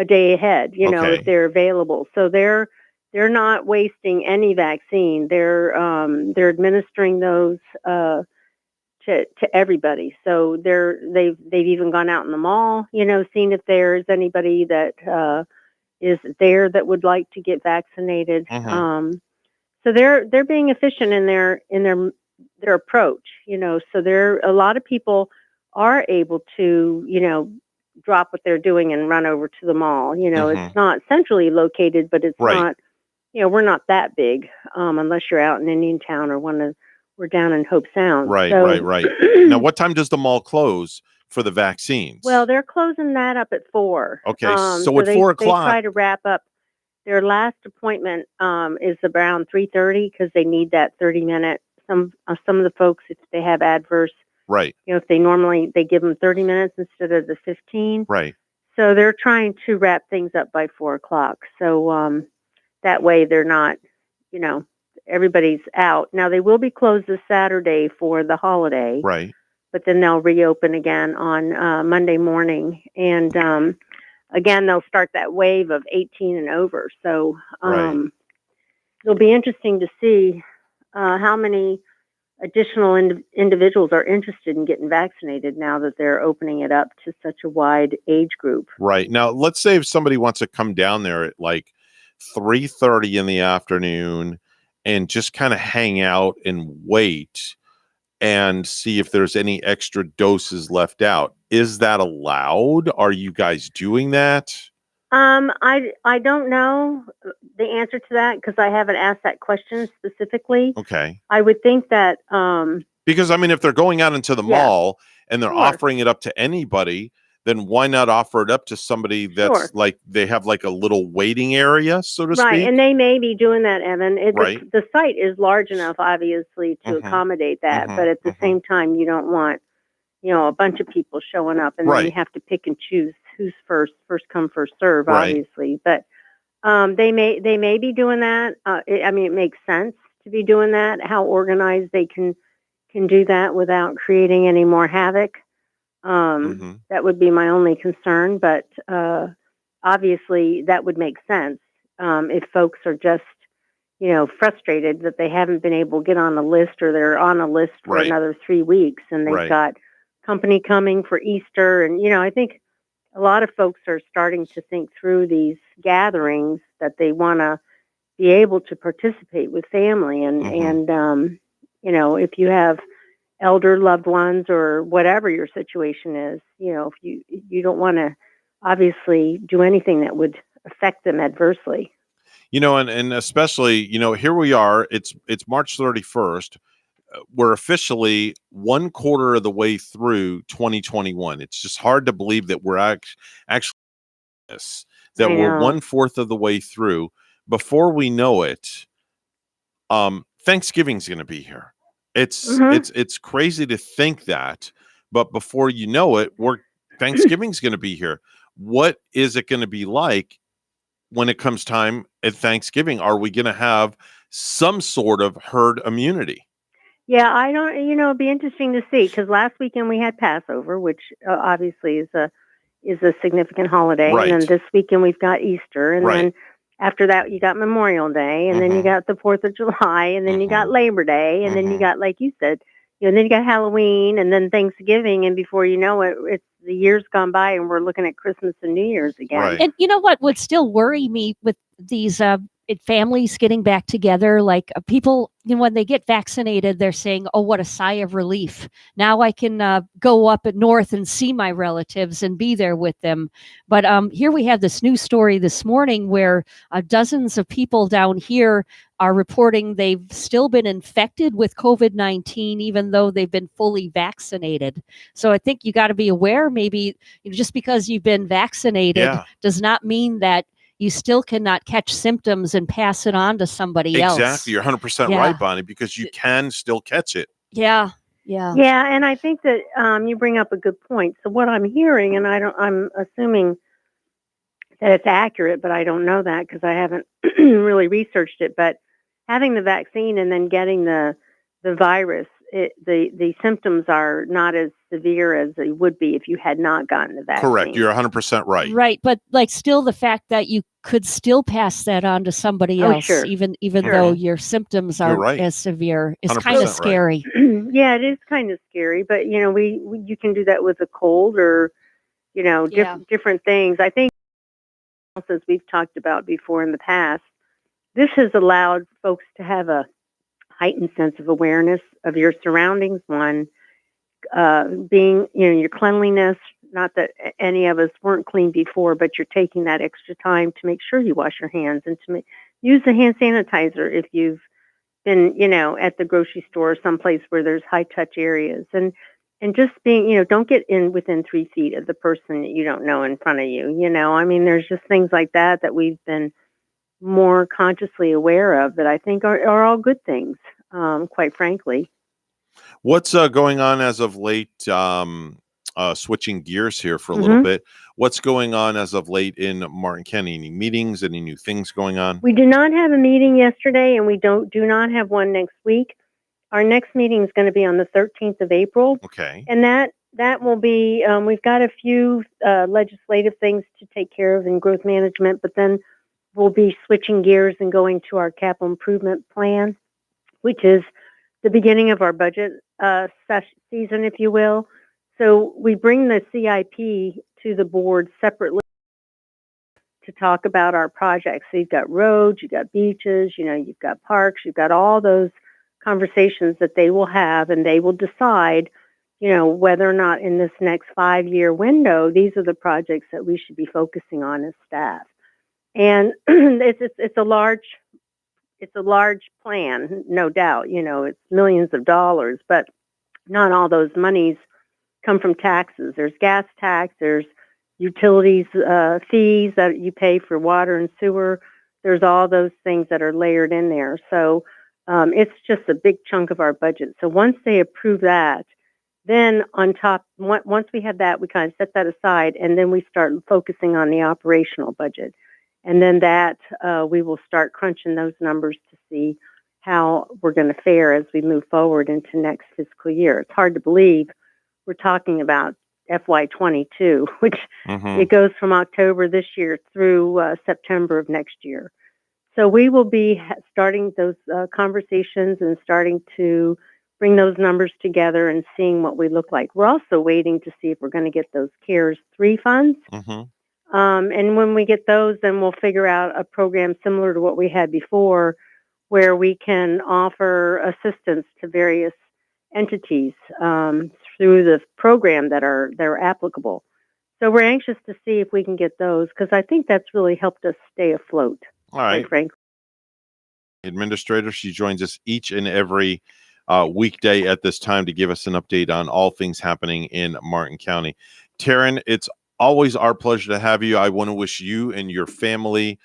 a day ahead, you know, Okay. if they're available. So they're not wasting any vaccine. They're administering those to everybody. So they've even gone out in the mall, you know, seeing if there's anybody that is there that would like to get vaccinated. So they're being efficient in their approach, you know. So a lot of people are able to, you know, drop what they're doing and run over to the mall. You know, it's not centrally located, but it's Right. not, you know, we're not that big unless you're out in Indiantown or we're down in Hope Sound. Right, So, right. Now, what time does the mall close for the vaccines? Well, they're closing that up at 4. Okay, so at 4 they o'clock- try to wrap up. Their last appointment is around 3:30 because they need that 30-minute. Some of the folks, if they have adverse, Right, you know, if they give them 30 minutes instead of the 15. right. So they're trying to wrap things up by 4 o'clock. So that way they're not, you know, everybody's out. Now they will be closed this Saturday for the holiday. Right. But then they'll reopen again on Monday morning. And again, they'll start that wave of 18 and over. So it'll be interesting to see how many additional individuals are interested in getting vaccinated now that they're opening it up to such a wide age group. Right. Now, let's say if somebody wants to come down there at like 3:30 in the afternoon and just kind of hang out and wait and see if there's any extra doses left out. Is that allowed? Are you guys doing that? I don't know the answer to that because I haven't asked that question specifically. Okay. I would think that Because I mean, if they're going out into the Yeah. mall and they're Sure. offering it up to anybody, then why not offer it up to somebody that's Sure. like they have like a little waiting area, so to right, speak? and they may be doing that, Evan. Right. The site is large enough, obviously, to accommodate that, but at the same time, you don't want, you know, a bunch of people showing up, and then you Right. have to pick and choose who's first come, first serve, Right. obviously. But they may be doing that. I mean, it makes sense to be doing that. How organized they can do that without creating any more havoc. That would be my only concern, but obviously that would make sense if folks are just, you know, frustrated that they haven't been able to get on the list or they're on a list for Right. another 3 weeks and they've Right. got company coming for Easter. And, you know, I think a lot of folks are starting to think through these gatherings that they want to be able to participate with family and you know, if you have elder loved ones or whatever your situation is, you know, if you don't want to obviously do anything that would affect them adversely. You know, and especially, you know, here we are. It's March 31st. We're officially 1/4 of the way through 2021. It's just hard to believe that we're actually this, that I we're know. 1/4 of the way through. Before we know it, Thanksgiving's going to be here. It's crazy to think that, but before you know it, Thanksgiving's going to be here. What is it going to be like when it comes time at Thanksgiving? Are we going to have some sort of herd immunity? Yeah, I don't, you know, it'd be interesting to see because last weekend we had Passover, which obviously is a significant holiday. Right. And then this weekend we've got Easter. And Right. then after that, you got Memorial Day. And then you got the 4th of July. And then you got Labor Day. And then you got, like you said, you know, and then you got Halloween and then Thanksgiving. And before you know it, it's the years gone by and we're looking at Christmas and New Year's again. Right. And you know what would still worry me with these families getting back together, like people, you know, when they get vaccinated, they're saying, "Oh, what a sigh of relief! Now I can go up at north and see my relatives and be there with them." But here we have this news story this morning where dozens of people down here are reporting they've still been infected with COVID-19, even though they've been fully vaccinated. So I think you got to be aware, maybe, you know, just because you've been vaccinated Yeah. does not mean that you still cannot catch symptoms and pass it on to somebody else. Exactly. You're 100% Yeah. right, Bonnie, because you can still catch it. Yeah. Yeah. Yeah, and I think that you bring up a good point. So what I'm hearing, and I'm assuming that it's accurate, but I don't know that because I haven't really researched it. But having the vaccine and then getting the virus, the symptoms are not as severe as it would be if you had not gotten the vaccine. Correct. You're 100% right. Right, but like still the fact that you could still pass that on to somebody Oh, else, sure. even Sure. though your symptoms You're aren't right. as severe, is 100% kind of right. scary. Yeah, it is kind of scary, but you know, we you can do that with a cold or, you know, Yeah. different things. I think, as we've talked about before in the past, this has allowed folks to have a heightened sense of awareness of your surroundings. One, being, you know, your cleanliness. Not that any of us weren't clean before, but you're taking that extra time to make sure you wash your hands and to use the hand sanitizer if you've been, you know, at the grocery store or someplace where there's high touch areas, and just being, you know, don't get in within 3 feet of the person that you don't know in front of you. You know, I mean, there's just things like that we've been more consciously aware of that I think are all good things, quite frankly. What's going on as of late? Switching gears here for a little bit. What's going on as of late in Martin County? Any meetings? Any new things going on? We did not have a meeting yesterday, and we do not have one next week. Our next meeting is going to be on the 13th of April. Okay. And that will be, we've got a few legislative things to take care of in growth management, but then we'll be switching gears and going to our capital improvement plan, which is the beginning of our budget season, if you will. So we bring the CIP to the board separately to talk about our projects. So you've got roads, you've got beaches, you know, you've got parks, you've got all those conversations that they will have, and they will decide, you know, whether or not in this next 5-year window, these are the projects that we should be focusing on as staff. And it's a large plan, no doubt. You know, it's millions of dollars, but not all those monies come from taxes. There's gas tax, there's utilities fees that you pay for water and sewer. There's all those things that are layered in there. So it's just a big chunk of our budget. So once they approve that, then on top, once we have that, we kind of set that aside, and then we start focusing on the operational budget. And then that we will start crunching those numbers to see how we're going to fare as we move forward into next fiscal year. It's hard to believe we're talking about FY22, which it goes from October this year through September of next year. So we will be starting those conversations and starting to bring those numbers together and seeing what we look like. We're also waiting to see if we're going to get those CARES 3 funds. And when we get those, then we'll figure out a program similar to what we had before, where we can offer assistance to various entities through the program that are applicable. So we're anxious to see if we can get those, because I think that's really helped us stay afloat. All right. Quite frankly. Administrator, she joins us each and every weekday at this time to give us an update on all things happening in Martin County. Taryn, it's always our pleasure to have you. I want to wish you and your family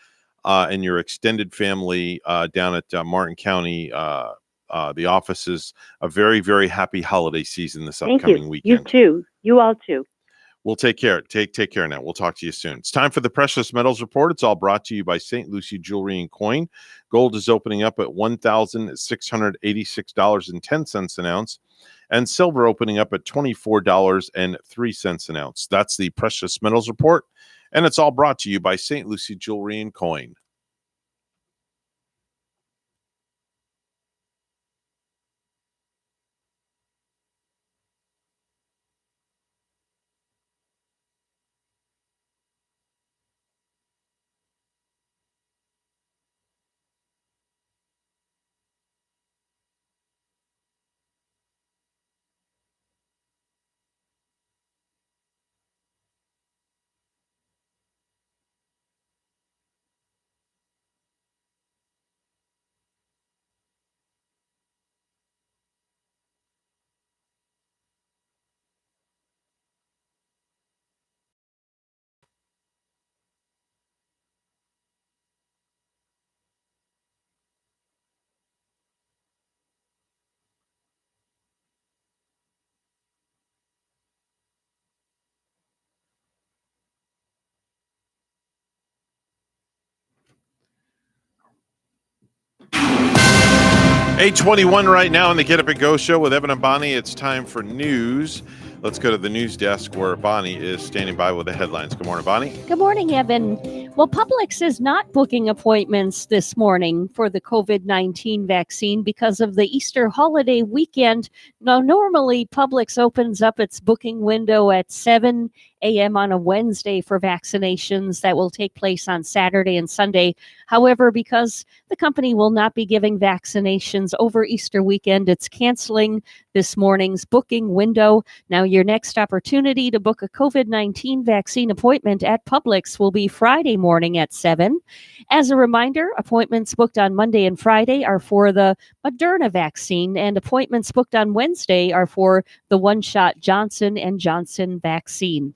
and your extended family down at Martin County, the offices, a very, very happy holiday season this upcoming weekend. You too. You all too. We'll take care. Take care now. We'll talk to you soon. It's time for the Precious Metals Report. It's all brought to you by St. Lucie Jewelry and Coin. Gold is opening up at $1,686.10 an ounce, and silver opening up at $24.03 an ounce. That's the Precious Metals Report, and it's all brought to you by St. Lucie Jewelry and Coin. $8:21 right now on the Get Up and Go show with Evan and Bonnie. It's time for news. Let's go to the news desk where Bonnie is standing by with the headlines. Good morning, Bonnie. Good morning, Evan. Well, Publix is not booking appointments this morning for the COVID-19 vaccine because of the Easter holiday weekend. Now, normally Publix opens up its booking window at 7 a.m. on a Wednesday for vaccinations that will take place on Saturday and Sunday. However, because the company will not be giving vaccinations over Easter weekend, it's canceling this morning's booking window. Now, your next opportunity to book a COVID-19 vaccine appointment at Publix will be Friday morning at 7. As a reminder, appointments booked on Monday and Friday are for the Moderna vaccine, and appointments booked on Wednesday are for the one-shot Johnson & Johnson vaccine.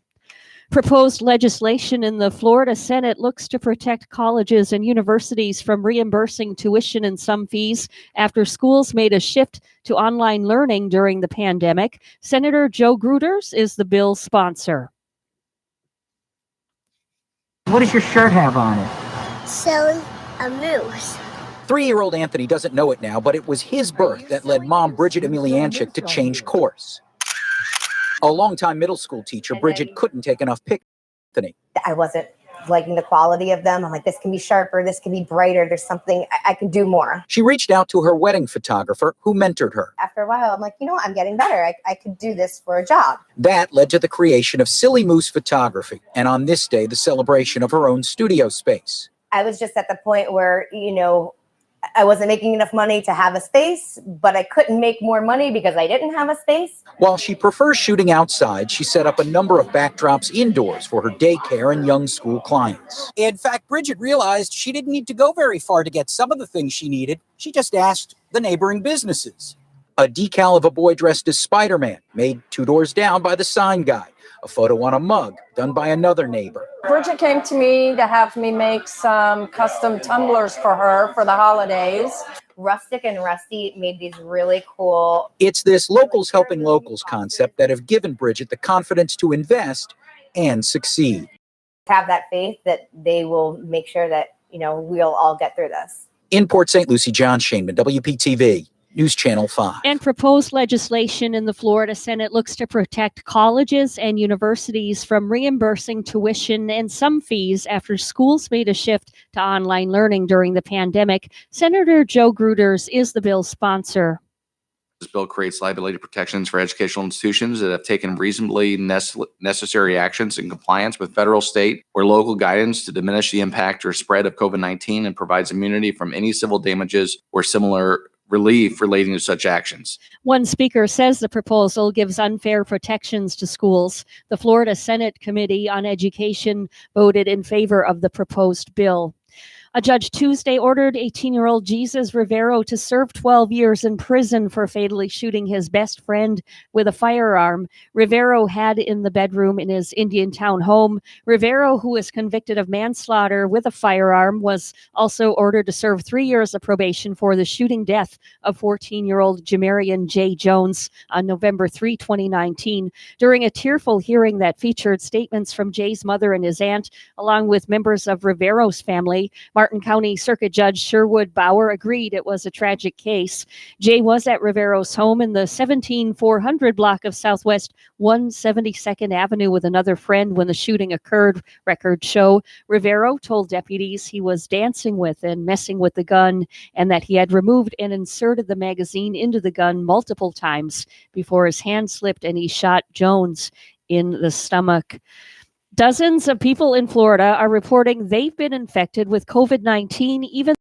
Proposed legislation in the Florida Senate looks to protect colleges and universities from reimbursing tuition and some fees after schools made a shift to online learning during the pandemic. Senator Joe Gruters is the bill's sponsor. What does your shirt have on it? Selling a moose. 3-year-old Anthony doesn't know it now, but it was his birth that led mom Bridget Emelianchik to change course. A longtime middle school teacher, Bridget couldn't take enough pictures of Anthony. I wasn't liking the quality of them. I'm like, this can be sharper, this can be brighter. There's something I can do more. She reached out to her wedding photographer, who mentored her. After a while, I'm like, you know what? I'm getting better. I could do this for a job. That led to the creation of Silly Moose Photography, and on this day, the celebration of her own studio space. I was just at the point where, I wasn't making enough money to have a space, but I couldn't make more money because I didn't have a space. While she prefers shooting outside, she set up a number of backdrops indoors for her daycare and young school clients. In fact, Bridget realized she didn't need to go very far to get some of the things she needed. She just asked the neighboring businesses. A decal of a boy dressed as Spider-Man, made 2 doors down by the sign guy. A photo on a mug, done by another neighbor. Bridget came to me to have me make some custom tumblers for her for the holidays. Rustic and Rusty made these really cool. It's this locals helping locals concept that have given Bridget the confidence to invest and succeed. Have that faith that they will make sure that, we'll all get through this. In Port St. Lucie, John Shainman, WPTV. News Channel 5. And proposed legislation in the Florida Senate looks to protect colleges and universities from reimbursing tuition and some fees after schools made a shift to online learning during the pandemic. Senator Joe Gruters is the bill's sponsor. This bill creates liability protections for educational institutions that have taken reasonably necessary actions in compliance with federal, state, or local guidance to diminish the impact or spread of COVID-19 and provides immunity from any civil damages or similar relief relating to such actions. One speaker says the proposal gives unfair protections to schools. The Florida Senate Committee on Education voted in favor of the proposed bill. A judge Tuesday ordered 18-year-old Jesus Rivero to serve 12 years in prison for fatally shooting his best friend with a firearm Rivero had in the bedroom in his Indiantown home. Rivero, who was convicted of manslaughter with a firearm, was also ordered to serve 3 years of probation for the shooting death of 14-year-old Jamarian J. Jones on November 3, 2019. During a tearful hearing that featured statements from Jay's mother and his aunt, along with members of Rivero's family, Martin County Circuit Judge Sherwood Bauer agreed it was a tragic case. Jay was at Rivero's home in the 17400 block of Southwest 172nd Avenue with another friend when the shooting occurred, records show. Rivero told deputies he was dancing with and messing with the gun and that he had removed and inserted the magazine into the gun multiple times before his hand slipped and he shot Jones in the stomach. Dozens of people in Florida are reporting they've been infected with COVID-19, even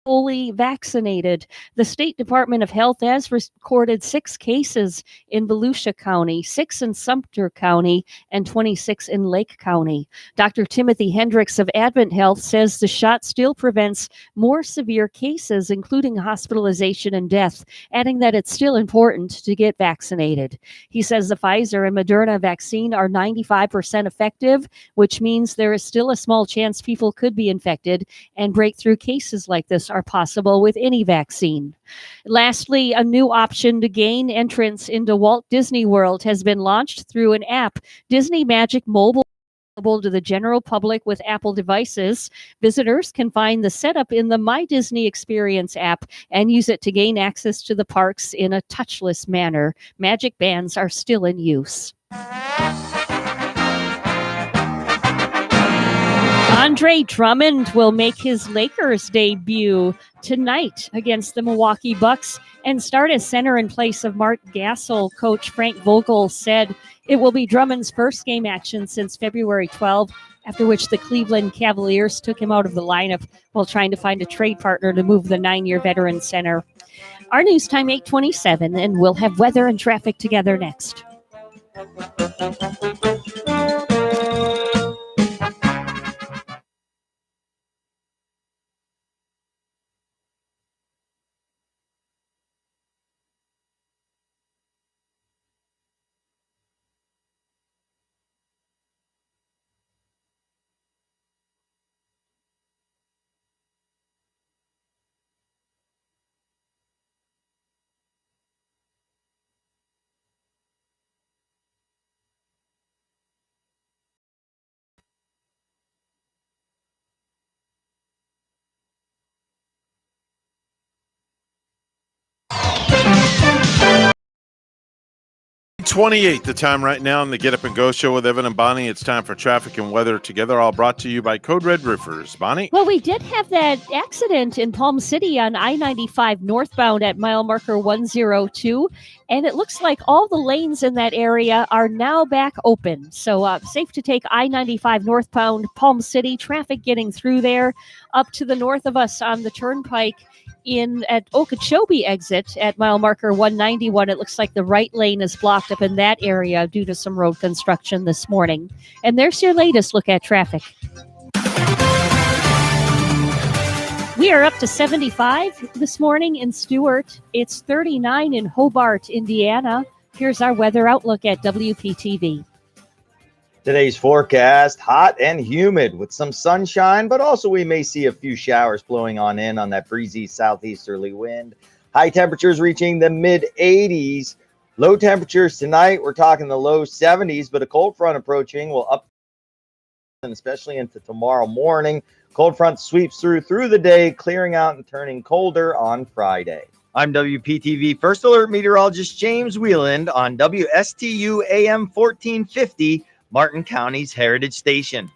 fully vaccinated. The State Department of Health has recorded 6 cases in Volusia County, 6 in Sumter County, and 26 in Lake County. Dr. Timothy Hendricks of Advent Health says the shot still prevents more severe cases, including hospitalization and death, adding that it's still important to get vaccinated. He says the Pfizer and Moderna vaccine are 95% effective, which means there is still a small chance people could be infected, and breakthrough cases like this are possible with any vaccine. Lastly, a new option to gain entrance into Walt Disney World has been launched through an app, Disney Magic Mobile. available to the general public with Apple devices. Visitors can find the setup in the My Disney Experience app and use it to gain access to the parks in a touchless manner. Magic bands are still in use. Andre Drummond will make his Lakers debut tonight against the Milwaukee Bucks and start as center in place of Mark Gasol. Coach Frank Vogel said it will be Drummond's first game action since February 12, after which the Cleveland Cavaliers took him out of the lineup while trying to find a trade partner to move the 9-year veteran center. Our news time 8:27, and we'll have weather and traffic together next. .28 the time right now in the Get Up and Go show with Evan and Bonnie. It's time for traffic and weather together, all brought to you by Code Red Roofers. Bonnie? Well, we did have that accident in Palm City on I-95 northbound at mile marker 102, and it looks like all the lanes in that area are now back open. So safe to take I-95 northbound Palm City, traffic getting through there. Up to the north of us on the turnpike in at Okeechobee exit at mile marker 191, it looks like the right lane is blocked up in that area due to some road construction this morning. And there's your latest look at traffic. We are up to 75 this morning in Stewart. It's 39 in Hobart, Indiana. Here's our weather outlook at WPTV. Today's forecast, hot and humid with some sunshine, but also we may see a few showers blowing on in on that breezy southeasterly wind. High temperatures reaching the mid-80s. Low temperatures tonight, we're talking the low 70s, but a cold front approaching will up, and especially into tomorrow morning. Cold front sweeps through the day, clearing out and turning colder on Friday. I'm WPTV First Alert meteorologist James Wieland on WSTU AM 1450, Martin County's Heritage Station.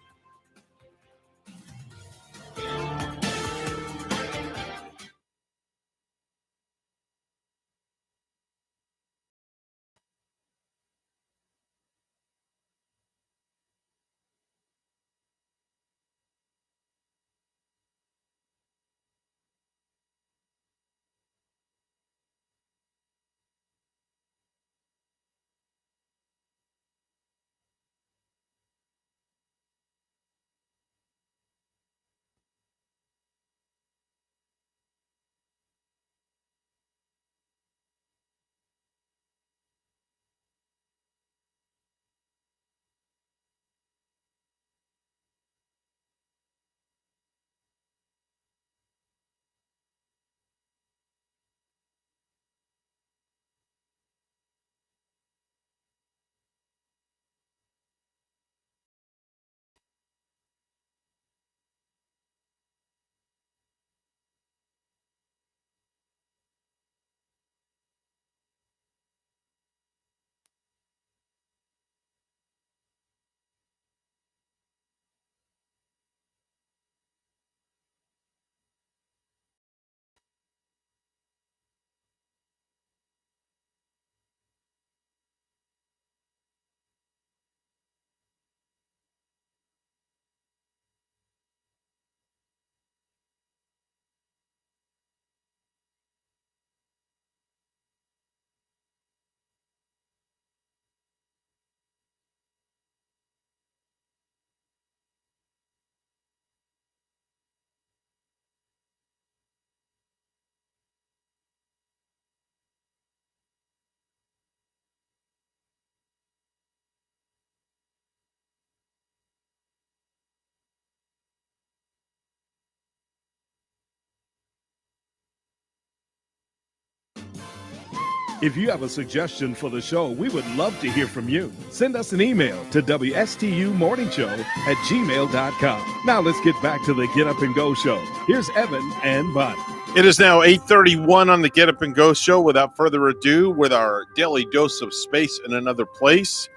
If you have a suggestion for the show, we would love to hear from you. Send us an email to WSTUmorningshow@gmail.com. Now let's get back to the Get Up and Go show. Here's Evan and Bonnie. It is now 8:31 on the Get Up and Go show. Without further ado, with our daily dose of space in another place,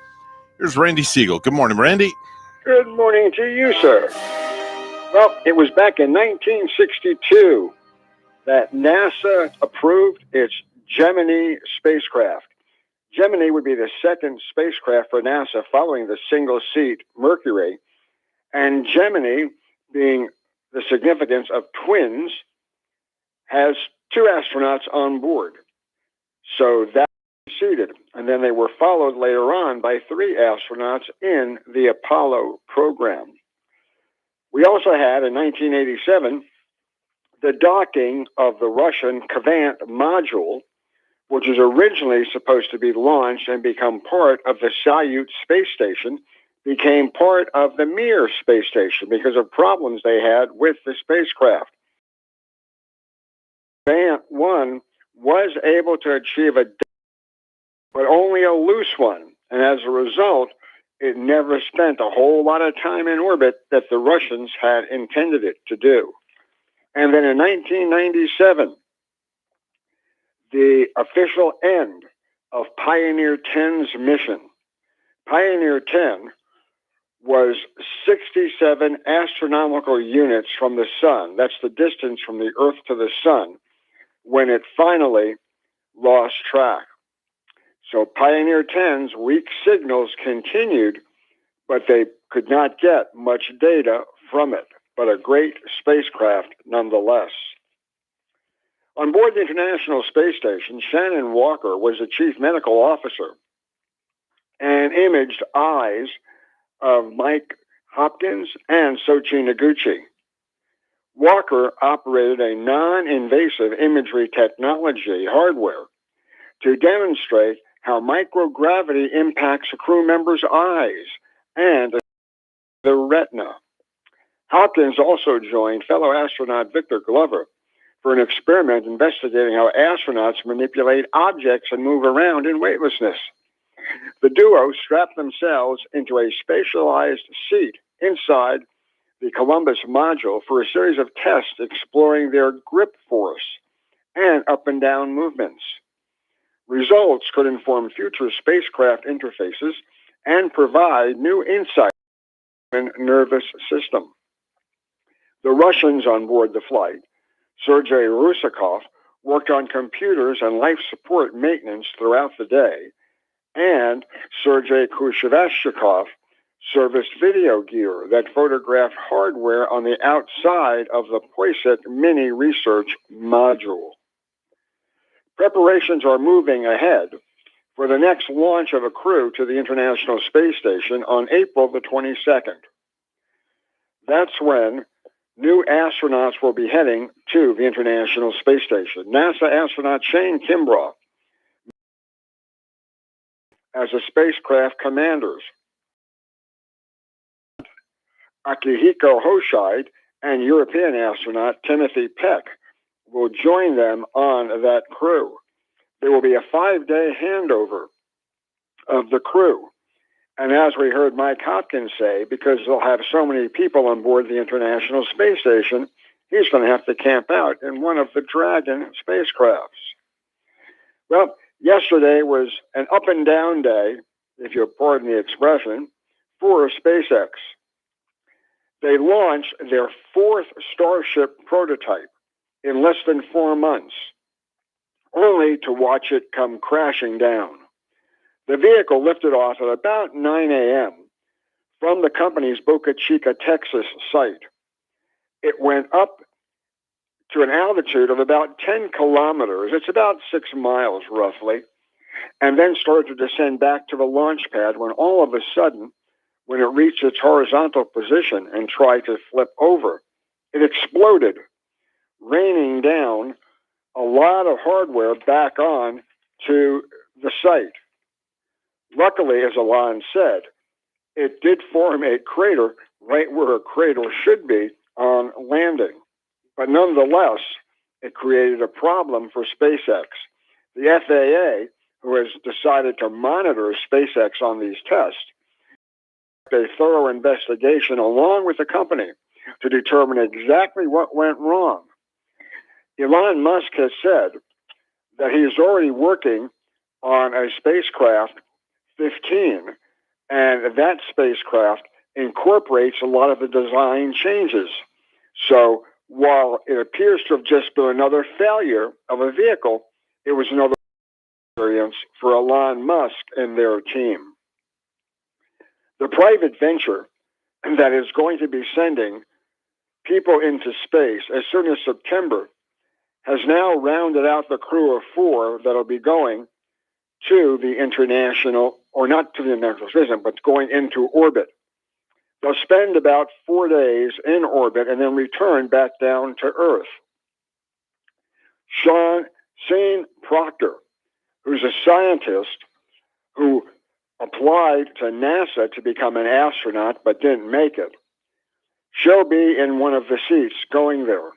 here's Randy Siegel. Good morning, Randy. Good morning to you, sir. Well, it was back in 1962 that NASA approved its Gemini spacecraft. Gemini would be the second spacecraft for NASA following the single-seat Mercury. And Gemini, being the significance of twins, has two astronauts on board. So that succeeded. And then they were followed later on by three astronauts in the Apollo program. We also had, in 1987, the docking of the Russian Kvant module, which was originally supposed to be launched and become part of the Soyuz space station, became part of the Mir space station because of problems they had with the spacecraft. Kvant 1 was able to achieve a, but only a loose one, and as a result, it never spent a whole lot of time in orbit that the Russians had intended it to do. And then in 1997, the official end of Pioneer 10's mission. Pioneer 10 was 67 astronomical units from the sun. That's the distance from the Earth to the sun when it finally lost track. So Pioneer 10's weak signals continued, but they could not get much data from it, but a great spacecraft nonetheless. On board the International Space Station, Shannon Walker was the chief medical officer and imaged eyes of Mike Hopkins and Soichi Noguchi. Walker operated a non-invasive imagery technology hardware to demonstrate how microgravity impacts a crew member's eyes and the retina. Hopkins also joined fellow astronaut Victor Glover for an experiment investigating how astronauts manipulate objects and move around in weightlessness. The duo strapped themselves into a spatialized seat inside the Columbus module for a series of tests exploring their grip force and up and down movements. Results could inform future spacecraft interfaces and provide new insight in the nervous system. The Russians on board the flight, Sergei Rusakov, worked on computers and life support maintenance throughout the day, and Sergei Kushevashchikov serviced video gear that photographed hardware on the outside of the Poisat mini research module. Preparations are moving ahead for the next launch of a crew to the International Space Station on April the 22nd. That's when new astronauts will be heading to the International Space Station. NASA astronaut Shane Kimbrough as a spacecraft commanders. Akihiko Hoshide and European astronaut Timothy Peck will join them on that crew. There will be a 5-day handover of the crew. And as we heard Mike Hopkins say, because they'll have so many people on board the International Space Station, he's going to have to camp out in one of the Dragon spacecrafts. Well, yesterday was an up and down day, if you'll pardon the expression, for SpaceX. They launched their fourth Starship prototype in less than 4 months, only to watch it come crashing down. The vehicle lifted off at about 9 a.m. from the company's Boca Chica, Texas site. It went up to an altitude of about 10 kilometers. It's about 6 miles roughly, and then started to descend back to the launch pad when all of a sudden, when it reached its horizontal position and tried to flip over, it exploded, raining down a lot of hardware back on to the site. Luckily, as Alon said, it did form a crater right where a crater should be on landing. But nonetheless, it created a problem for SpaceX. The FAA, who has decided to monitor SpaceX on these tests, a thorough investigation along with the company to determine exactly what went wrong. Elon Musk has said that he is already working on a spacecraft 15, and that spacecraft incorporates a lot of the design changes. So while it appears to have just been another failure of a vehicle, it was another experience for Elon Musk and their team. The private venture that is going to be sending people into space as soon as September has now rounded out the crew of 4 that'll be going to the international, or not to the international station, but going into orbit. They'll spend about 4 days in orbit and then return back down to Earth. Shane Proctor, who's a scientist who applied to NASA to become an astronaut but didn't make it, she'll be in one of the seats going there.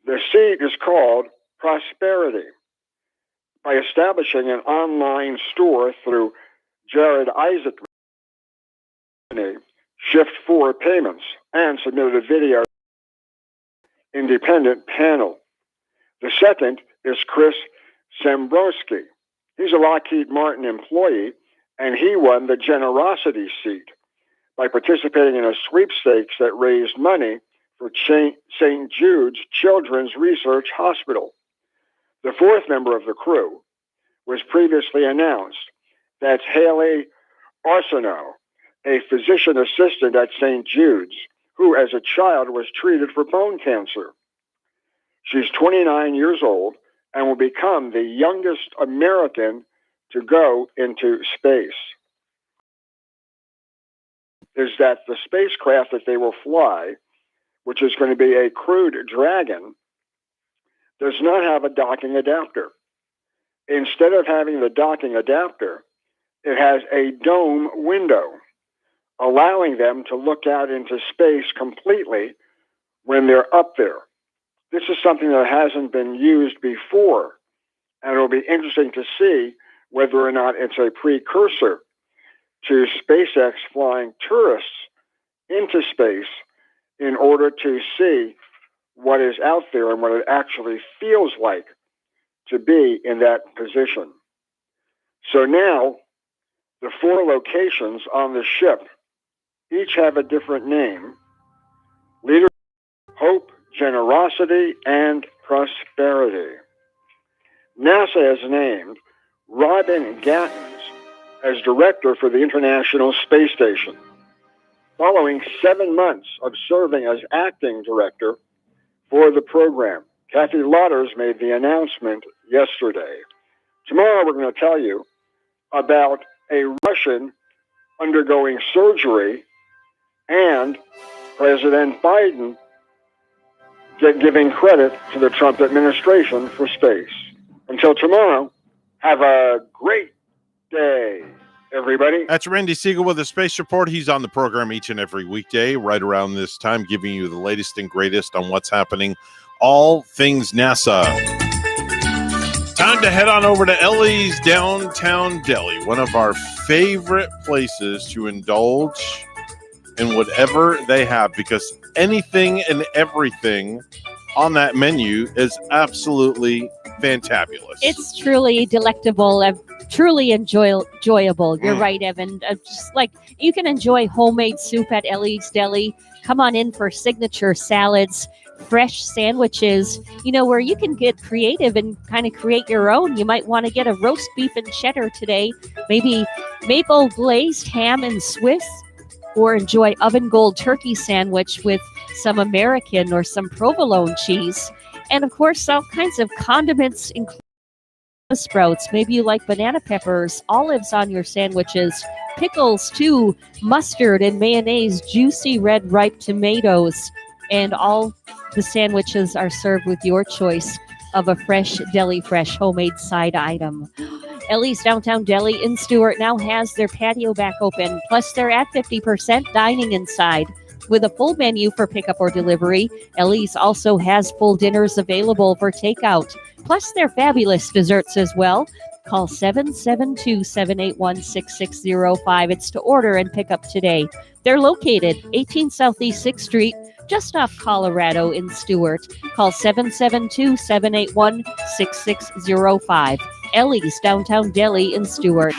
The seat is called Prosperity. By establishing an online store through Jared Isaac's company, Shift4 Payments, and submitted a video independent panel. The second is Chris Sambrowski. He's a Lockheed Martin employee, and he won the generosity seat by participating in a sweepstakes that raised money for St. Jude's Children's Research Hospital. The fourth member of the crew was previously announced. That's Haley Arsenault, a physician assistant at St. Jude's, who as a child was treated for bone cancer. She's 29 years old and will become the youngest American to go into space. Is that the spacecraft that they will fly, which is going to be a crewed Dragon, does not have a docking adapter. Instead of having the docking adapter, it has a dome window, allowing them to look out into space completely when they're up there. This is something that hasn't been used before, and it'll be interesting to see whether or not it's a precursor to SpaceX flying tourists into space in order to see what is out there and what it actually feels like to be in that position. So now, the 4 locations on the ship each have a different name: Leadership, Hope, Generosity, and Prosperity. NASA has named Robin Gattens as director for the International Space Station, following 7 months of serving as acting director for the program. Kathy Lotters made the announcement yesterday. Tomorrow we're going to tell you about a Russian undergoing surgery and President Biden giving credit to the Trump administration for space. Until tomorrow, have a great day, everybody. That's Randy Siegel with the Space Report. He's on the program each and every weekday right around this time, giving you the latest and greatest on what's happening, all things NASA. Time to head on over to Ellie's Downtown Deli, one of our favorite places to indulge in whatever they have, because anything and everything on that menu is absolutely fantabulous. It's truly delectable, truly enjoyable. You're right, Evan. Just like you can enjoy homemade soup at Ellie's Deli. Come on in for signature salads, fresh sandwiches, where you can get creative and kind of create your own. You might want to get a roast beef and cheddar today, maybe maple glazed ham and Swiss, or enjoy oven gold turkey sandwich with some American or some provolone cheese. And of course, all kinds of condiments, including sprouts. Maybe you like banana peppers, olives on your sandwiches, pickles too, mustard and mayonnaise, juicy red ripe tomatoes. And all the sandwiches are served with your choice of a fresh Deli Fresh homemade side item. Ellie's Downtown Deli in Stuart now has their patio back open, plus they're at 50% dining inside. With a full menu for pickup or delivery, Ellie's also has full dinners available for takeout. Plus, they're fabulous desserts as well. Call 772-781-6605. It's to order and pick up today. They're located 18 Southeast 6th Street, just off Colorado in Stewart. Call 772-781-6605. Ellie's Downtown Deli in Stewart.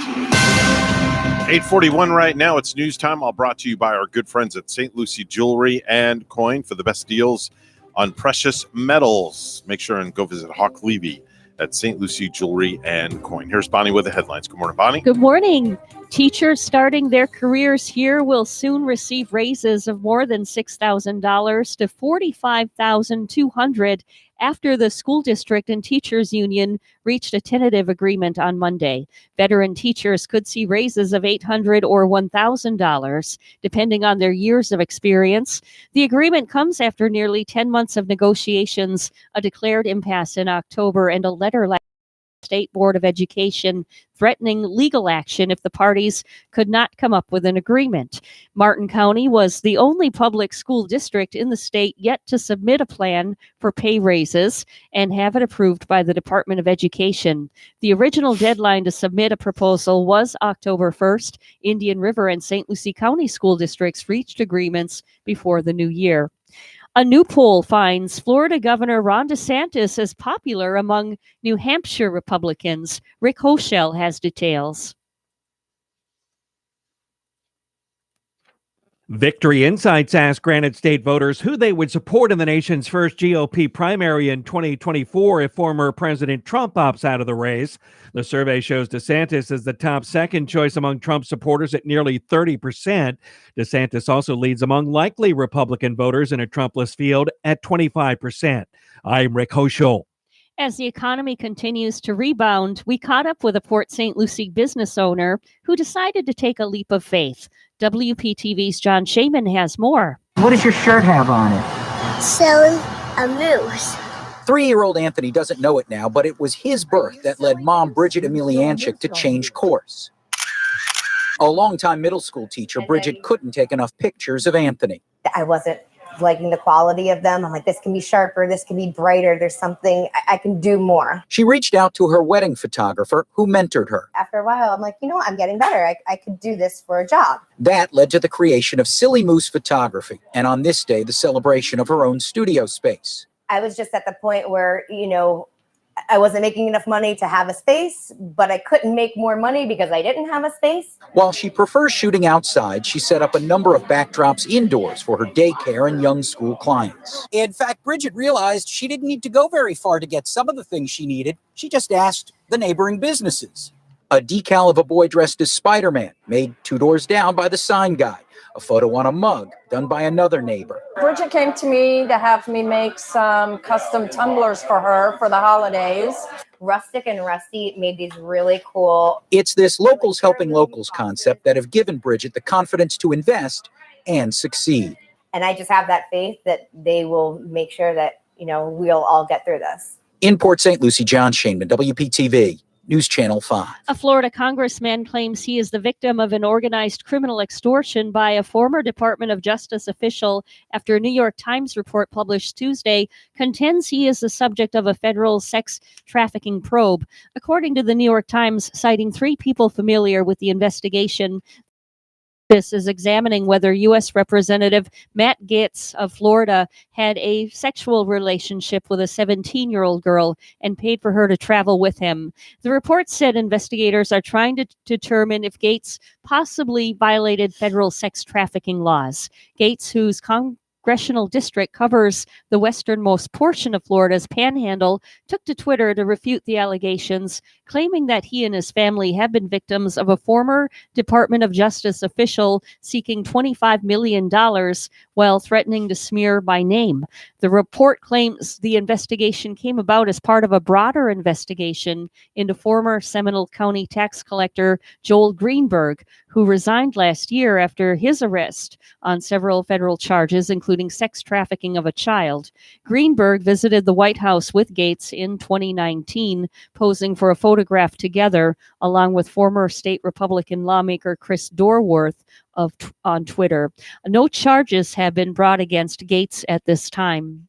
8:41 right now. It's news time. All brought to you by our good friends at St. Lucie Jewelry and Coin for the best deals on precious metals. Make sure and go visit Hawk Levy at St. Lucie Jewelry and Coin. Here's Bonnie with the headlines. Good morning, Bonnie. Good morning. Teachers starting their careers here will soon receive raises of more than $6,000 to $45,200 after the school district and teachers union reached a tentative agreement on Monday. Veteran teachers could see raises of $800 or $1,000, depending on their years of experience. The agreement comes after nearly 10 months of negotiations, a declared impasse in October, and a letter last State Board of Education threatening legal action if the parties could not come up with an agreement. Martin County was the only public school district in the state yet to submit a plan for pay raises and have it approved by the Department of Education. The original deadline to submit a proposal was October 1st. Indian River and St. Lucie County school districts reached agreements before the new year. A new poll finds Florida Governor Ron DeSantis as popular among New Hampshire Republicans. Rick Hochel has details. Victory Insights asked Granite State voters who they would support in the nation's first GOP primary in 2024 if former President Trump opts out of the race. The survey shows DeSantis as the top second choice among Trump supporters at nearly 30%. DeSantis also leads among likely Republican voters in a Trumpless field at 25%. I'm Rick Hochel. As the economy continues to rebound, we caught up with a Port St. Lucie business owner who decided to take a leap of faith. WPTV's John Shaman has more. What does your shirt have on it? Selling a moose. 3-year-old Anthony doesn't know it now, but it was his birth that led mom Bridget Emilianchik to change course. A longtime middle school teacher, Bridget couldn't take enough pictures of Anthony. I wasn't liking the quality of them. I'm like, this can be sharper, this can be brighter. There's something I can do more. She reached out to her wedding photographer who mentored her. After a while, I'm like, I'm getting better. I could do this for a job. That led to the creation of Silly Moose Photography, and on this day, the celebration of her own studio space. I was just at the point where, I wasn't making enough money to have a space, but I couldn't make more money because I didn't have a space. While she prefers shooting outside, she set up a number of backdrops indoors for her daycare and young school clients. In fact, Bridget realized she didn't need to go very far to get some of the things she needed. She just asked the neighboring businesses. A decal of a boy dressed as Spider-Man, made 2 doors down by the sign guy. A photo on a mug done by another neighbor. Bridget came to me to have me make some custom tumblers for her for the holidays. Rustic and Rusty made these really cool. It's this locals helping locals concept that have given Bridget the confidence to invest and succeed. And I just have that faith that they will make sure that, we'll all get through this. In Port St. Lucie, John Shainman, WPTV. News Channel 5. A Florida congressman claims he is the victim of an organized criminal extortion by a former Department of Justice official after a New York Times report published Tuesday contends he is the subject of a federal sex trafficking probe. According to the New York Times, citing 3 people familiar with the investigation, this is examining whether U.S. Representative Matt Gaetz of Florida had a sexual relationship with a 17-year-old girl and paid for her to travel with him. The report said investigators are trying to determine if Gaetz possibly violated federal sex trafficking laws. Gaetz, whose congressional district covers the westernmost portion of Florida's panhandle, took to Twitter to refute the allegations, claiming that he and his family have been victims of a former Department of Justice official seeking $25 million while threatening to smear by name. The report claims the investigation came about as part of a broader investigation into former Seminole County tax collector Joel Greenberg, who resigned last year after his arrest on several federal charges, including sex trafficking of a child. Greenberg visited the White House with Gaetz in 2019, posing for a photograph together, along with former state Republican lawmaker Chris Dorworth on Twitter. No charges have been brought against Gaetz at this time.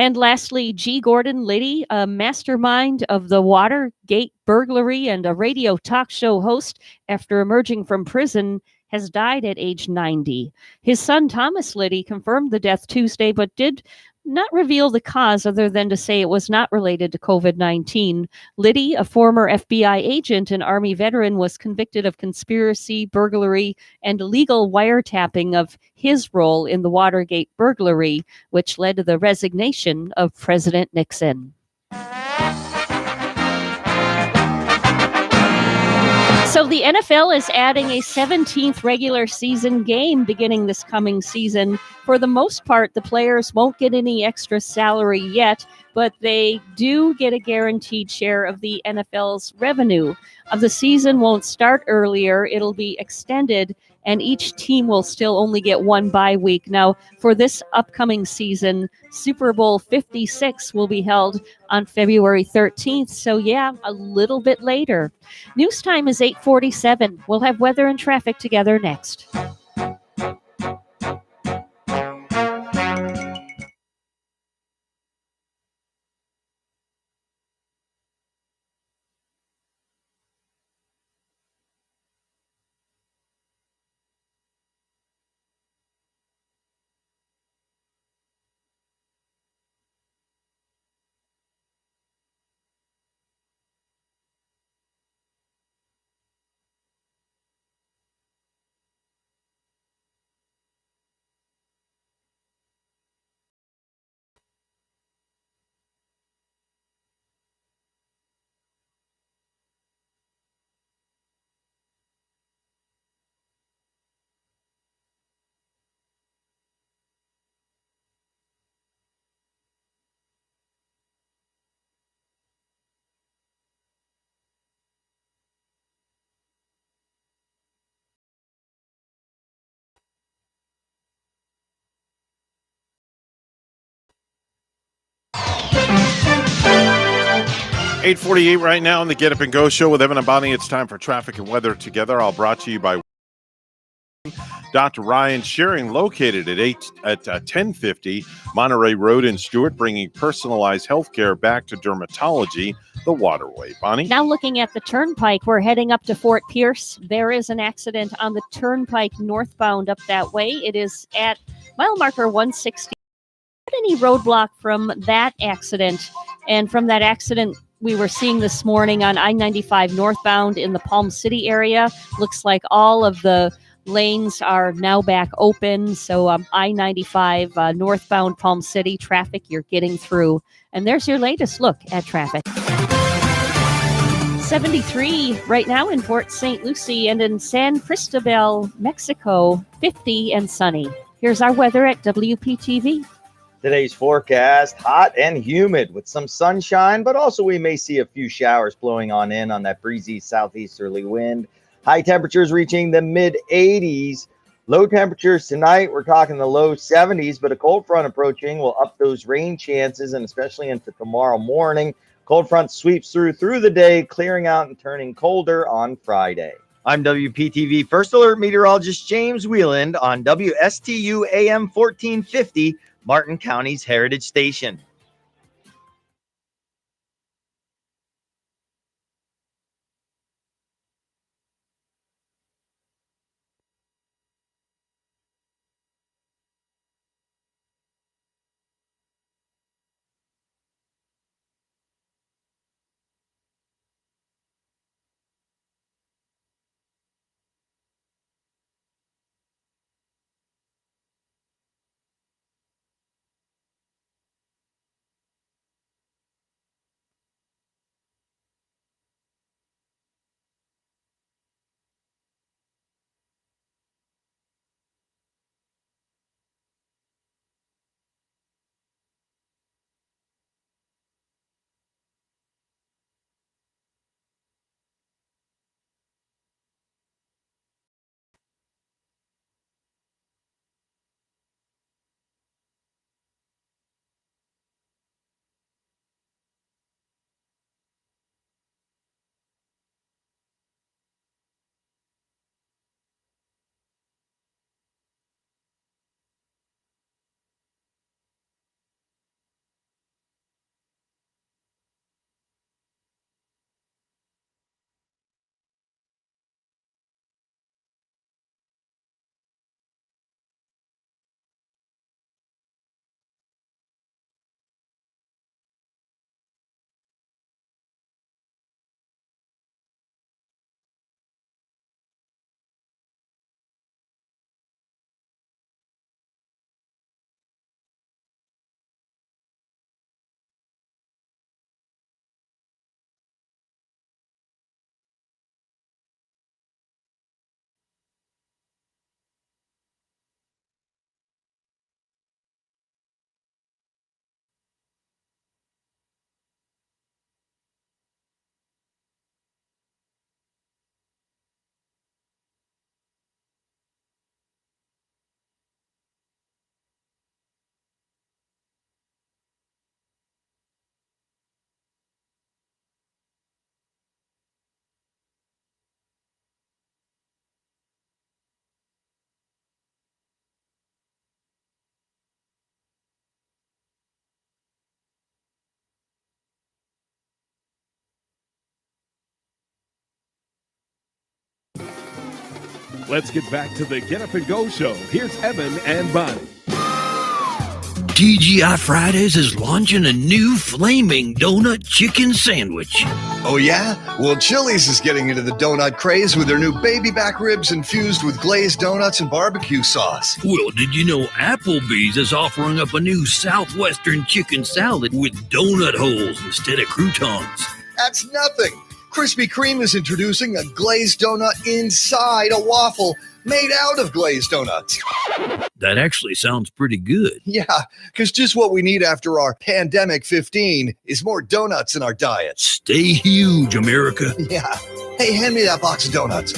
And lastly, G. Gordon Liddy, a mastermind of the Watergate burglary and a radio talk show host after emerging from prison, has died at age 90. His son, Thomas Liddy, confirmed the death Tuesday, but did not reveal the cause other than to say it was not related to COVID-19. Liddy, a former FBI agent and Army veteran, was convicted of conspiracy, burglary, and illegal wiretapping of his role in the Watergate burglary, which led to the resignation of President Nixon. So the NFL is adding a 17th regular season game beginning this coming season. For the most part, the players won't get any extra salary yet, but they do get a guaranteed share of the NFL's revenue. The season won't start earlier. It'll be extended, and each team will still only get one bye week. Now, for this upcoming season, Super Bowl 56 will be held on February 13th. So, yeah, a little bit later. News time is 8:47. We'll have weather and traffic together next. $8:48 right now on the Get Up and Go show with Evan and Bonnie. It's time for traffic and weather together. All brought to you by Dr. Ryan Shearing, located at 1050 Monterey Road in Stewart, bringing personalized health care back to dermatology the Waterway. Bonnie? Now looking at the Turnpike, we're heading up to Fort Pierce. There is an accident on the Turnpike northbound up that way. It is at mile marker 160. Any roadblock from that accident, and from that accident we were seeing this morning on I-95 northbound in the Palm City area. Looks like all of the lanes are now back open. So I-95 northbound Palm City traffic, you're getting through. And there's your latest look at traffic. 73 right now in Port St. Lucie, and in San Cristobal, Mexico, 50 and sunny. Here's our weather at WPTV. Today's forecast, hot and humid with some sunshine, but also we may see a few showers blowing on in on that breezy southeasterly wind. High temperatures reaching the mid-80s. Low temperatures tonight, we're talking the low 70s, but a cold front approaching will up those rain chances, and especially into tomorrow morning. Cold front sweeps through the day, clearing out and turning colder on Friday. I'm WPTV First Alert Meteorologist James Wieland on WSTU AM 1450, Martin County's Heritage Station. Let's get back to the Get Up and Go show. Here's Evan and Bonnie. TGI Fridays is launching a new flaming donut chicken sandwich. Oh, yeah? Well, Chili's is getting into the donut craze with their new baby back ribs infused with glazed donuts and barbecue sauce. Well, did you know Applebee's is offering up a new Southwestern chicken salad with donut holes instead of croutons? That's nothing. Krispy Kreme is introducing a glazed donut inside a waffle made out of glazed donuts. That actually sounds pretty good. Yeah, because just what we need after our pandemic 15 is more donuts in our diet. Stay huge, America. Yeah. Hey, hand me that box of donuts.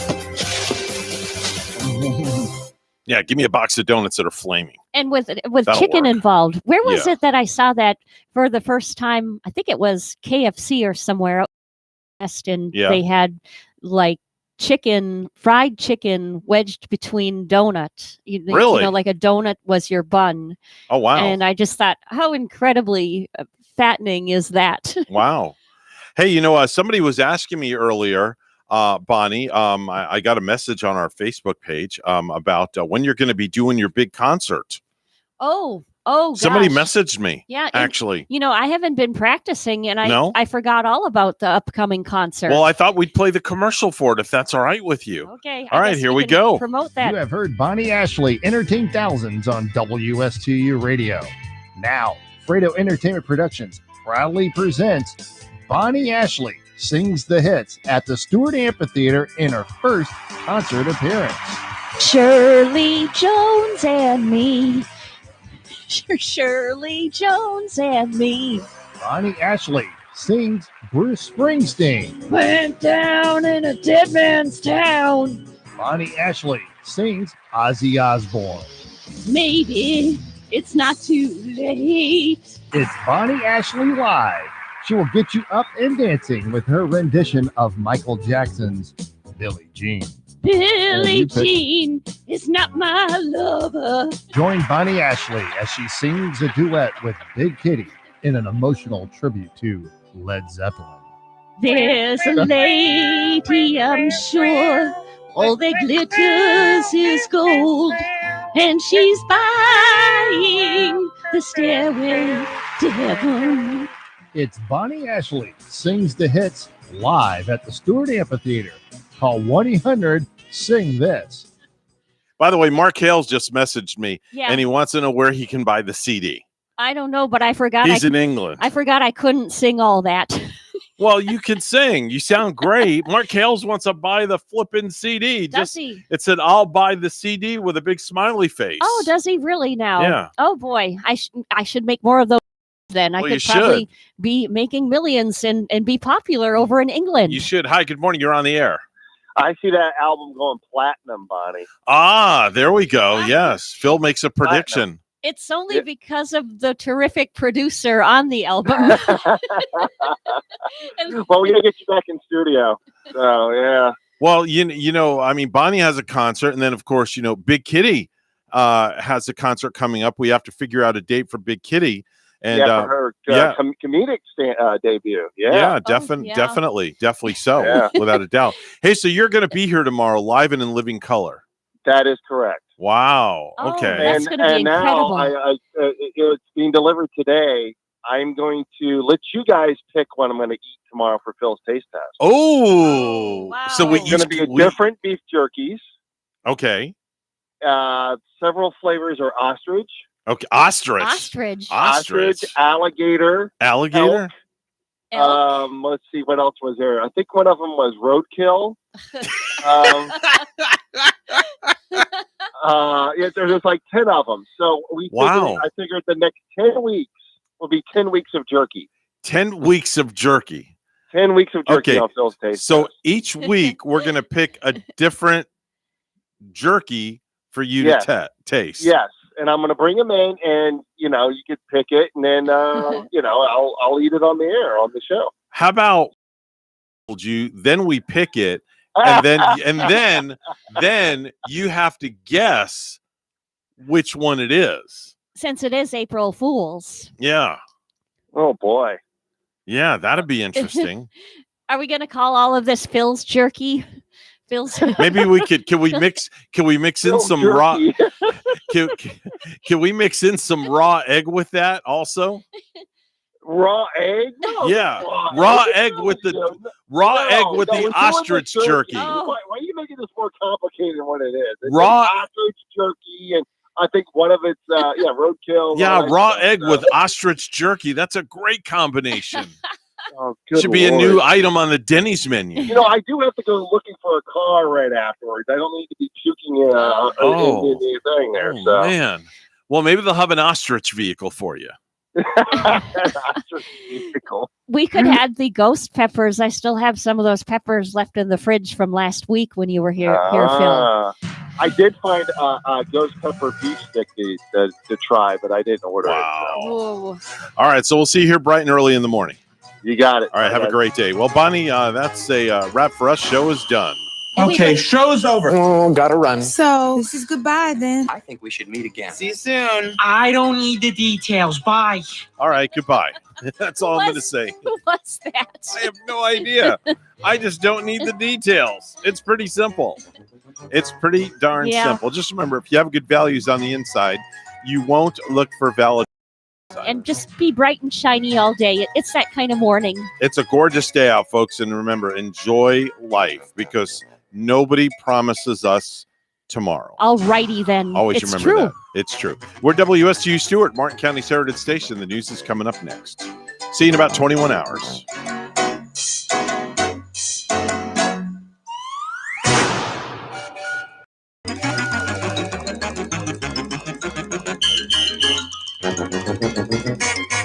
Yeah, give me a box of donuts that are flaming. And with That'll chicken work. involved, where was Yeah. it that I saw that for the first time? I think it was KFC or somewhere out west, and Yeah. they had like fried chicken wedged between donut. Really? Like a donut was your bun. Oh, wow. And I just thought, how incredibly fattening is that? Wow. Hey, somebody was asking me earlier, Bonnie, I got a message on our Facebook page about when you're going to be doing your big concert. Oh, Somebody gosh. messed me. Yeah, and, actually. I haven't been practicing, and No? I forgot all about the upcoming concert. Well, I thought we'd play the commercial for it if that's all right with you. Okay. All right, here we go. Promote that. You have heard Bonnie Ashley entertain thousands on WSTU Radio. Now, Fredo Entertainment Productions proudly presents Bonnie Ashley Sings the Hits at the Stewart Amphitheater in her first concert appearance. Shirley Jones and me. Shirley Jones and me. Bonnie Ashley sings Bruce Springsteen. Went down in a dead man's town. Bonnie Ashley sings Ozzy Osbourne. Maybe it's not too late. It's Bonnie Ashley Live. She will get you up and dancing with her rendition of Michael Jackson's Billie Jean. Billie Jean is not my lover. Join Bonnie Ashley as she sings a duet with Big Kitty in an emotional tribute to Led Zeppelin. There's a lady, I'm sure, all that glitters is gold, and she's buying the stairway to heaven. It's Bonnie Ashley Sings the Hits live at the Stewart Amphitheater. Call 1-800-SING-THIS. By the way, Mark Hales just messaged me, Yeah. and he wants to know where he can buy the CD. I don't know, but I forgot. He's in England. I forgot I couldn't sing all that. Well, you can sing. You sound great. Mark Hales wants to buy the flipping CD. Does he? It said, I'll buy the CD with a big smiley face. Oh, does he really now? Yeah. Oh boy, I should make more of those. Then I Well, you could probably should. be making millions and be popular over in England. You should. Hi, good morning. You're on the air. I see that album going platinum, Bonnie. Ah, there we go. Yes. Phil makes a prediction. It's only because of the terrific producer on the album. Well, we gotta get you back in studio. So yeah. Well, I mean, Bonnie has a concert, and then of course, Big Kitty has a concert coming up. We have to figure out a date for Big Kitty. And for her yeah. comedic debut. Yeah. Yeah, definitely so, Yeah. without a doubt. Hey, so you're going to be here tomorrow, live and in living color. That is correct. Wow. Okay. That's gonna be incredible. Now it's being delivered today. I'm going to let you guys pick what I'm going to eat tomorrow for Phil's Taste Test. Oh, so It's going to be different beef jerkies. Okay. Several flavors are ostrich. Okay. Ostrich. Ostrich, alligator. Elk. Let's see, what else was there? I think one of them was roadkill. Yeah, there's like 10 of them. So I figured the next 10 weeks will be 10 weeks of jerky. 10 weeks of jerky. 10 weeks of jerky Okay. on Phil's Taste So Test. each week we're going to pick a different jerky for you Yes. to taste. Yes. And I'm going to bring them in, and you could pick it, and then I'll eat it on the air on the show. How about then we pick it, and then you have to guess which one it is. Since it is April Fool's, Yeah. Oh boy. Yeah, that'd be interesting. are we going to call all of this Phil's jerky? Phil's. Maybe we could. Can we mix in some raw? Can we mix in some raw egg with that also? Raw egg? No, Yeah, raw egg with the ostrich jerky. Why are you making this more complicated than what it is? It's Raw- ostrich jerky, and I think one of it's roadkill. Yeah, raw egg with ostrich jerky. That's a great combination. Oh, good Should be a Lord. new item on the Denny's menu. You know, I do have to go looking for a car right afterwards. I don't need to be puking in the thing there. Oh, So. man. Well, maybe they'll have an ostrich vehicle for you. We could add the ghost peppers. I still have some of those peppers left in the fridge from last week when you were here, Phil. I did find a ghost pepper beef stick to try, but I didn't order it. Oh. All right, so we'll see you here bright and early in the morning. You got it. All right, have a great day. Well, Bonnie, that's a wrap for us. Show is done. Okay, show's over. Oh, gotta run. So this is goodbye then. I think we should meet again. See you soon. I don't need the details. Bye. All right, goodbye. That's all I'm going to say. Who was that? I have no idea. I just don't need the details. It's pretty simple. It's pretty darn simple. Just remember, if you have good values on the inside, you won't look for valid. And just be bright and shiny all day. It's that kind of morning. It's a gorgeous day out, folks. And remember, enjoy life because nobody promises us tomorrow. All righty then. Always It's remember true. that. It's true. We're WSTU Stewart, Martin County's Heritage Station. The news is coming up next. See you in about 21 hours. Thank you.